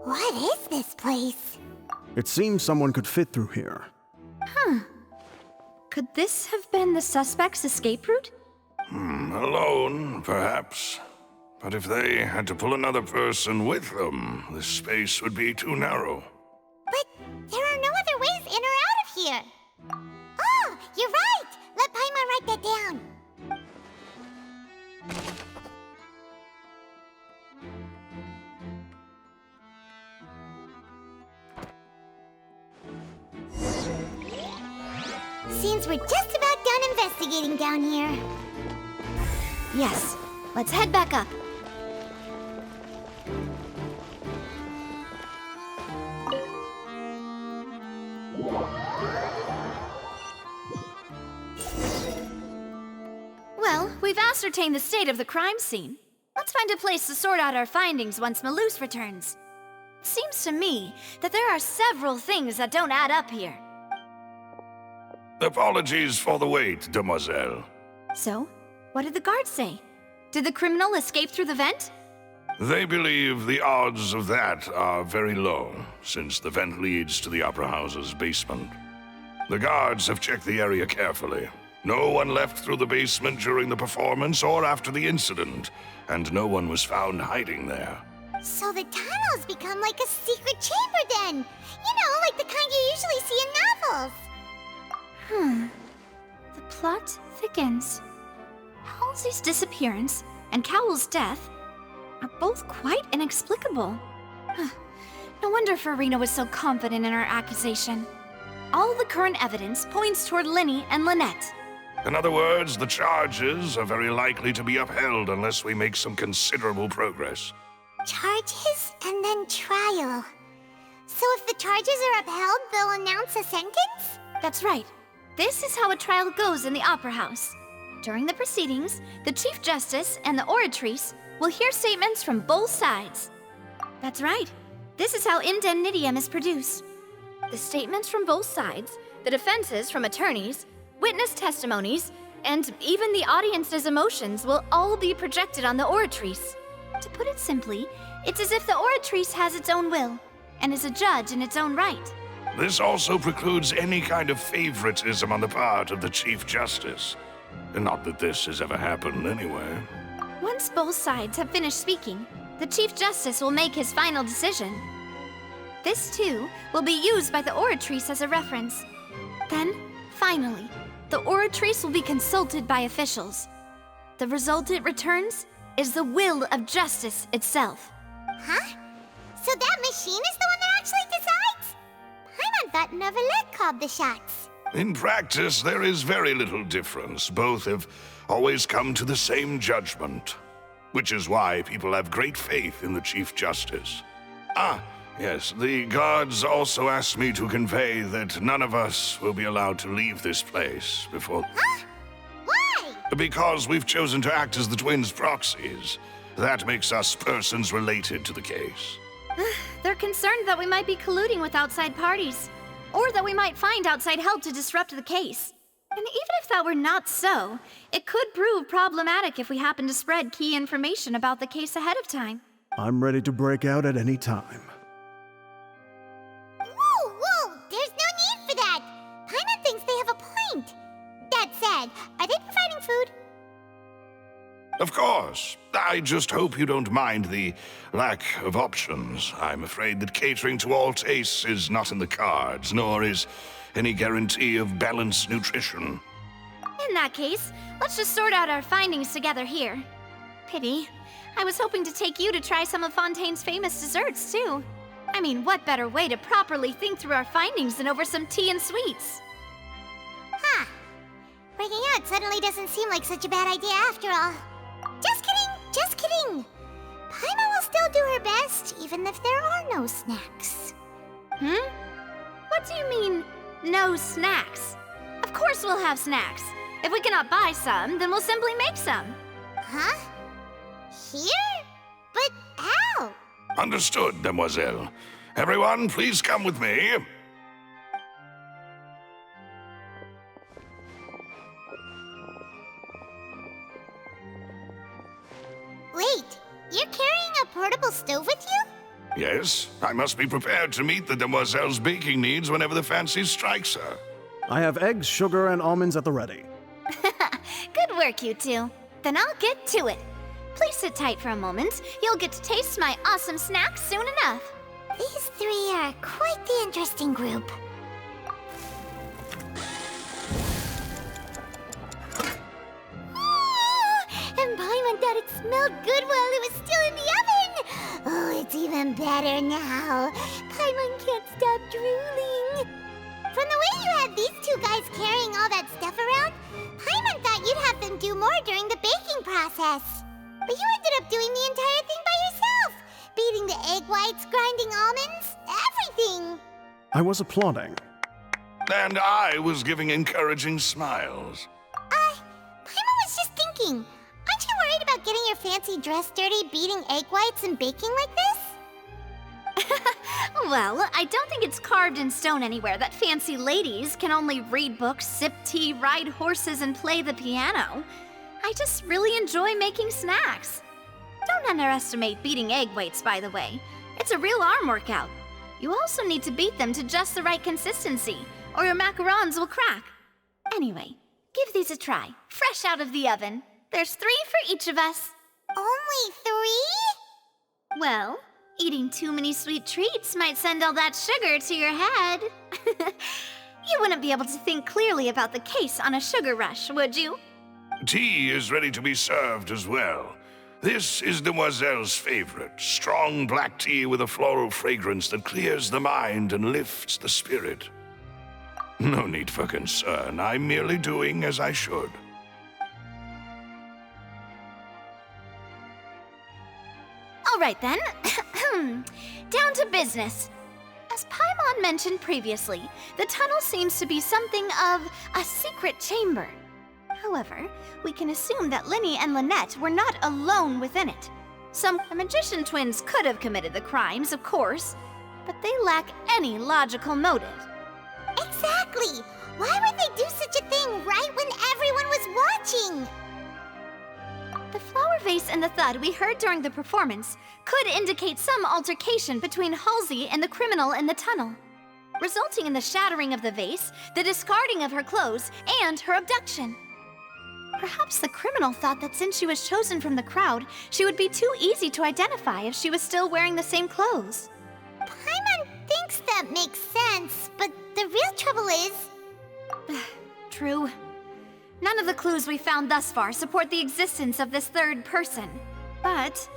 S1: What is this place?
S12: It seems someone could fit through here.
S10: Huh. Could this have been the suspect's escape route?
S16: Alone, perhaps. But if they had to pull another person with them, the space would be too narrow.
S1: But there are no other ways in or out of here. Oh, you're right! Let Paimon write that down. Seems we're just about done investigating down here.
S10: Yes, let's head back up. Well, we've ascertained the state of the crime scene. Let's find a place to sort out our findings once Malus returns. It seems to me that there are several things that don't add up here.
S16: Apologies for the wait, demoiselle.
S10: So, what did the guards say? Did the criminal escape through the vent?
S16: They believe the odds of that are very low, since the vent leads to the Opera House's basement. The guards have checked the area carefully. No one left through the basement during the performance or after the incident, and no one was found hiding there.
S1: So the tunnels become like a secret chamber then! You know, like the kind you usually see in novels!
S10: The plot thickens. Halsey's disappearance and Cowell's death are both quite inexplicable. No wonder Farina was so confident in her accusation. All the current evidence points toward Linny and Lynette.
S16: In other words, the charges are very likely to be upheld unless we make some considerable progress.
S1: Charges and then trial. So if the charges are upheld, they'll announce a sentence?
S10: That's right. This is how a trial goes in the Opera House. During the proceedings, the Chief Justice and the Oratrice will hear statements from both sides. That's right. This is how indemnitium is produced. The statements from both sides, the defenses from attorneys, witness testimonies, and even the audience's emotions will all be projected on the Oratrice. To put it simply, it's as if the Oratrice has its own will, and is a judge in its own right.
S16: This also precludes any kind of favoritism on the part of the Chief Justice. Not that this has ever happened anyway.
S10: Once both sides have finished speaking, the Chief Justice will make his final decision. This, too, will be used by the Oratrice as a reference. Then, finally, the Oratrice will be consulted by officials. The result it returns is the will of justice itself.
S1: Huh? So that machine is the one that actually decides? Paimon thought Neverlet called the shots.
S16: In practice, there is very little difference. Both have always come to the same judgment, which is why people have great faith in the Chief Justice. Ah, yes, the guards also asked me to convey that none of us will be allowed to leave this place before...
S1: Huh? Why?
S16: Because we've chosen to act as the twins' proxies. That makes us persons related to the case.
S10: They're concerned that we might be colluding with outside parties, or that we might find outside help to disrupt the case. And even if that were not so, it could prove problematic if we happen to spread key information about the case ahead of time.
S12: I'm ready to break out at any time.
S1: Whoa! There's no need for that! Paimon thinks they have a point. That said, are they providing food?
S16: Of course. I just hope you don't mind the lack of options. I'm afraid that catering to all tastes is not in the cards, nor is any guarantee of balanced nutrition.
S10: In that case, let's just sort out our findings together here. Pity. I was hoping to take you to try some of Fontaine's famous desserts, too. I mean, what better way to properly think through our findings than over some tea and sweets?
S1: Huh. Breaking out suddenly doesn't seem like such a bad idea after all. Just kidding! Paimon will still do her best, even if there are no snacks.
S10: What do you mean, no snacks? Of course we'll have snacks. If we cannot buy some, then we'll simply make some.
S1: Huh? Here? But how?
S16: Understood, Demoiselle. Everyone, please come with me.
S1: Wait, you're carrying a portable stove with you?
S16: Yes, I must be prepared to meet the Demoiselle's baking needs whenever the fancy strikes her.
S12: I have eggs, sugar, and almonds at the ready.
S10: Good work, you two. Then I'll get to it. Please sit tight for a moment. You'll get to taste my awesome snacks soon enough.
S1: These three are quite the interesting group. And Paimon thought it smelled good while it was still in the oven! Oh, it's even better now. Paimon can't stop drooling. From the way you had these two guys carrying all that stuff around, Paimon thought you'd have them do more during the baking process. But you ended up doing the entire thing by yourself! Beating the egg whites, grinding almonds, everything!
S12: I was applauding.
S16: And I was giving encouraging smiles.
S1: Paimon was just thinking, aren't you worried about getting your fancy dress dirty beating egg whites and baking like this?
S10: Well, I don't think it's carved in stone anywhere that fancy ladies can only read books, sip tea, ride horses, and play the piano. I just really enjoy making snacks. Don't underestimate beating egg whites, by the way. It's a real arm workout. You also need to beat them to just the right consistency, or your macarons will crack. Anyway, give these a try, fresh out of the oven. There's 3 for each of us.
S1: Only 3?
S10: Well, eating too many sweet treats might send all that sugar to your head. You wouldn't be able to think clearly about the case on a sugar rush, would you?
S16: Tea is ready to be served as well. This is Demoiselle's favorite, strong black tea with a floral fragrance that clears the mind and lifts the spirit. No need for concern. I'm merely doing as I should.
S10: All right then, down to business. As Paimon mentioned previously, the tunnel seems to be something of a secret chamber. However, we can assume that Linny and Lynette were not alone within it. Some magician twins could have committed the crimes, of course, but they lack any logical motive.
S1: Exactly! Why would they do such a thing right when everyone was watching?
S10: The flower vase and the thud we heard during the performance could indicate some altercation between Halsey and the criminal in the tunnel. resulting in the shattering of the vase, the discarding of her clothes, and her abduction. Perhaps the criminal thought that since she was chosen from the crowd, she would be too easy to identify if she was still wearing the same clothes.
S1: Paimon thinks that makes sense, but the real trouble is...
S10: True. None of the clues we found thus far support the existence of this third person. But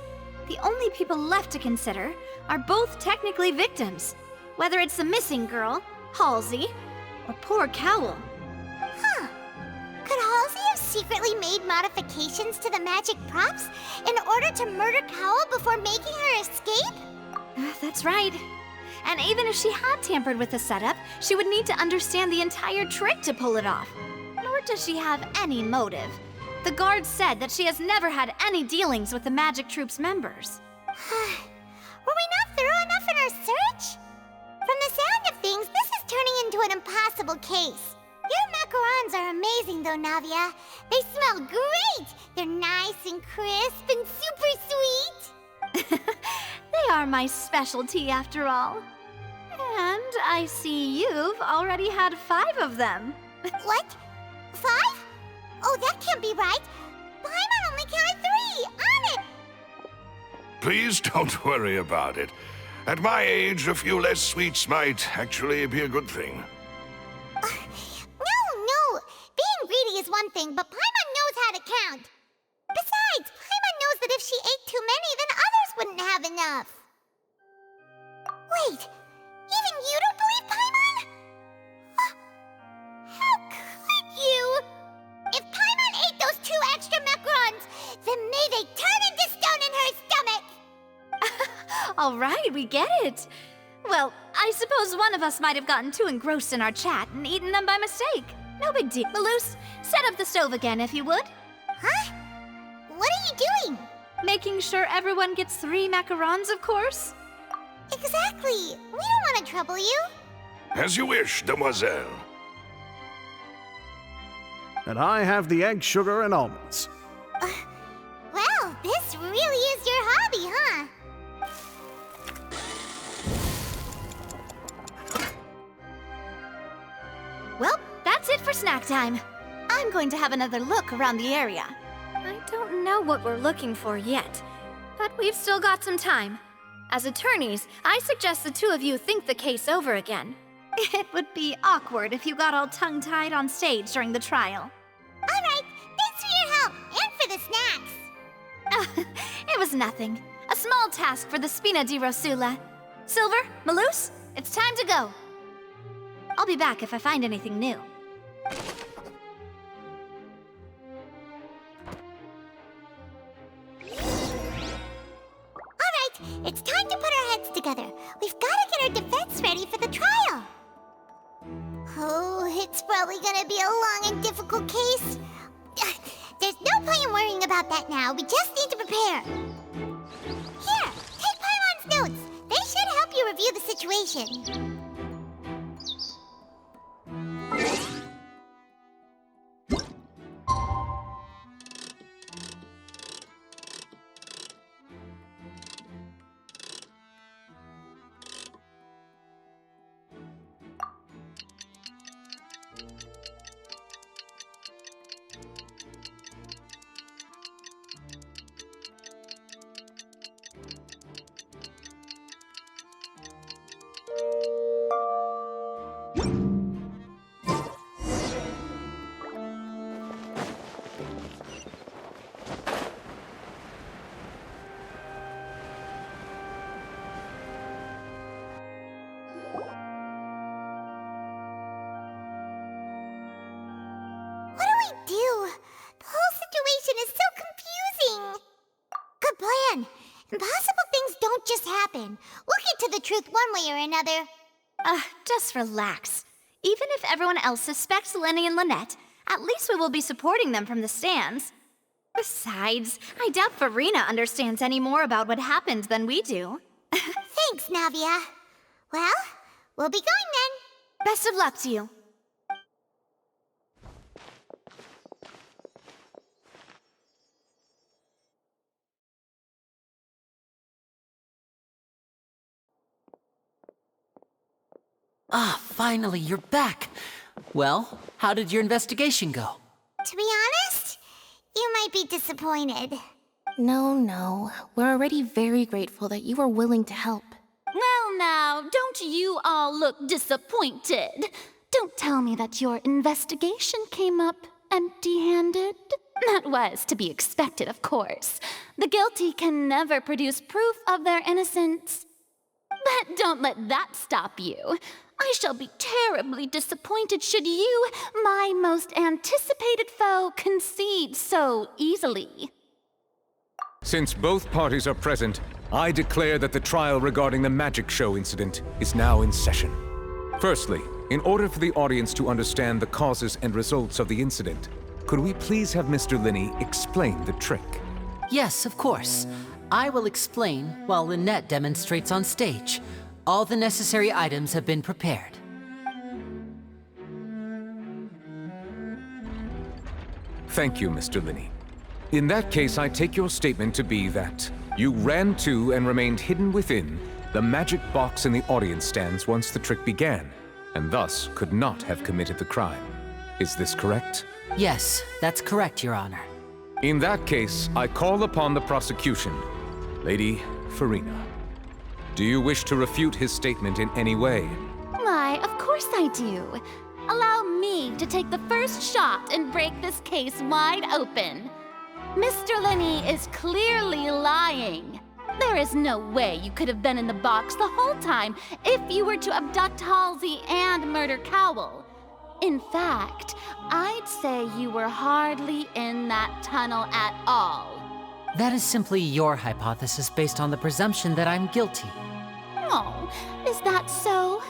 S10: the only people left to consider are both technically victims, whether it's the missing girl, Halsey, or poor Cowl.
S1: Huh. Could Halsey have secretly made modifications to the magic props in order to murder Cowl before making her escape?
S10: That's right. And even if she had tampered with the setup, she would need to understand the entire trick to pull it off. Nor does she have any motive. The guards said that she has never had any dealings with the Magic Troop's members.
S1: Were we not thorough enough in our search? From the sound of things, this is turning into an impossible case. Your macarons are amazing though, Navia. They smell great! They're nice and crisp and super sweet!
S10: They are my specialty after all. And I see you've already had 5 of them.
S1: What? 5? Oh, that can't be right. Paimon only counted 3! On it!
S16: Please don't worry about it. At my age, a few less sweets might actually be a good thing.
S1: No. Being greedy is one thing, but Paimon knows how to count. Besides, Paimon knows that if she ate too many, then others wouldn't have enough. Wait, even you don't believe Paimon? How could you? If Paimon ate those 2 extra macarons, then may they turn into stone in her stomach!
S10: All right, we get it. Well, I suppose one of us might have gotten too engrossed in our chat and eaten them by mistake. No big deal. Malus, set up the stove again if you would.
S1: Huh? What are you doing?
S10: Making sure everyone gets 3 macarons, of course.
S1: Exactly. We don't want to trouble you.
S16: As you wish, demoiselle.
S12: And I have the egg, sugar, and almonds.
S1: Well, this really is your hobby, huh?
S10: Well, that's it for snack time. I'm going to have another look around the area. I don't know what we're looking for yet, but we've still got some time. As attorneys, I suggest the 2 of you think the case over again. It would be awkward if you got all tongue-tied on stage during the trial.
S1: All right, thanks for your help, and for the snacks.
S10: It was nothing. A small task for the Spina di Rosula. Silver, Malus, it's time to go. I'll be back if I find anything new.
S1: It's time to put our heads together. We've got to get our defense ready for the trial. Oh, it's probably gonna be a long and difficult case. There's no point in worrying about that now. We just need to prepare. Here, take Paimon's notes. They should help you review the situation. Impossible things don't just happen. We'll get to the truth one way or another.
S10: Just relax. Even if everyone else suspects Lenny and Lynette, at least we will be supporting them from the stands. Besides, I doubt Farina understands any more about what happened than we do.
S1: Thanks, Navia. Well, we'll be going then.
S10: Best of luck to you.
S6: Ah, finally, you're back. Well, how did your investigation go?
S1: To be honest, you might be disappointed.
S5: No. We're already very grateful that you were willing to help.
S7: Well now, don't you all look disappointed? Don't tell me that your investigation came up empty-handed. That was to be expected, of course. The guilty can never produce proof of their innocence. But don't let that stop you. I shall be terribly disappointed should you, my most anticipated foe, concede so easily.
S18: Since both parties are present, I declare that the trial regarding the magic show incident is now in session. Firstly, in order for the audience to understand the causes and results of the incident, could we please have Mr. Linney explain the trick?
S6: Yes, of course. I will explain while Lynette demonstrates on stage. All the necessary items have been prepared.
S18: Thank you, Mr. Linney. In that case, I take your statement to be that you ran to and remained hidden within the magic box in the audience stands once the trick began, and thus could not have committed the crime. Is this correct?
S6: Yes, that's correct, Your Honor.
S18: In that case, I call upon the prosecution. Lady Farina, do you wish to refute his statement in any way?
S7: Why, of course I do. Allow me to take the first shot and break this case wide open. Mr. Linney is clearly lying. There is no way you could have been in the box the whole time if you were to abduct Halsey and murder Cowell. In fact, I'd say you were hardly in that tunnel at all.
S6: That is simply your hypothesis based on the presumption that I'm guilty.
S7: Oh, is that so?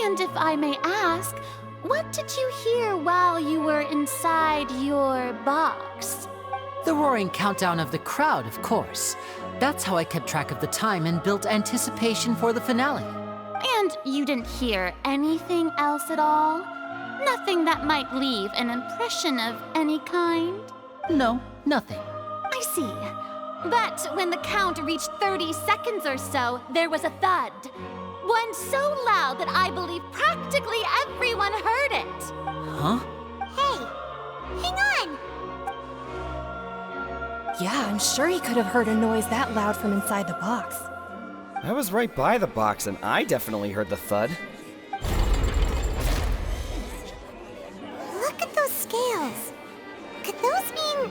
S7: And if I may ask, what did you hear while you were inside your box?
S6: The roaring countdown of the crowd, of course. That's how I kept track of the time and built anticipation for the finale.
S7: And you didn't hear anything else at all? Nothing that might leave an impression of any kind?
S6: No, nothing.
S7: I see. But when the count reached 30 seconds or so, there was a thud. One so loud that I believe practically everyone heard it.
S6: Huh?
S1: Hey, hang on!
S15: Yeah, I'm sure he could have heard a noise that loud from inside the box.
S8: I was right by the box and I definitely heard the thud.
S1: Look at those scales. Could those mean...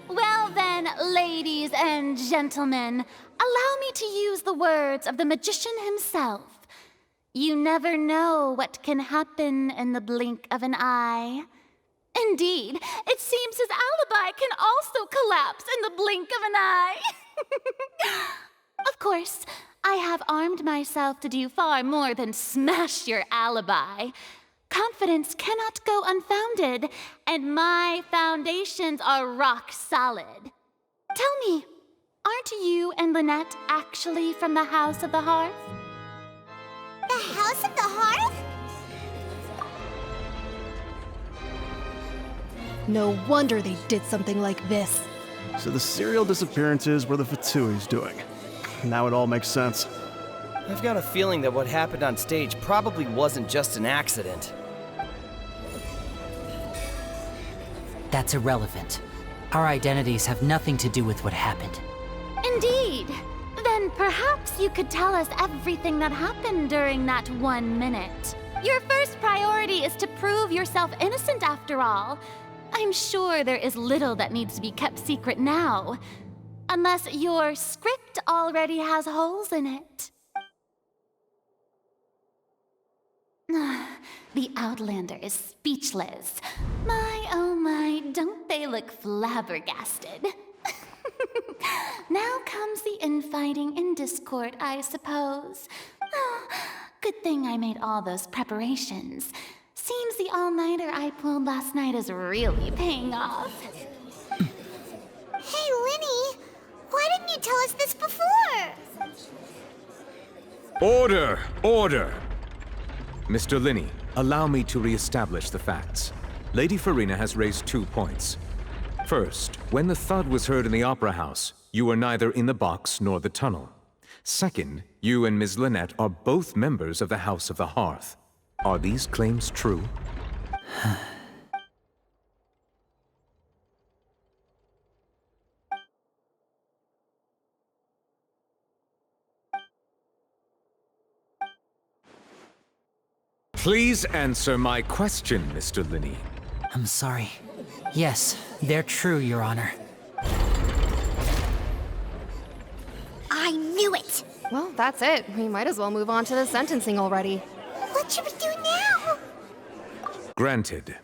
S7: Well then, ladies and gentlemen, allow me to use the words of the magician himself. You never know what can happen in the blink of an eye. Indeed, it seems his alibi can also collapse in the blink of an eye. Of course, I have armed myself to do far more than smash your alibi. Confidence cannot go unfounded, and my foundations are rock solid. Tell me, aren't you and Lynette actually from the House of the Hearth?
S1: The House of the Hearth?
S15: No wonder they did something like this.
S12: So the serial disappearances were the Fatui's doing. Now it all makes sense.
S8: I've got a feeling that what happened on stage probably wasn't just an accident.
S6: That's irrelevant. Our identities have nothing to do with what happened.
S7: Indeed. Then perhaps you could tell us everything that happened during that 1 minute. Your first priority is to prove yourself innocent after all. I'm sure there is little that needs to be kept secret now. Unless your script already has holes in it. The Outlander is speechless. My, oh my, don't they look flabbergasted? Now comes the infighting and discord, I suppose. Oh, good thing I made all those preparations. Seems the all-nighter I pulled last night is really paying off.
S1: Hey, Linny! Why didn't you tell us this before?
S18: Order! Order! Mr. Linney, allow me to re-establish the facts. Lady Farina has raised 2 points. First, when the thud was heard in the Opera House, you were neither in the box nor the tunnel. Second, you and Ms. Lynette are both members of the House of the Hearth. Are these claims true? Please answer my question, Mr. Linney.
S6: I'm sorry. Yes, they're true, Your Honor.
S11: I knew it!
S13: Well, that's it. We might as well move on to the sentencing already.
S1: What should we do now?
S18: Granted.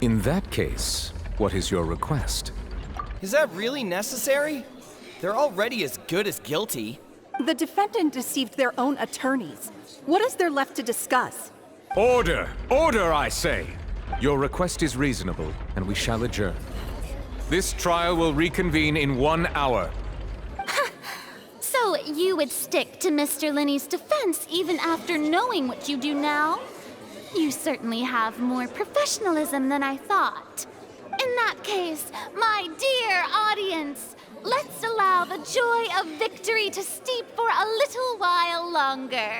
S18: In that case, what is your request?
S8: Is that really necessary? They're already as good as guilty.
S17: The defendant deceived their own attorneys. What is there left to discuss?
S18: Order! Order, I say! Your request is reasonable, and we shall adjourn. This trial will reconvene in 1 hour.
S7: So you would stick to Mr. Linney's defense even after knowing what you do now? You certainly have more professionalism than I thought. In that case, my dear audience, let's allow the joy of victory to steep for a little while longer.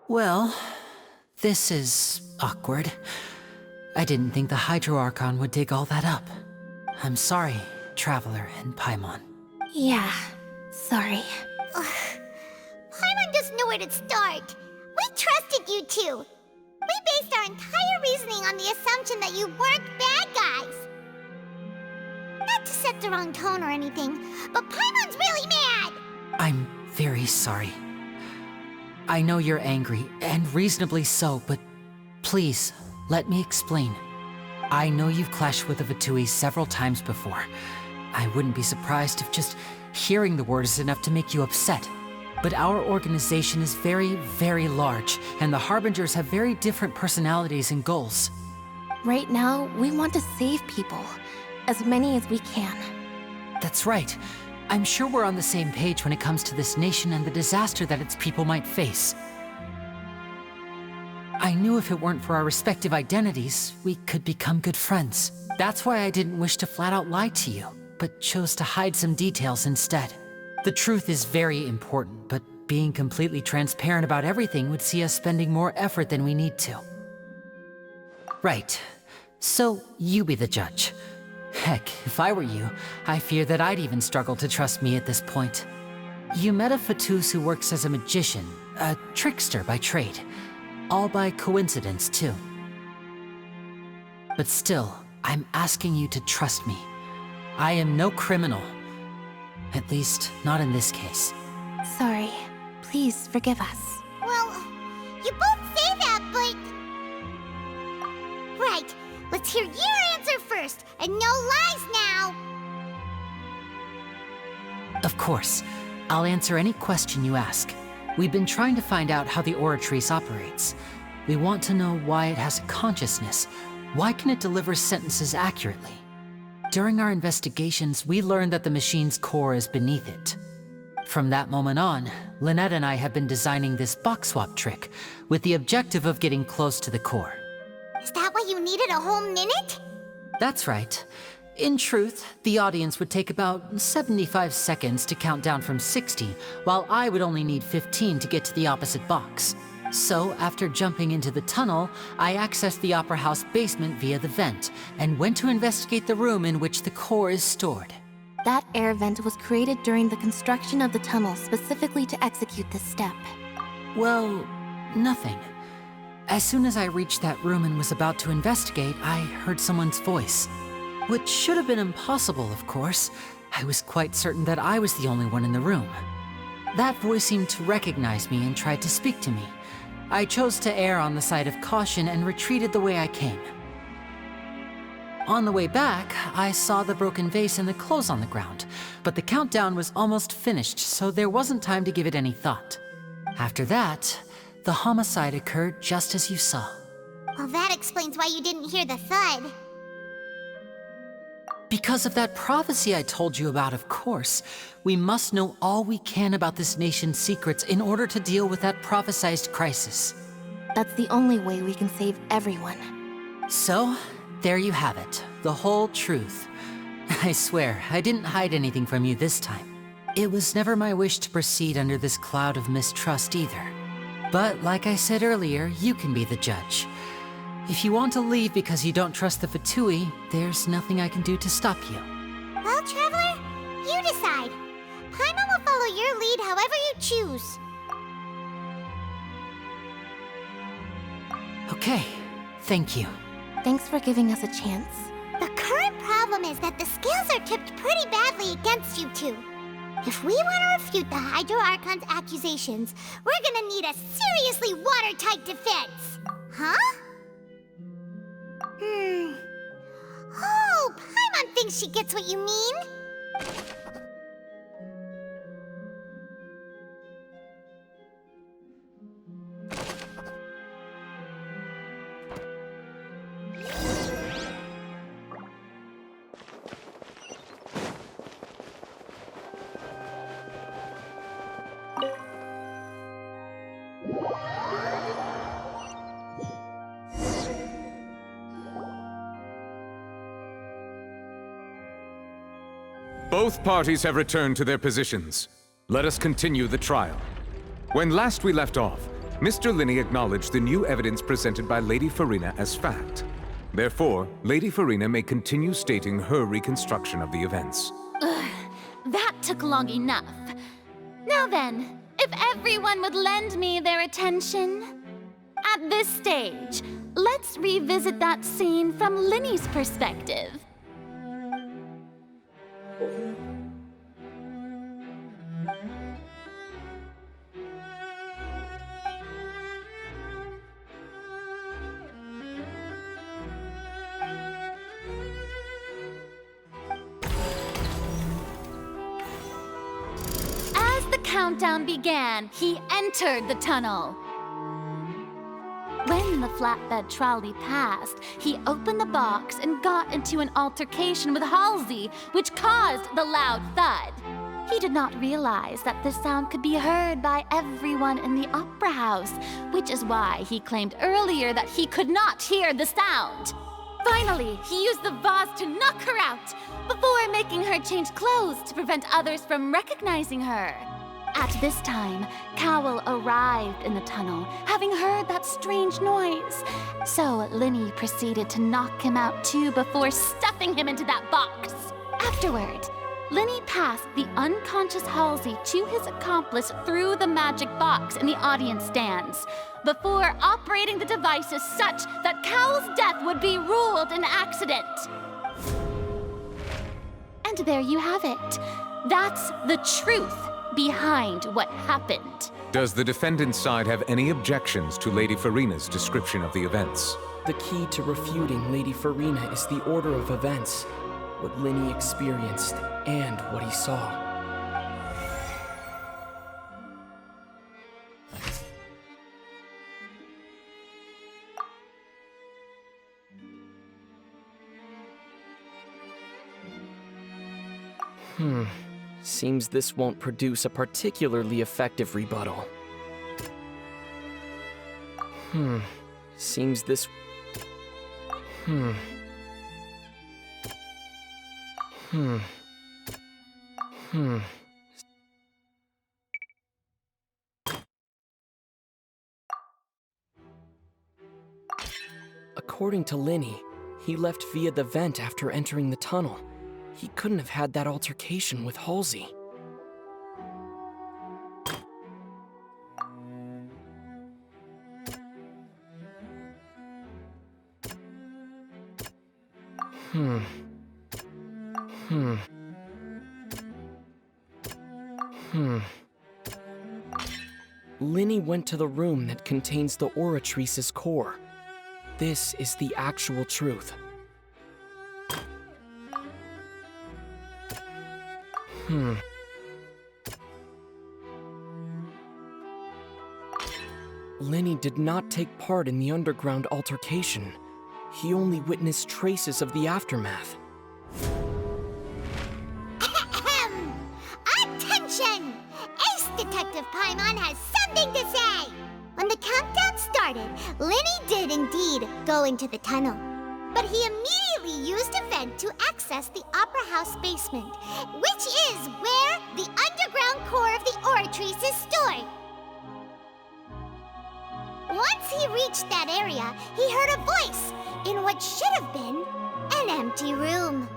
S6: Well, this is awkward. I didn't think the Hydro Archon would dig all that up. I'm sorry, Traveler and Paimon.
S11: Yeah, sorry.
S1: Paimon doesn't know where to start. We trusted you two. We based our entire reasoning on the assumption that you weren't bad guys. Not to set the wrong tone or anything, but Paimon's really mad!
S6: I'm very sorry. I know you're angry, and reasonably so, but please, let me explain. I know you've clashed with the Vitui several times before. I wouldn't be surprised if just hearing the word is enough to make you upset. But our organization is very, very large, and the Harbingers have very different personalities and goals.
S5: Right now, we want to save people. As many as we can.
S6: That's right. I'm sure we're on the same page when it comes to this nation and the disaster that its people might face. I knew if it weren't for our respective identities, we could become good friends. That's why I didn't wish to flat out lie to you, but chose to hide some details instead. The truth is very important, but being completely transparent about everything would see us spending more effort than we need to. Right. So, you be the judge. Heck, if I were you, I fear that I'd even struggle to trust me at this point. You met a Fatus who works as a magician, a trickster by trade. All by coincidence, too. But still, I'm asking you to trust me. I am no criminal. At least, not in this case.
S5: Sorry. Please forgive us.
S1: Well, you both say that, but... Right, let's hear your answer first, and no lies now!
S6: Of course. I'll answer any question you ask. We've been trying to find out how the Oratrice operates. We want to know why it has a consciousness. Why can it deliver sentences accurately? During our investigations, we learned that the machine's core is beneath it. From that moment on, Lynette and I have been designing this box swap trick with the objective of getting close to the core.
S1: Is that why you needed a whole minute?
S6: That's right. In truth, the audience would take about 75 seconds to count down from 60, while I would only need 15 to get to the opposite box. So, after jumping into the tunnel, I accessed the Opera House basement via the vent, and went to investigate the room in which the core is stored.
S5: That air vent was created during the construction of the tunnel specifically to execute this step.
S6: Well, nothing. As soon as I reached that room and was about to investigate, I heard someone's voice. Which should have been impossible, of course. I was quite certain that I was the only one in the room. That voice seemed to recognize me and tried to speak to me. I chose to err on the side of caution and retreated the way I came. On the way back, I saw the broken vase and the clothes on the ground, but the countdown was almost finished, so there wasn't time to give it any thought. After that, the homicide occurred just as you saw.
S1: Well, that explains why you didn't hear the thud.
S6: Because of that prophecy I told you about, of course. We must know all we can about this nation's secrets in order to deal with that prophesized crisis.
S5: That's the only way we can save everyone.
S6: So, there you have it. The whole truth. I swear, I didn't hide anything from you this time. It was never my wish to proceed under this cloud of mistrust either. But like I said earlier, you can be the judge. If you want to leave because you don't trust the Fatui, there's nothing I can do to stop you.
S1: Well, Traveler, you decide. Paimon will follow your lead however you choose.
S6: Okay, thank you.
S5: Thanks for giving us a chance.
S1: The current problem is that the scales are tipped pretty badly against you two. If we want to refute the Hydro Archon's accusations, we're gonna need a seriously watertight defense. Huh? Oh, Paimon thinks she gets what you mean.
S18: Both parties have returned to their positions. Let us continue the trial. When last we left off, Mr. Linney acknowledged the new evidence presented by Lady Farina as fact. Therefore, Lady Farina may continue stating her reconstruction of the events.
S7: Ugh, that took long enough. Now then, if everyone would lend me their attention. At this stage, let's revisit that scene from Linney's perspective. As the countdown began, he entered the tunnel. When the flatbed trolley passed, he opened the box and got into an altercation with Halsey, which caused the loud thud. He did not realize that the sound could be heard by everyone in the opera house, which is why he claimed earlier that he could not hear the sound. Finally, he used the vase to knock her out, before making her change clothes to prevent others from recognizing her. At this time, Cowell arrived in the tunnel, having heard that strange noise. So Linney proceeded to knock him out too before stuffing him into that box. Afterward, Linney passed the unconscious Halsey to his accomplice through the magic box in the audience stands, before operating the devices such that Cowell's death would be ruled an accident. And there you have it. That's the truth behind what happened.
S18: Does the defendant's side have any objections to Lady Farina's description of the events?
S19: The key to refuting Lady Farina is the order of events, what Linney experienced and what he saw. Seems this won't produce a particularly effective rebuttal. Seems this... According to Linney, he left via the vent after entering the tunnel. He couldn't have had that altercation with Halsey. Linney went to the room that contains the Oratrice's core. This is the actual truth. Linney did not take part in the underground altercation. He only witnessed traces of the aftermath.
S1: Detective Paimon has something to say! When the countdown started, Lenny did indeed go into the tunnel. But he immediately used a vent to access the Opera House basement, which is where the underground core of the Oratrice is stored. Once he reached that area, he heard a voice in what should have been an empty room.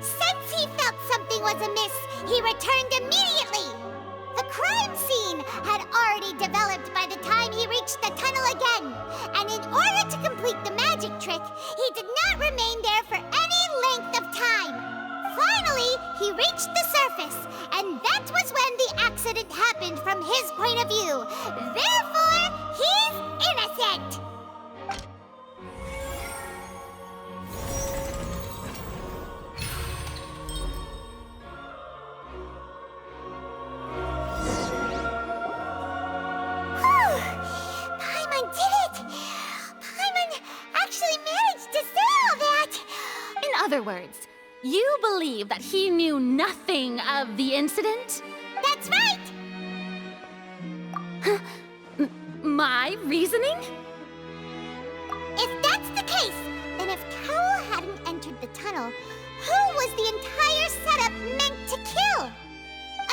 S1: Since he felt something was amiss, he returned immediately. The crime scene had already developed by the time he reached the tunnel again, and in order to complete the magic trick, he did not remain there for any length of time. Finally, he reached the surface, and that was when the accident happened from his point of view. Therefore, he's innocent! Paimon did it! Paimon actually managed to say all that!
S7: In other words, you believe that he knew nothing of the incident?
S1: That's right!
S7: My reasoning?
S1: If that's the case, then if Cowell hadn't entered the tunnel, who was the entire setup meant to kill?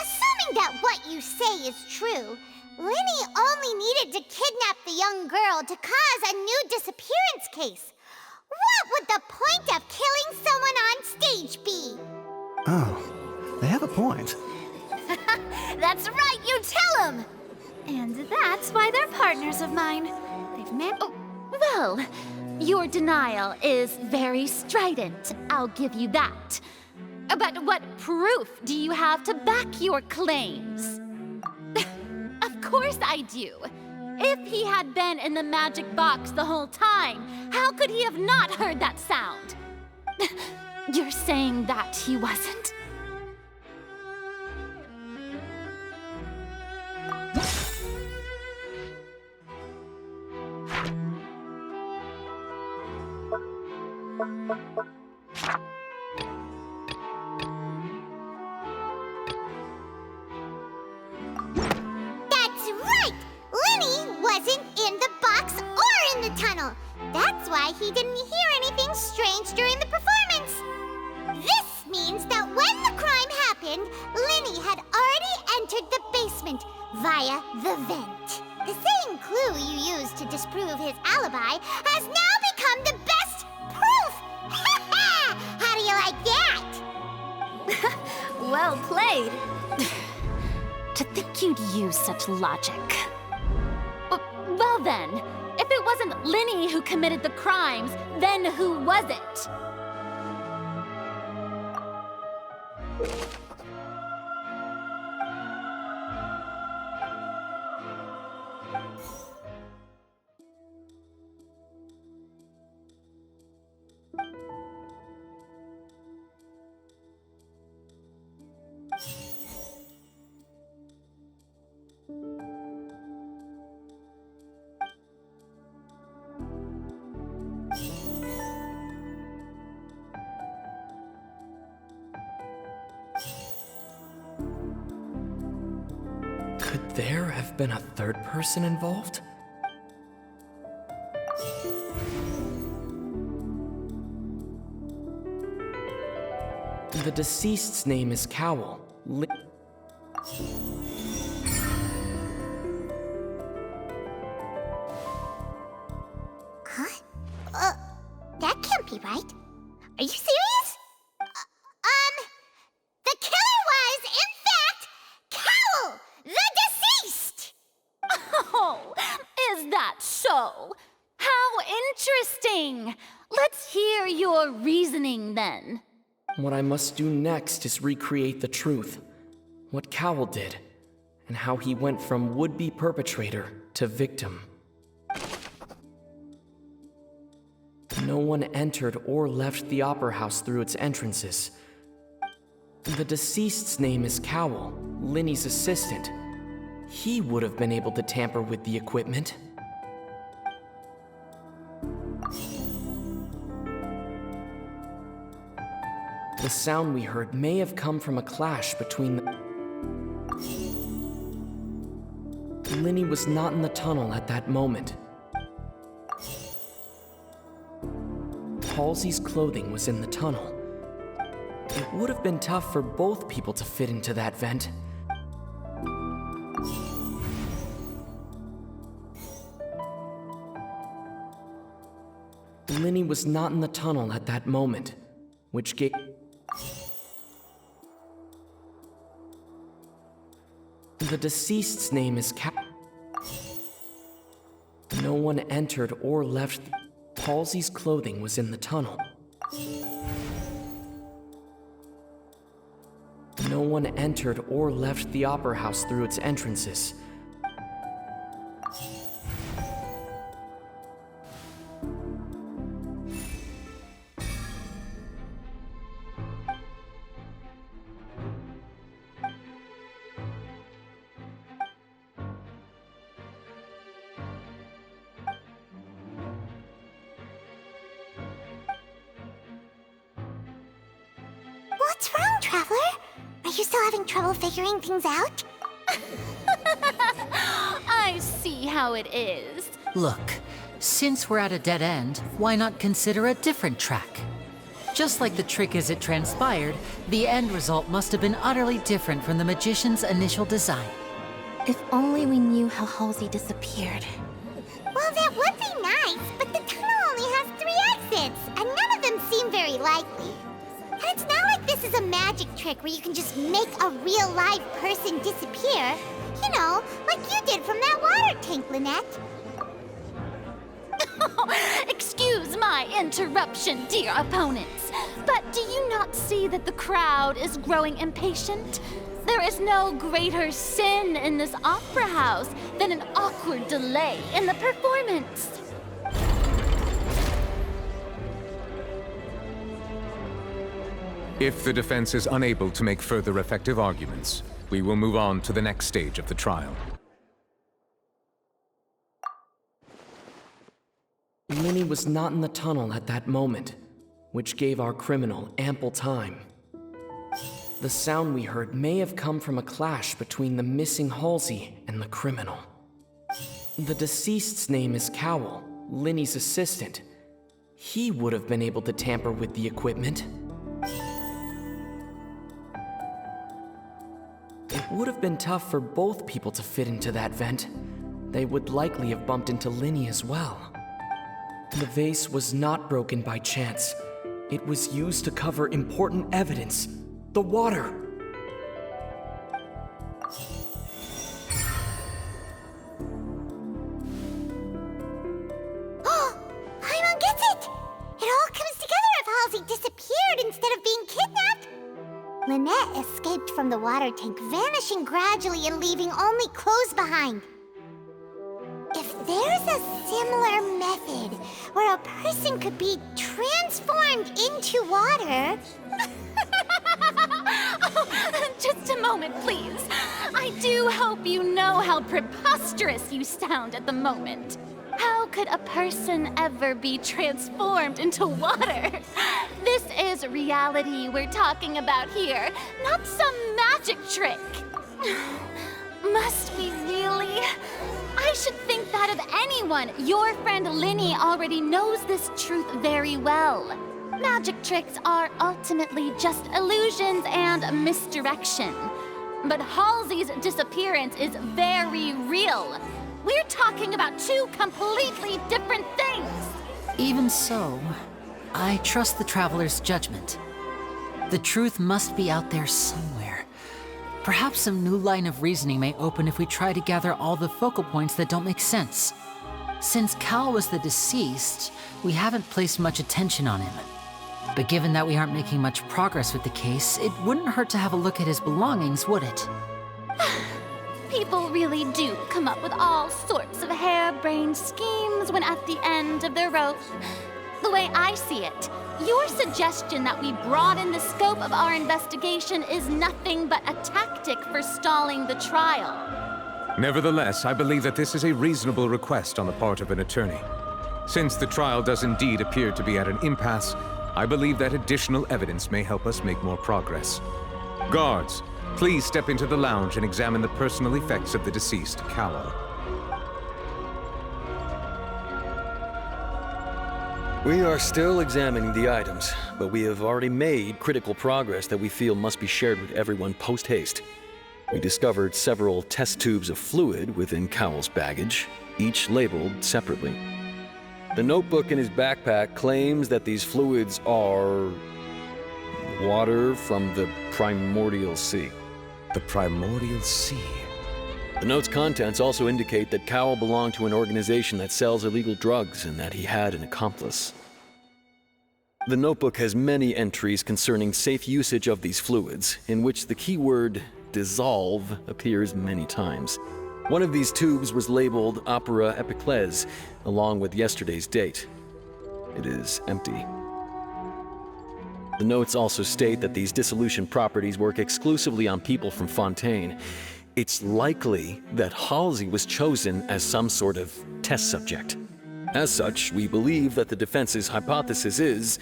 S1: Assuming that what you say is true, Lenny only needed to kidnap the young girl to cause a new disappearance case. What would the point of killing someone on stage be?
S12: Oh, they have a point.
S10: That's right, you tell him! And that's why they're partners of mine. They've met.
S7: Oh, well, your denial is very strident, I'll give you that. But what proof do you have to back your claims? Of course I do. If he had been in the magic box the whole time, how could he have not heard that sound? You're saying that he wasn't?
S1: That's right! Lenny wasn't in the box or in the tunnel. That's why he didn't hear anything strange during the performance. This means that when the crime happened, Lenny had already entered the basement via the vent. The same clue you used to disprove his alibi has now become the best proof! How do you like that?
S10: Well played.
S7: To think you'd use such logic. Well then, if it wasn't Lenny who committed the crimes, then who was it?
S19: Could there have been a third person involved? The deceased's name is Cowell.
S1: Huh? That can't be right. Are you serious? The killer was, in fact, Cowell, the deceased!
S7: Oh, is that so? How interesting! Let's hear your reasoning then.
S19: What I must do next is recreate the truth. What Cowell did, and how he went from would-be perpetrator to victim. No one entered or left the Opera House through its entrances. The deceased's name is Cowell, Lenny's assistant. He would have been able to tamper with the equipment. The sound we heard may have come from a clash between the... Linny was not in the tunnel at that moment. Halsey's clothing was in the tunnel. It would have been tough for both people to fit into that vent. Linny was not in the tunnel at that moment, which gave... The deceased's name is Cap. No one entered or left. Halsey's clothing was in the tunnel. No one entered or left the Opera House through its entrances.
S1: What's wrong, Traveler? Are you still having trouble figuring things out?
S7: I see how it is.
S6: Look, since we're at a dead end, why not consider a different track? Just like the trick as it transpired, the end result must have been utterly different from the magician's initial design.
S5: If only we knew how Halsey disappeared.
S1: Well, that would be nice, but the tunnel only has 3 exits, and none of them seem very likely. And it's not like this is a magic trick where you can just make a real live person disappear. You know, like you did from that water tank, Lynette.
S7: Excuse my interruption, dear opponents, but do you not see that the crowd is growing impatient? There is no greater sin in this opera house than an awkward delay in the performance.
S18: If the defense is unable to make further effective arguments, we will move on to the next stage of the trial.
S19: Linny was not in the tunnel at that moment, which gave our criminal ample time. The sound we heard may have come from a clash between the missing Halsey and the criminal. The deceased's name is Cowell, Linny's assistant. He would have been able to tamper with the equipment. It would have been tough for both people to fit into that vent. They would likely have bumped into Linny as well. The vase was not broken by chance. It was used to cover important evidence. The water.
S1: Oh, Paimon gets it! It all comes together if Halsey disappeared instead of being kidnapped. Lynette escaped from the water tank, vanishing gradually and leaving only clothes behind. If there's a similar method where a person could be transformed into water...
S7: Oh, just a moment, please. I do hope you know how preposterous you sound at the moment. How could a person ever be transformed into water? This is reality we're talking about here, not some magic trick. Must we really? I should think that of anyone. Your friend Linny already knows this truth very well. Magic tricks are ultimately just illusions and misdirection. But Halsey's disappearance is very real. We're talking about 2 completely different things.
S6: Even so, I trust the Traveler's judgment. The truth must be out there somewhere. Perhaps some new line of reasoning may open if we try to gather all the focal points that don't make sense. Since Cal was the deceased, we haven't placed much attention on him. But given that we aren't making much progress with the case, it wouldn't hurt to have a look at his belongings, would it?
S7: People really do come up with all sorts of harebrained schemes when at the end of their rope. The way I see it, your suggestion that we broaden the scope of our investigation is nothing but a tactic for stalling the trial.
S18: Nevertheless, I believe that this is a reasonable request on the part of an attorney. Since the trial does indeed appear to be at an impasse, I believe that additional evidence may help us make more progress. Guards, Please step into the lounge and examine the personal effects of the deceased, Cowl.
S3: We are still examining the items, but we have already made critical progress that we feel must be shared with everyone post-haste. We discovered several test tubes of fluid within Cowl's baggage, each labeled separately. The notebook in his backpack claims that these fluids are water from the primordial sea.
S18: The primordial sea?
S3: The note's contents also indicate that Cowl belonged to an organization that sells illegal drugs and that he had an accomplice. The notebook has many entries concerning safe usage of these fluids, in which the keyword dissolve appears many times. One of these tubes was labeled Opera Epiclese, along with yesterday's date. It is empty. The notes also state that these dissolution properties work exclusively on people from Fontaine. It's likely that Halsey was chosen as some sort of test subject. As such, we believe that the defense's hypothesis is,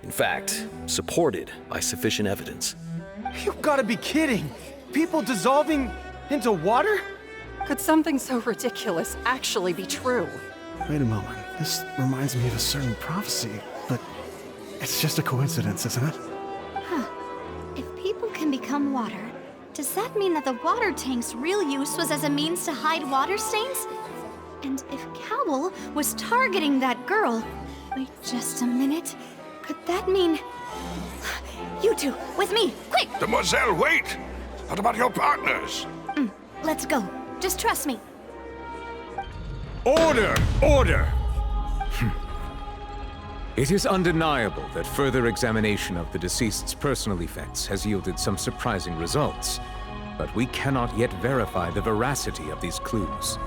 S3: in fact, supported by sufficient evidence.
S2: You've got to be kidding! People dissolving into water?
S17: Could something so ridiculous actually be true?
S12: Wait a moment. This reminds me of a certain prophecy, but it's just a coincidence, isn't it?
S10: Huh. If people can become water, does that mean that the water tank's real use was as a means to hide water stains? And if Cowl was targeting that girl... Wait just a minute. Could that mean... You two, with me, quick!
S16: Demoiselle, wait! What about your partners?
S10: Let's go. Just trust me.
S18: Order! Order! It is undeniable that further examination of the deceased's personal effects has yielded some surprising results, but we cannot yet verify the veracity of these clues.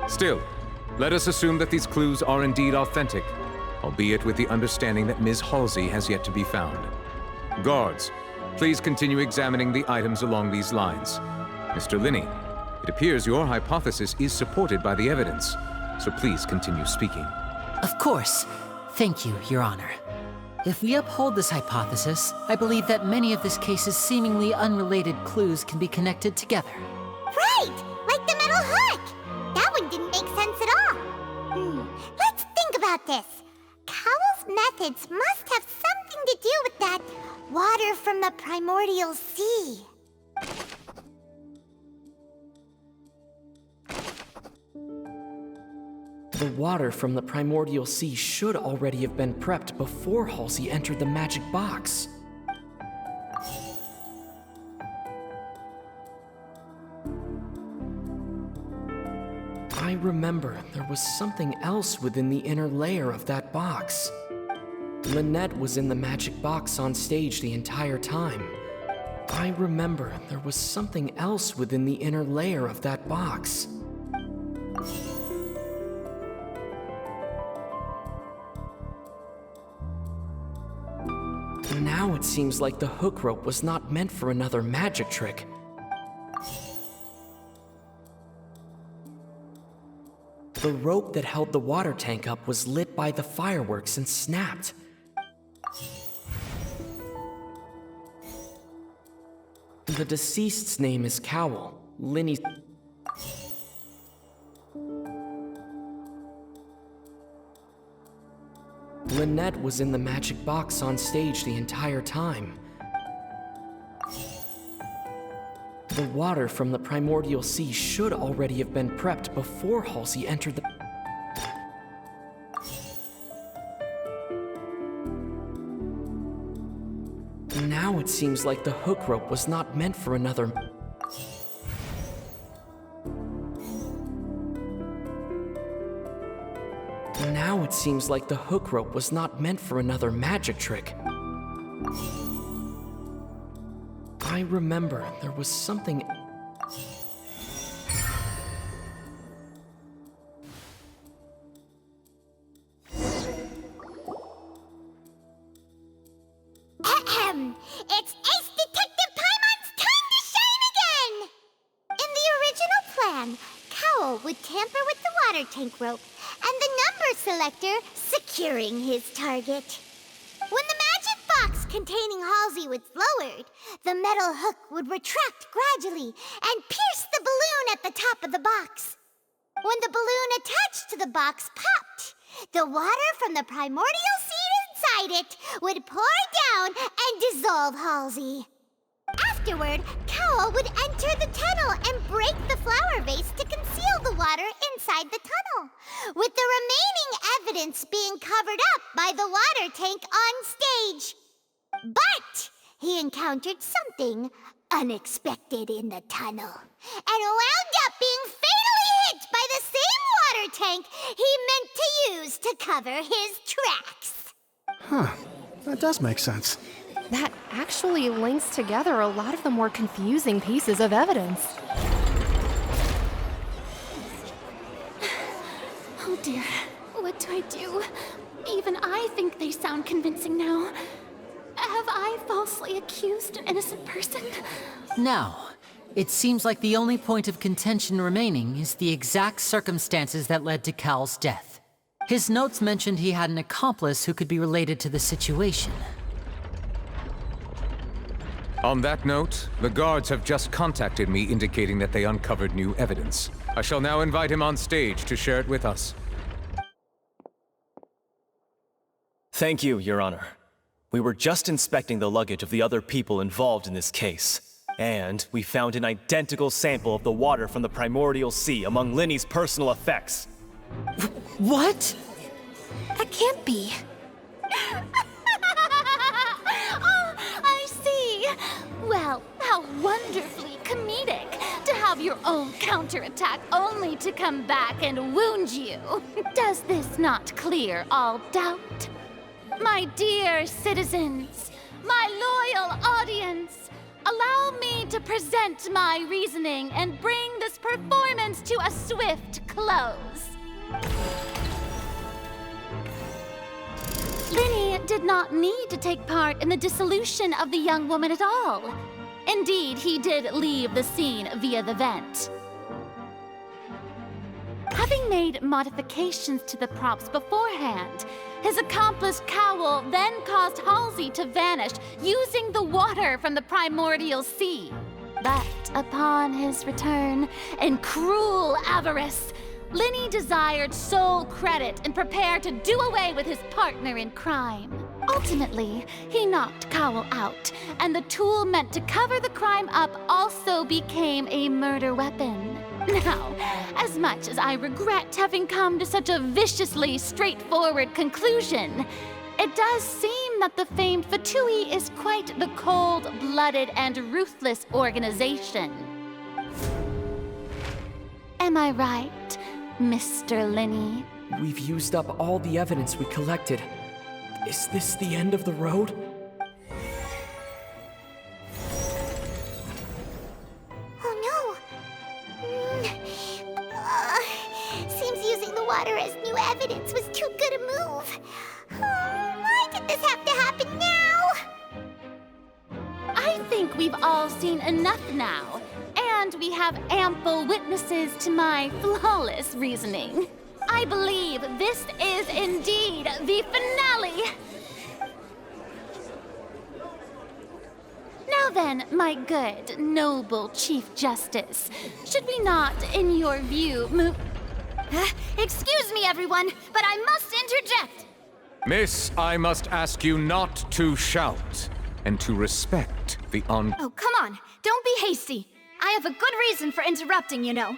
S18: Still, let us assume that these clues are indeed authentic, albeit with the understanding that Ms. Halsey has yet to be found. Guards, please continue examining the items along these lines. Mr. Linney, it appears your hypothesis is supported by the evidence, so please continue speaking.
S6: Of course. Thank you, Your Honor. If we uphold this hypothesis, I believe that many of this case's seemingly unrelated clues can be connected together.
S1: Right! Like the metal hook! That one didn't make sense at all. Let's think about this. Cowl's methods must have something to do with that water from the primordial sea.
S19: The water from the primordial sea should already have been prepped before Halsey entered the magic box. I remember there was something else within the inner layer of that box. Lynette was in the magic box on stage the entire time. I remember there was something else within the inner layer of that box. Now it seems like the hook rope was not meant for another magic trick. The rope that held the water tank up was lit by the fireworks and snapped. The deceased's name is Cowl. Linny... Lynette was in the magic box on stage the entire time. The water from the primordial sea should already have been prepped before Halsey entered the... Now it seems like the hook rope was not meant for another... Now it seems like the hook rope was not meant for another magic trick. I remember there was something...
S1: It's Ace Detective Paimon's time to shine again! In the original plan, Cowl would tamper with the water tank rope and the number selector securing his target. When the magic box containing Halsey was lowered, the metal hook would retract gradually and pierce the balloon at the top of the box. When the balloon attached to the box popped, the water from the primordial seed inside it would pour down and dissolve Halsey. Afterward, Cowl would enter the tunnel and break the flower vase to conceal the water inside the tunnel, with the remaining evidence being covered up by the water tank on stage. But he encountered something unexpected in the tunnel and wound up being fatally hit by the same water tank he meant to use to cover his tracks.
S12: Huh. That does make sense.
S13: That actually links together a lot of the more confusing pieces of evidence.
S7: Oh dear, what do I do? Even I think they sound convincing now. Have I falsely accused an innocent person?
S6: Now, it seems like the only point of contention remaining is the exact circumstances that led to Cowl's death. His notes mentioned he had an accomplice who could be related to the situation.
S18: On that note, the guards have just contacted me indicating that they uncovered new evidence. I shall now invite him on stage to share it with us.
S9: Thank you, Your Honor. We were just inspecting the luggage of the other people involved in this case, and we found an identical sample of the water from the primordial sea among Linny's personal effects.
S6: What?
S7: That can't be. Oh, I see. Well, how wonderfully comedic to have your own counterattack only to come back and wound you. Does this not clear all doubt? My dear citizens, my loyal audience, allow me to present my reasoning and bring this performance to a swift close. Linny did not need to take part in the dissolution of the young woman at all. Indeed, he did leave the scene via the vent. Having made modifications to the props beforehand, his accomplice Cowl then caused Halsey to vanish using the water from the primordial sea. But upon his return, in cruel avarice, Linny desired sole credit and prepared to do away with his partner in crime. Ultimately, he knocked Cowl out, and the tool meant to cover the crime up also became a murder weapon. Now, as much as I regret having come to such a viciously straightforward conclusion, it does seem that the famed Fatui is quite the cold-blooded and ruthless organization. Am I right, Mr. Linny?
S19: We've used up all the evidence we collected. Is this the end of the road?
S1: Oh no! Seems using the water as new evidence was too good a move. Why did this have to happen now?
S7: I think we've all seen enough now, and we have ample witnesses to my flawless reasoning. I believe this is indeed the finale. Now then, my good, noble Chief Justice, should we not, in your view, move...
S10: Excuse me, everyone, but I must interject.
S18: Miss, I must ask you not to shout and to respect the
S10: Oh, come on. Don't be hasty. I have a good reason for interrupting, you know.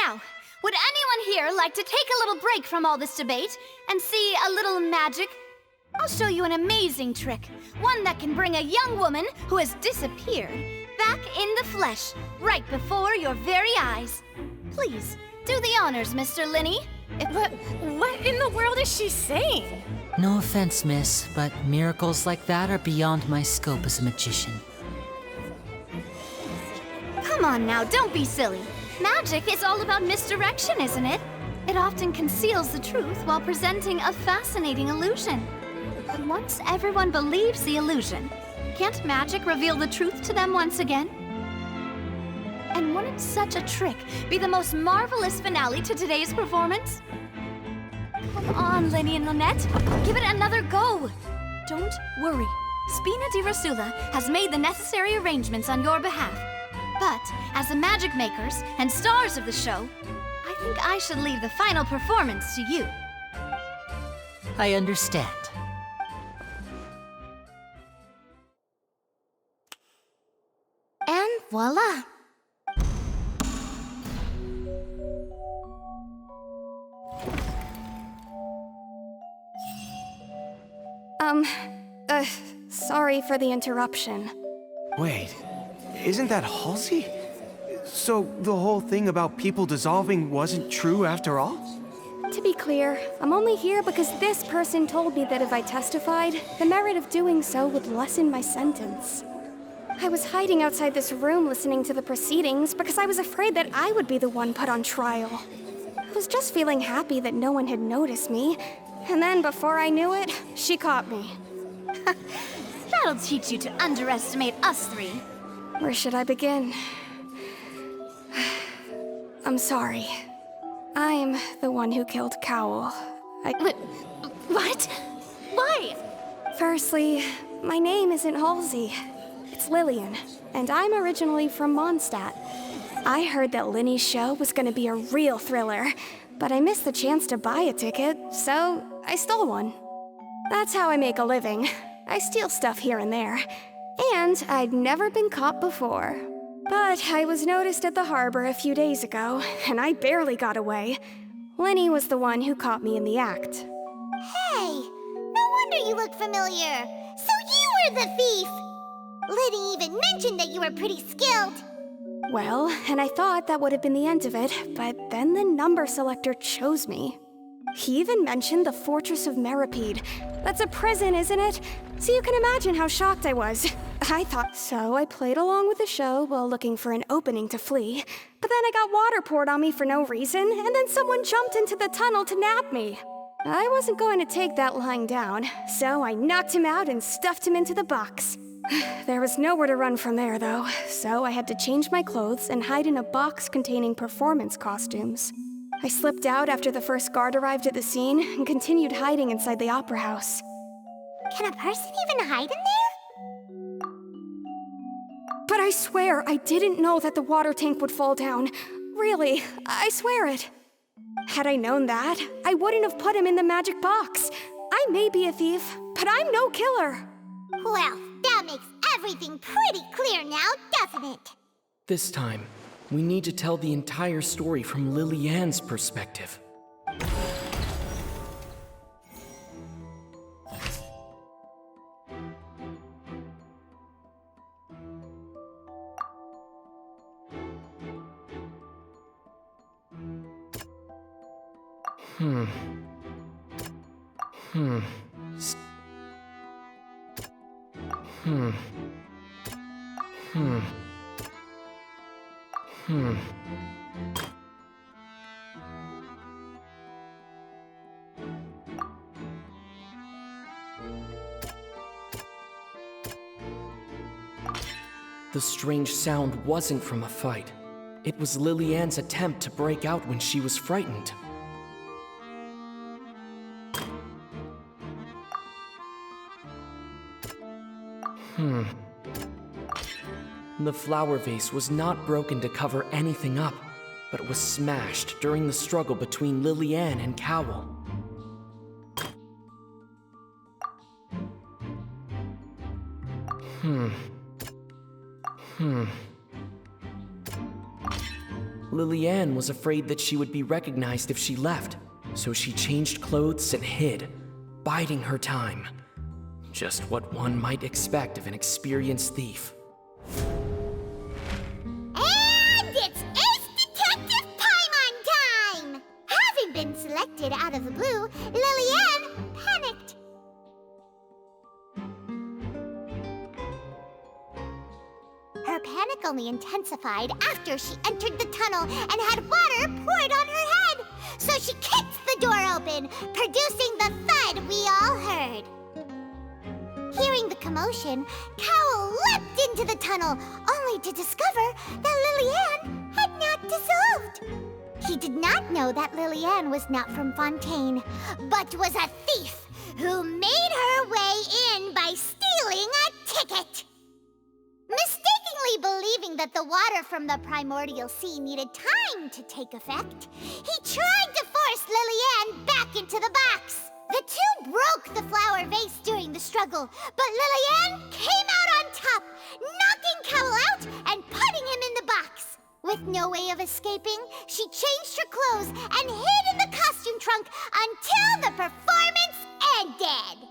S10: Now, would anyone here like to take a little break from all this debate and see a little magic? I'll show you an amazing trick. One that can bring a young woman who has disappeared back in the flesh, right before your very eyes. Please, do the honors, Mr. Linny.
S13: What in the world is she saying?
S6: No offense, miss, but miracles like that are beyond my scope as a magician.
S10: Come on now, don't be silly. Magic is all about misdirection, isn't it? It often conceals the truth while presenting a fascinating illusion. But once everyone believes the illusion, can't magic reveal the truth to them once again? And wouldn't such a trick be the most marvelous finale to today's performance? Come on, Linny and Lynette. Give it another go. Don't worry. Spina di Rosula has made the necessary arrangements on your behalf. But, as the magic makers and stars of the show, I think I should leave the final performance to you.
S6: I understand.
S5: And voila!
S13: Sorry for the interruption.
S2: Wait, isn't that Halsey? So the whole thing about people dissolving wasn't true after all?
S13: To be clear, I'm only here because this person told me that if I testified, the merit of doing so would lessen my sentence. I was hiding outside this room listening to the proceedings because I was afraid that I would be the one put on trial. I was just feeling happy that no one had noticed me, and then before I knew it, she caught me.
S10: That'll teach you to underestimate us three.
S13: Where should I begin? I'm sorry. I'm the one who killed Cowl.
S10: What? Why?
S13: Firstly, my name isn't Halsey. It's Lillian, and I'm originally from Mondstadt. I heard that Linny's show was gonna be a real thriller, but I missed the chance to buy a ticket, so I stole one. That's how I make a living. I steal stuff here and there. And I'd never been caught before. But I was noticed at the harbor a few days ago, and I barely got away. Linny was the one who caught me in the act.
S1: Hey, no wonder you look familiar. So you were the thief! Liddy even mentioned that you were pretty skilled.
S13: Well, and I thought that would have been the end of it, but then the number selector chose me. He even mentioned the Fortress of Meripede. That's a prison, isn't it? So you can imagine how shocked I was. I thought so. I played along with the show while looking for an opening to flee. But then I got water poured on me for no reason, and then someone jumped into the tunnel to nab me. I wasn't going to take that lying down, so I knocked him out and stuffed him into the box. There was nowhere to run from there, though, so I had to change my clothes and hide in a box containing performance costumes. I slipped out after the first guard arrived at the scene and continued hiding inside the opera house.
S1: Can a person even hide in there?
S13: But I swear I didn't know that the water tank would fall down. Really, I swear it. Had I known that, I wouldn't have put him in the magic box. I may be a thief, but I'm no killer.
S1: Well, that makes everything pretty clear now, doesn't it?
S19: This time, we need to tell the entire story from Lily-Ann's perspective. The strange sound wasn't from a fight. It was Lily-Ann's attempt to break out when she was frightened. The flower vase was not broken to cover anything up, but was smashed during the struggle between Lily-Ann and Cowl. Lily-Ann was afraid that she would be recognized if she left, so she changed clothes and hid, biding her time. Just what one might expect of an experienced thief.
S1: And it's Ace Detective Paimon time! Having been selected out of the blue, Lily-Ann panicked. Her panic only intensified after she entered the tunnel and had water poured on her head. So she kicked the door open, producing the thud we all heard. Hearing the commotion, Cowl leapt into the tunnel, only to discover that Lily-Ann had not dissolved. He did not know that Lily-Ann was not from Fontaine, but was a thief who made her way in by stealing buying a ticket! Mistakenly believing that the water from the primordial sea needed time to take effect, he tried to force Lillian back into the box. The two broke the flower vase during the struggle, but Lillian came out on top, knocking Cowell out and putting him in the box. With no way of escaping, she changed her clothes and hid in the costume trunk until the performance ended.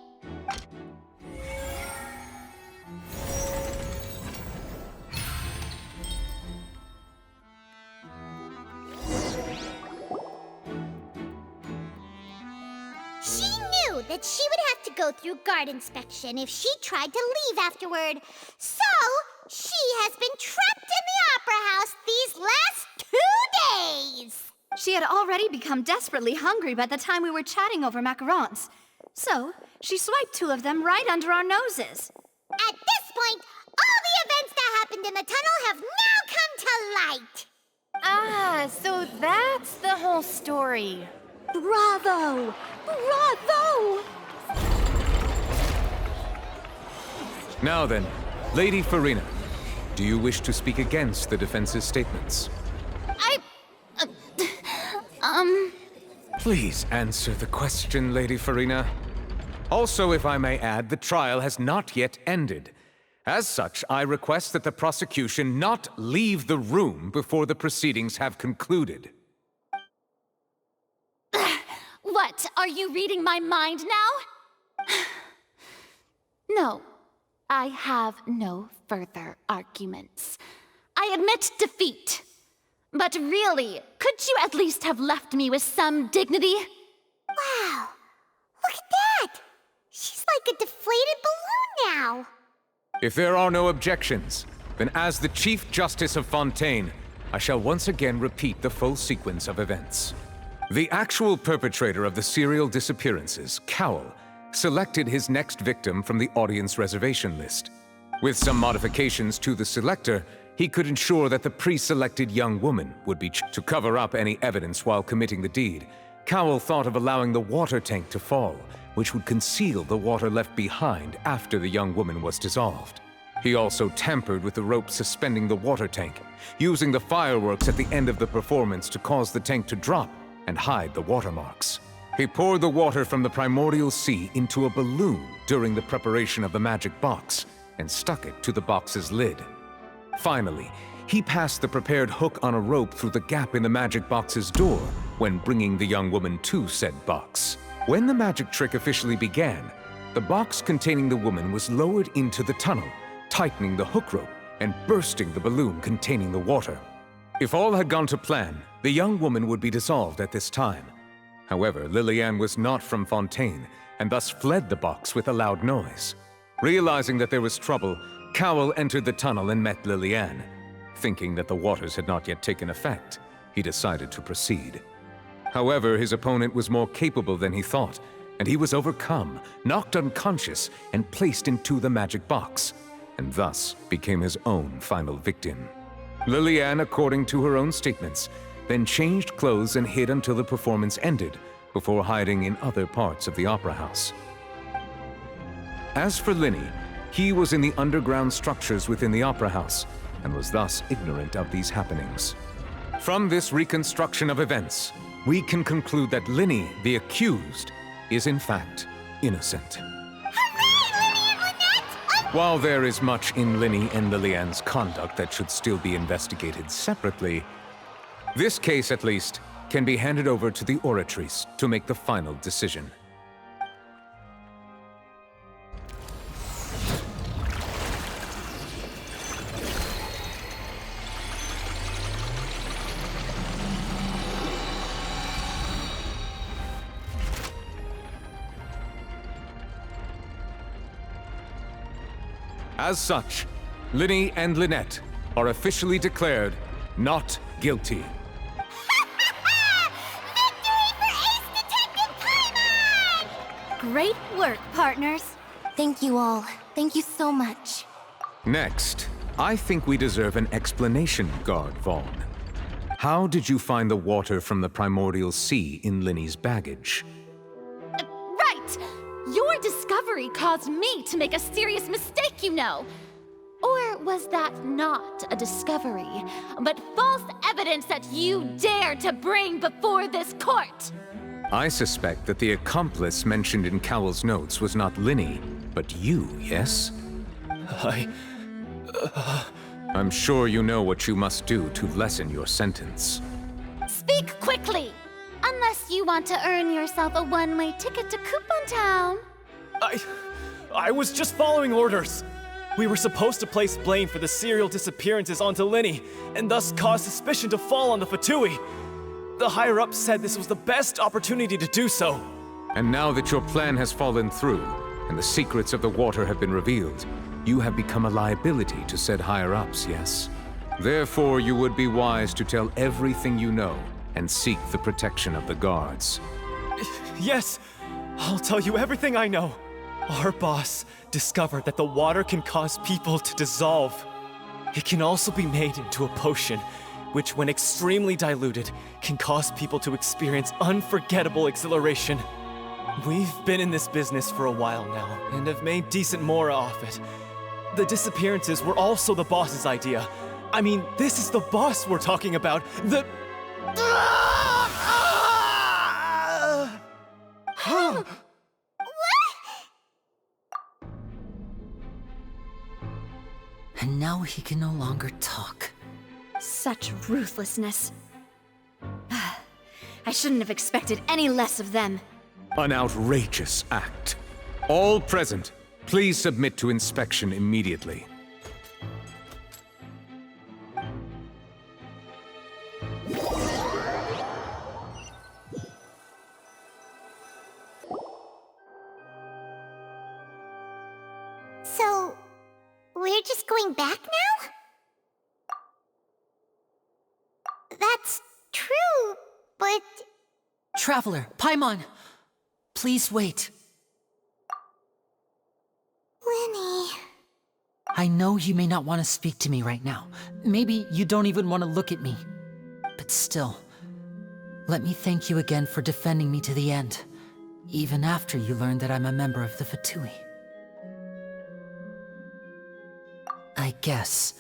S1: She knew that she would have to go through guard inspection if she tried to leave afterward. So, she has been trapped in the Opera House these last 2 days.
S10: She had already become desperately hungry by the time we were chatting over macarons. So, she swiped 2 of them right under our noses.
S1: At this point, all the events that happened in the tunnel have now come to light.
S15: Ah, so that's the whole story.
S17: Bravo! Bravo!
S18: Now then, Lady Farina, do you wish to speak against the defense's statements? Please answer the question, Lady Farina. Also, if I may add, the trial has not yet ended. As such, I request that the prosecution not leave the room before the proceedings have concluded.
S7: What? Are you reading my mind now? No, I have no further arguments. I admit defeat. But really, could you at least have left me with some dignity?
S1: Wow, look at that! She's like a deflated balloon now.
S18: If there are no objections, then as the Chief Justice of Fontaine, I shall once again repeat the full sequence of events. The actual perpetrator of the serial disappearances, Cowell, selected his next victim from the audience reservation list. With some modifications to the selector, he could ensure that the pre-selected young woman would be to cover up any evidence while committing the deed. Cowell thought of allowing the water tank to fall, which would conceal the water left behind after the young woman was dissolved. He also tampered with the rope suspending the water tank, using the fireworks at the end of the performance to cause the tank to drop and hide the watermarks. He poured the water from the primordial sea into a balloon during the preparation of the magic box and stuck it to the box's lid. Finally, he passed the prepared hook on a rope through the gap in the magic box's door when bringing the young woman to said box. When the magic trick officially began, the box containing the woman was lowered into the tunnel, tightening the hook rope and bursting the balloon containing the water. If all had gone to plan, the young woman would be dissolved at this time. However, Lillian was not from Fontaine and thus fled the box with a loud noise. Realizing that there was trouble, Cowell entered the tunnel and met Lillian. Thinking that the waters had not yet taken effect, he decided to proceed. However, his opponent was more capable than he thought, and he was overcome, knocked unconscious, and placed into the magic box, and thus became his own final victim. Lillian, according to her own statements, then changed clothes and hid until the performance ended, before hiding in other parts of the opera house. As for Linny, he was in the underground structures within the opera house, and was thus ignorant of these happenings. From this reconstruction of events, we can conclude that Linny, the accused, is in fact innocent. While there is much in Linny and Lillian's conduct that should still be investigated separately, this case, at least, can be handed over to the Oratrice to make the final decision. As such, Linny and Lynette are officially declared not guilty.
S10: Great work, partners.
S5: Thank you all. Thank you so much.
S18: Next, I think we deserve an explanation, Guard Vaughn. How did you find the water from the primordial sea in Linny's baggage?
S7: Right! Your disguise discovery caused me to make a serious mistake, you know. Or was that not a discovery, but false evidence that you dare to bring before this court?
S18: I suspect that the accomplice mentioned in Cowell's notes was not Linny, but you, yes? I'm sure you know what you must do to lessen your sentence.
S7: Speak quickly! Unless you want to earn yourself a one-way ticket to Coupon Town.
S9: I was just following orders. We were supposed to place blame for the serial disappearances onto Linny, and thus cause suspicion to fall on the Fatui. The higher-ups said this was the best opportunity to do so.
S18: And now that your plan has fallen through, and the secrets of the water have been revealed, you have become a liability to said higher-ups, yes? Therefore, you would be wise to tell everything you know, and seek the protection of the guards.
S9: Yes, I'll tell you everything I know. Our boss discovered that the water can cause people to dissolve. It can also be made into a potion, which when extremely diluted, can cause people to experience unforgettable exhilaration. We've been in this business for a while now, and have made decent mora off it. The disappearances were also the boss's idea. I mean, this is the boss we're talking about. The...
S6: And now he can no longer talk.
S10: Such ruthlessness. I shouldn't have expected any less of them.
S18: An outrageous act. All present, please submit to inspection immediately.
S1: So, we're just going back now? That's true, but...
S6: Traveler, Paimon! Please wait.
S1: Linny...
S6: I know you may not want to speak to me right now. Maybe you don't even want to look at me. But still, let me thank you again for defending me to the end, even after you learned that I'm a member of the Fatui. I guess.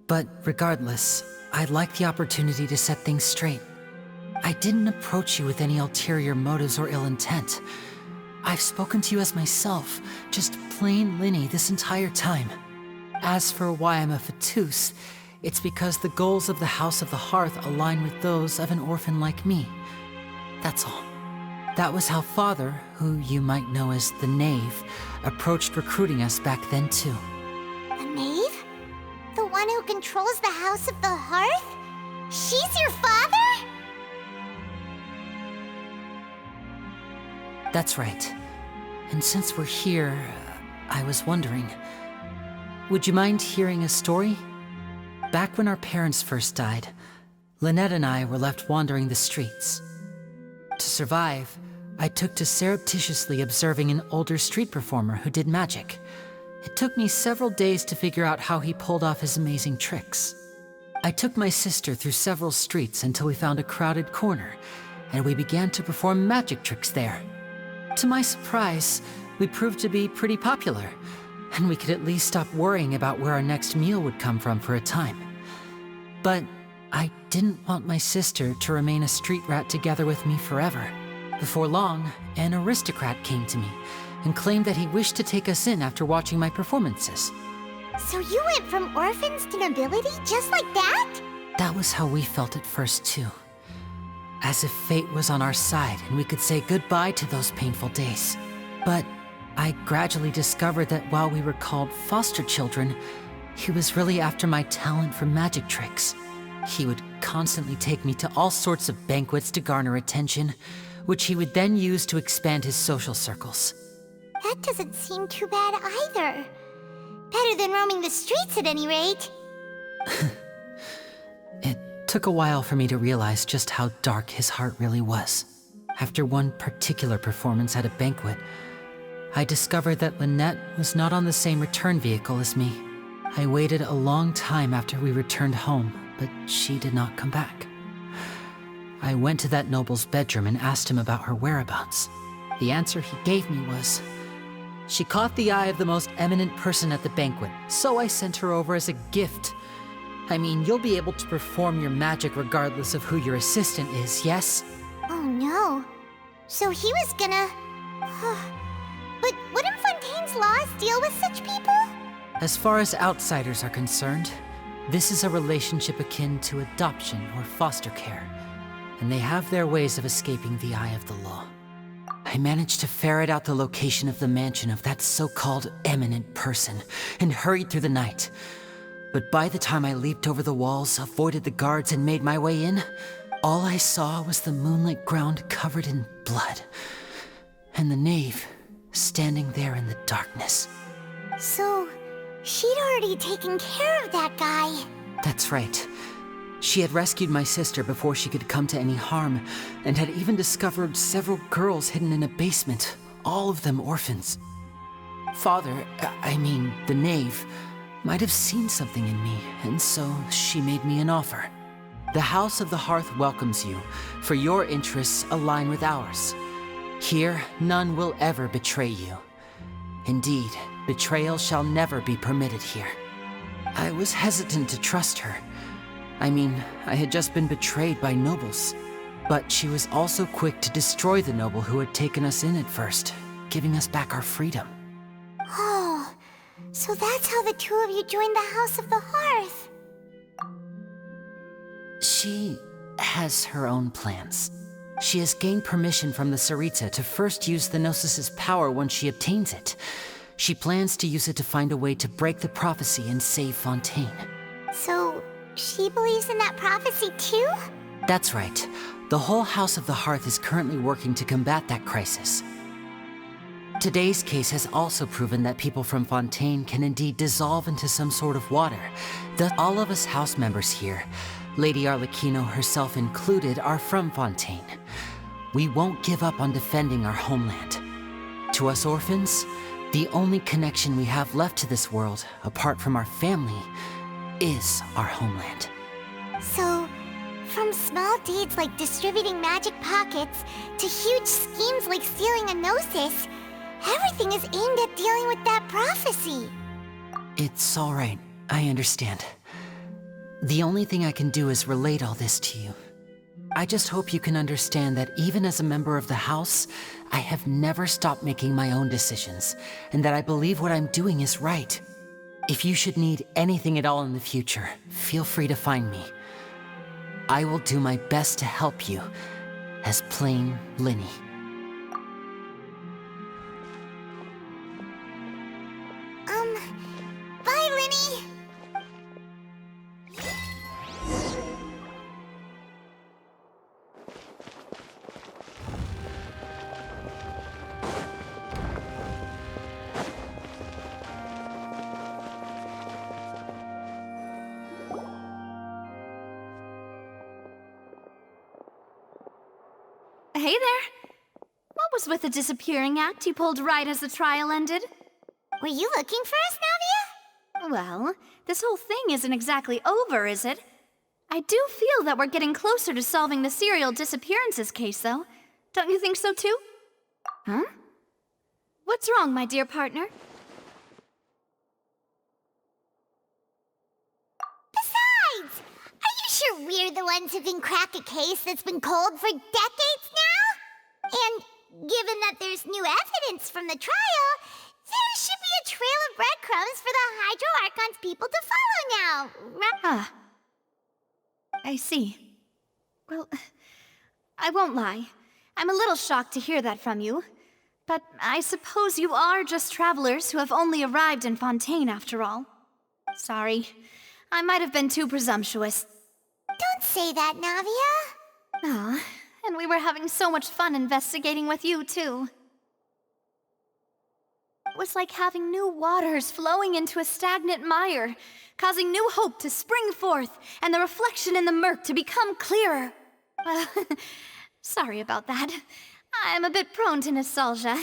S6: But regardless, I'd like the opportunity to set things straight. I didn't approach you with any ulterior motives or ill intent. I've spoken to you as myself, just plain Linny this entire time. As for why I'm a Fatus, it's because the goals of the House of the Hearth align with those of an orphan like me. That's all. That was how Father, who you might know as the Knave, approached recruiting us back then too.
S1: The Knave? The one who controls the House of the Hearth? She's your father?
S6: That's right. And since we're here, I was wondering, would you mind hearing a story? Back when our parents first died, Lynette and I were left wandering the streets. To survive, I took to surreptitiously observing an older street performer who did magic. It took me several days to figure out how he pulled off his amazing tricks. I took my sister through several streets until we found a crowded corner, and we began to perform magic tricks there. To my surprise, we proved to be pretty popular, and we could at least stop worrying about where our next meal would come from for a time. But I didn't want my sister to remain a street rat together with me forever. Before long, an aristocrat came to me and claimed that he wished to take us in after watching my performances.
S1: So you went from orphans to nobility just like that?
S6: That was how we felt at first too. As if fate was on our side and we could say goodbye to those painful days. But I gradually discovered that while we were called foster children, he was really after my talent for magic tricks. He would constantly take me to all sorts of banquets to garner attention, which he would then use to expand his social circles.
S1: That doesn't seem too bad either. Better than roaming the streets at any rate.
S6: It took a while for me to realize just how dark his heart really was. After one particular performance at a banquet, I discovered that Lynette was not on the same return vehicle as me. I waited a long time after we returned home, but she did not come back. I went to that noble's bedroom and asked him about her whereabouts. The answer he gave me was, She caught the eye of the most eminent person at the banquet, so I sent her over as a gift. I mean, you'll be able to perform your magic regardless of who your assistant is, yes?
S1: Oh no. So he was gonna... But wouldn't Fontaine's laws deal with such people?
S6: As far as outsiders are concerned, this is a relationship akin to adoption or foster care, and they have their ways of escaping the eye of the law. I managed to ferret out the location of the mansion of that so-called eminent person and hurried through the night. But by the time I leaped over the walls, avoided the guards, and made my way in, all I saw was the moonlit ground covered in blood, and the knave standing there in the darkness.
S1: So, she'd already taken care of that guy.
S6: That's right. She had rescued my sister before she could come to any harm, and had even discovered several girls hidden in a basement, all of them orphans. Father, I mean, the knave, might have seen something in me, and so she made me an offer. The House of the Hearth welcomes you, for your interests align with ours. Here, none will ever betray you. Indeed, betrayal shall never be permitted here. I was hesitant to trust her. I mean, I had just been betrayed by nobles. But she was also quick to destroy the noble who had taken us in at first, giving us back our freedom.
S1: Oh, so that's how the two of you joined the House of the Hearth.
S6: She has her own plans. She has gained permission from the Tsaritsa to first use the Gnosis' power once she obtains it. She plans to use it to find a way to break the prophecy and save Fontaine.
S1: So, she believes in that prophecy too?
S6: That's right. The whole House of the Hearth is currently working to combat that crisis. Today's case has also proven that people from Fontaine can indeed dissolve into some sort of water. Thus, all of us house members here, Lady Arlecchino herself included, are from Fontaine. We won't give up on defending our homeland. To us orphans, the only connection we have left to this world, apart from our family, is our homeland.
S1: So, from small deeds like distributing magic pockets to huge schemes like stealing a Gnosis, everything is aimed at dealing with that prophecy.
S6: It's all right. I understand. The only thing I can do is relate all this to you. I just hope you can understand that even as a member of the House, I have never stopped making my own decisions, and that I believe what I'm doing is right. If you should need anything at all in the future, feel free to find me. I will do my best to help you, as plain Linny.
S1: Bye, Linny!
S10: Hey there! What was with the disappearing act you pulled right as the trial ended?
S1: Were you looking for us, Navia?
S10: Well, this whole thing isn't exactly over, is it? I do feel that we're getting closer to solving the serial disappearances case, though. Don't you think so, too? Huh? What's wrong, my dear partner?
S1: Besides, are you sure we're the ones who can crack a case that's been cold for decades now? And given that there's new evidence from the trial, there should be a trail of breadcrumbs for the Hydro Archon's people to follow now, right?
S10: Ah. I see. Well, I won't lie. I'm a little shocked to hear that from you. But I suppose you are just travelers who have only arrived in Fontaine after all. Sorry. I might have been too presumptuous.
S1: Don't say that, Navia.
S10: Ah, and we were having so much fun investigating with you, too. It was like having new waters flowing into a stagnant mire, causing new hope to spring forth, and the reflection in the murk to become clearer. Sorry about that. I'm a bit prone to nostalgia.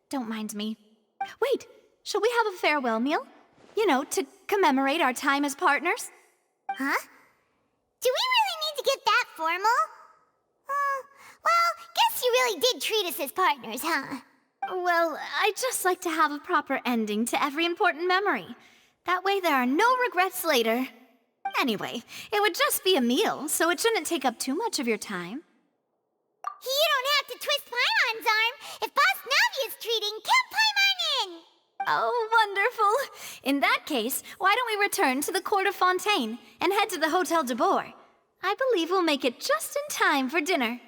S10: Don't mind me. Wait, shall we have a farewell meal? You know, to commemorate our time as partners?
S1: Huh? Do we really need to get that formal? Well, guess you really did treat us as partners, huh?
S10: Well, I just like to have a proper ending to every important memory. That way there are no regrets later. Anyway, it would just be a meal, so it shouldn't take up too much of your time.
S1: You don't have to twist Paimon's arm. If Boss Navi is treating, count Paimon in!
S10: Oh, wonderful. In that case, why don't we return to the Court of Fontaine and head to the Hotel de Boer? I believe we'll make it just in time for dinner.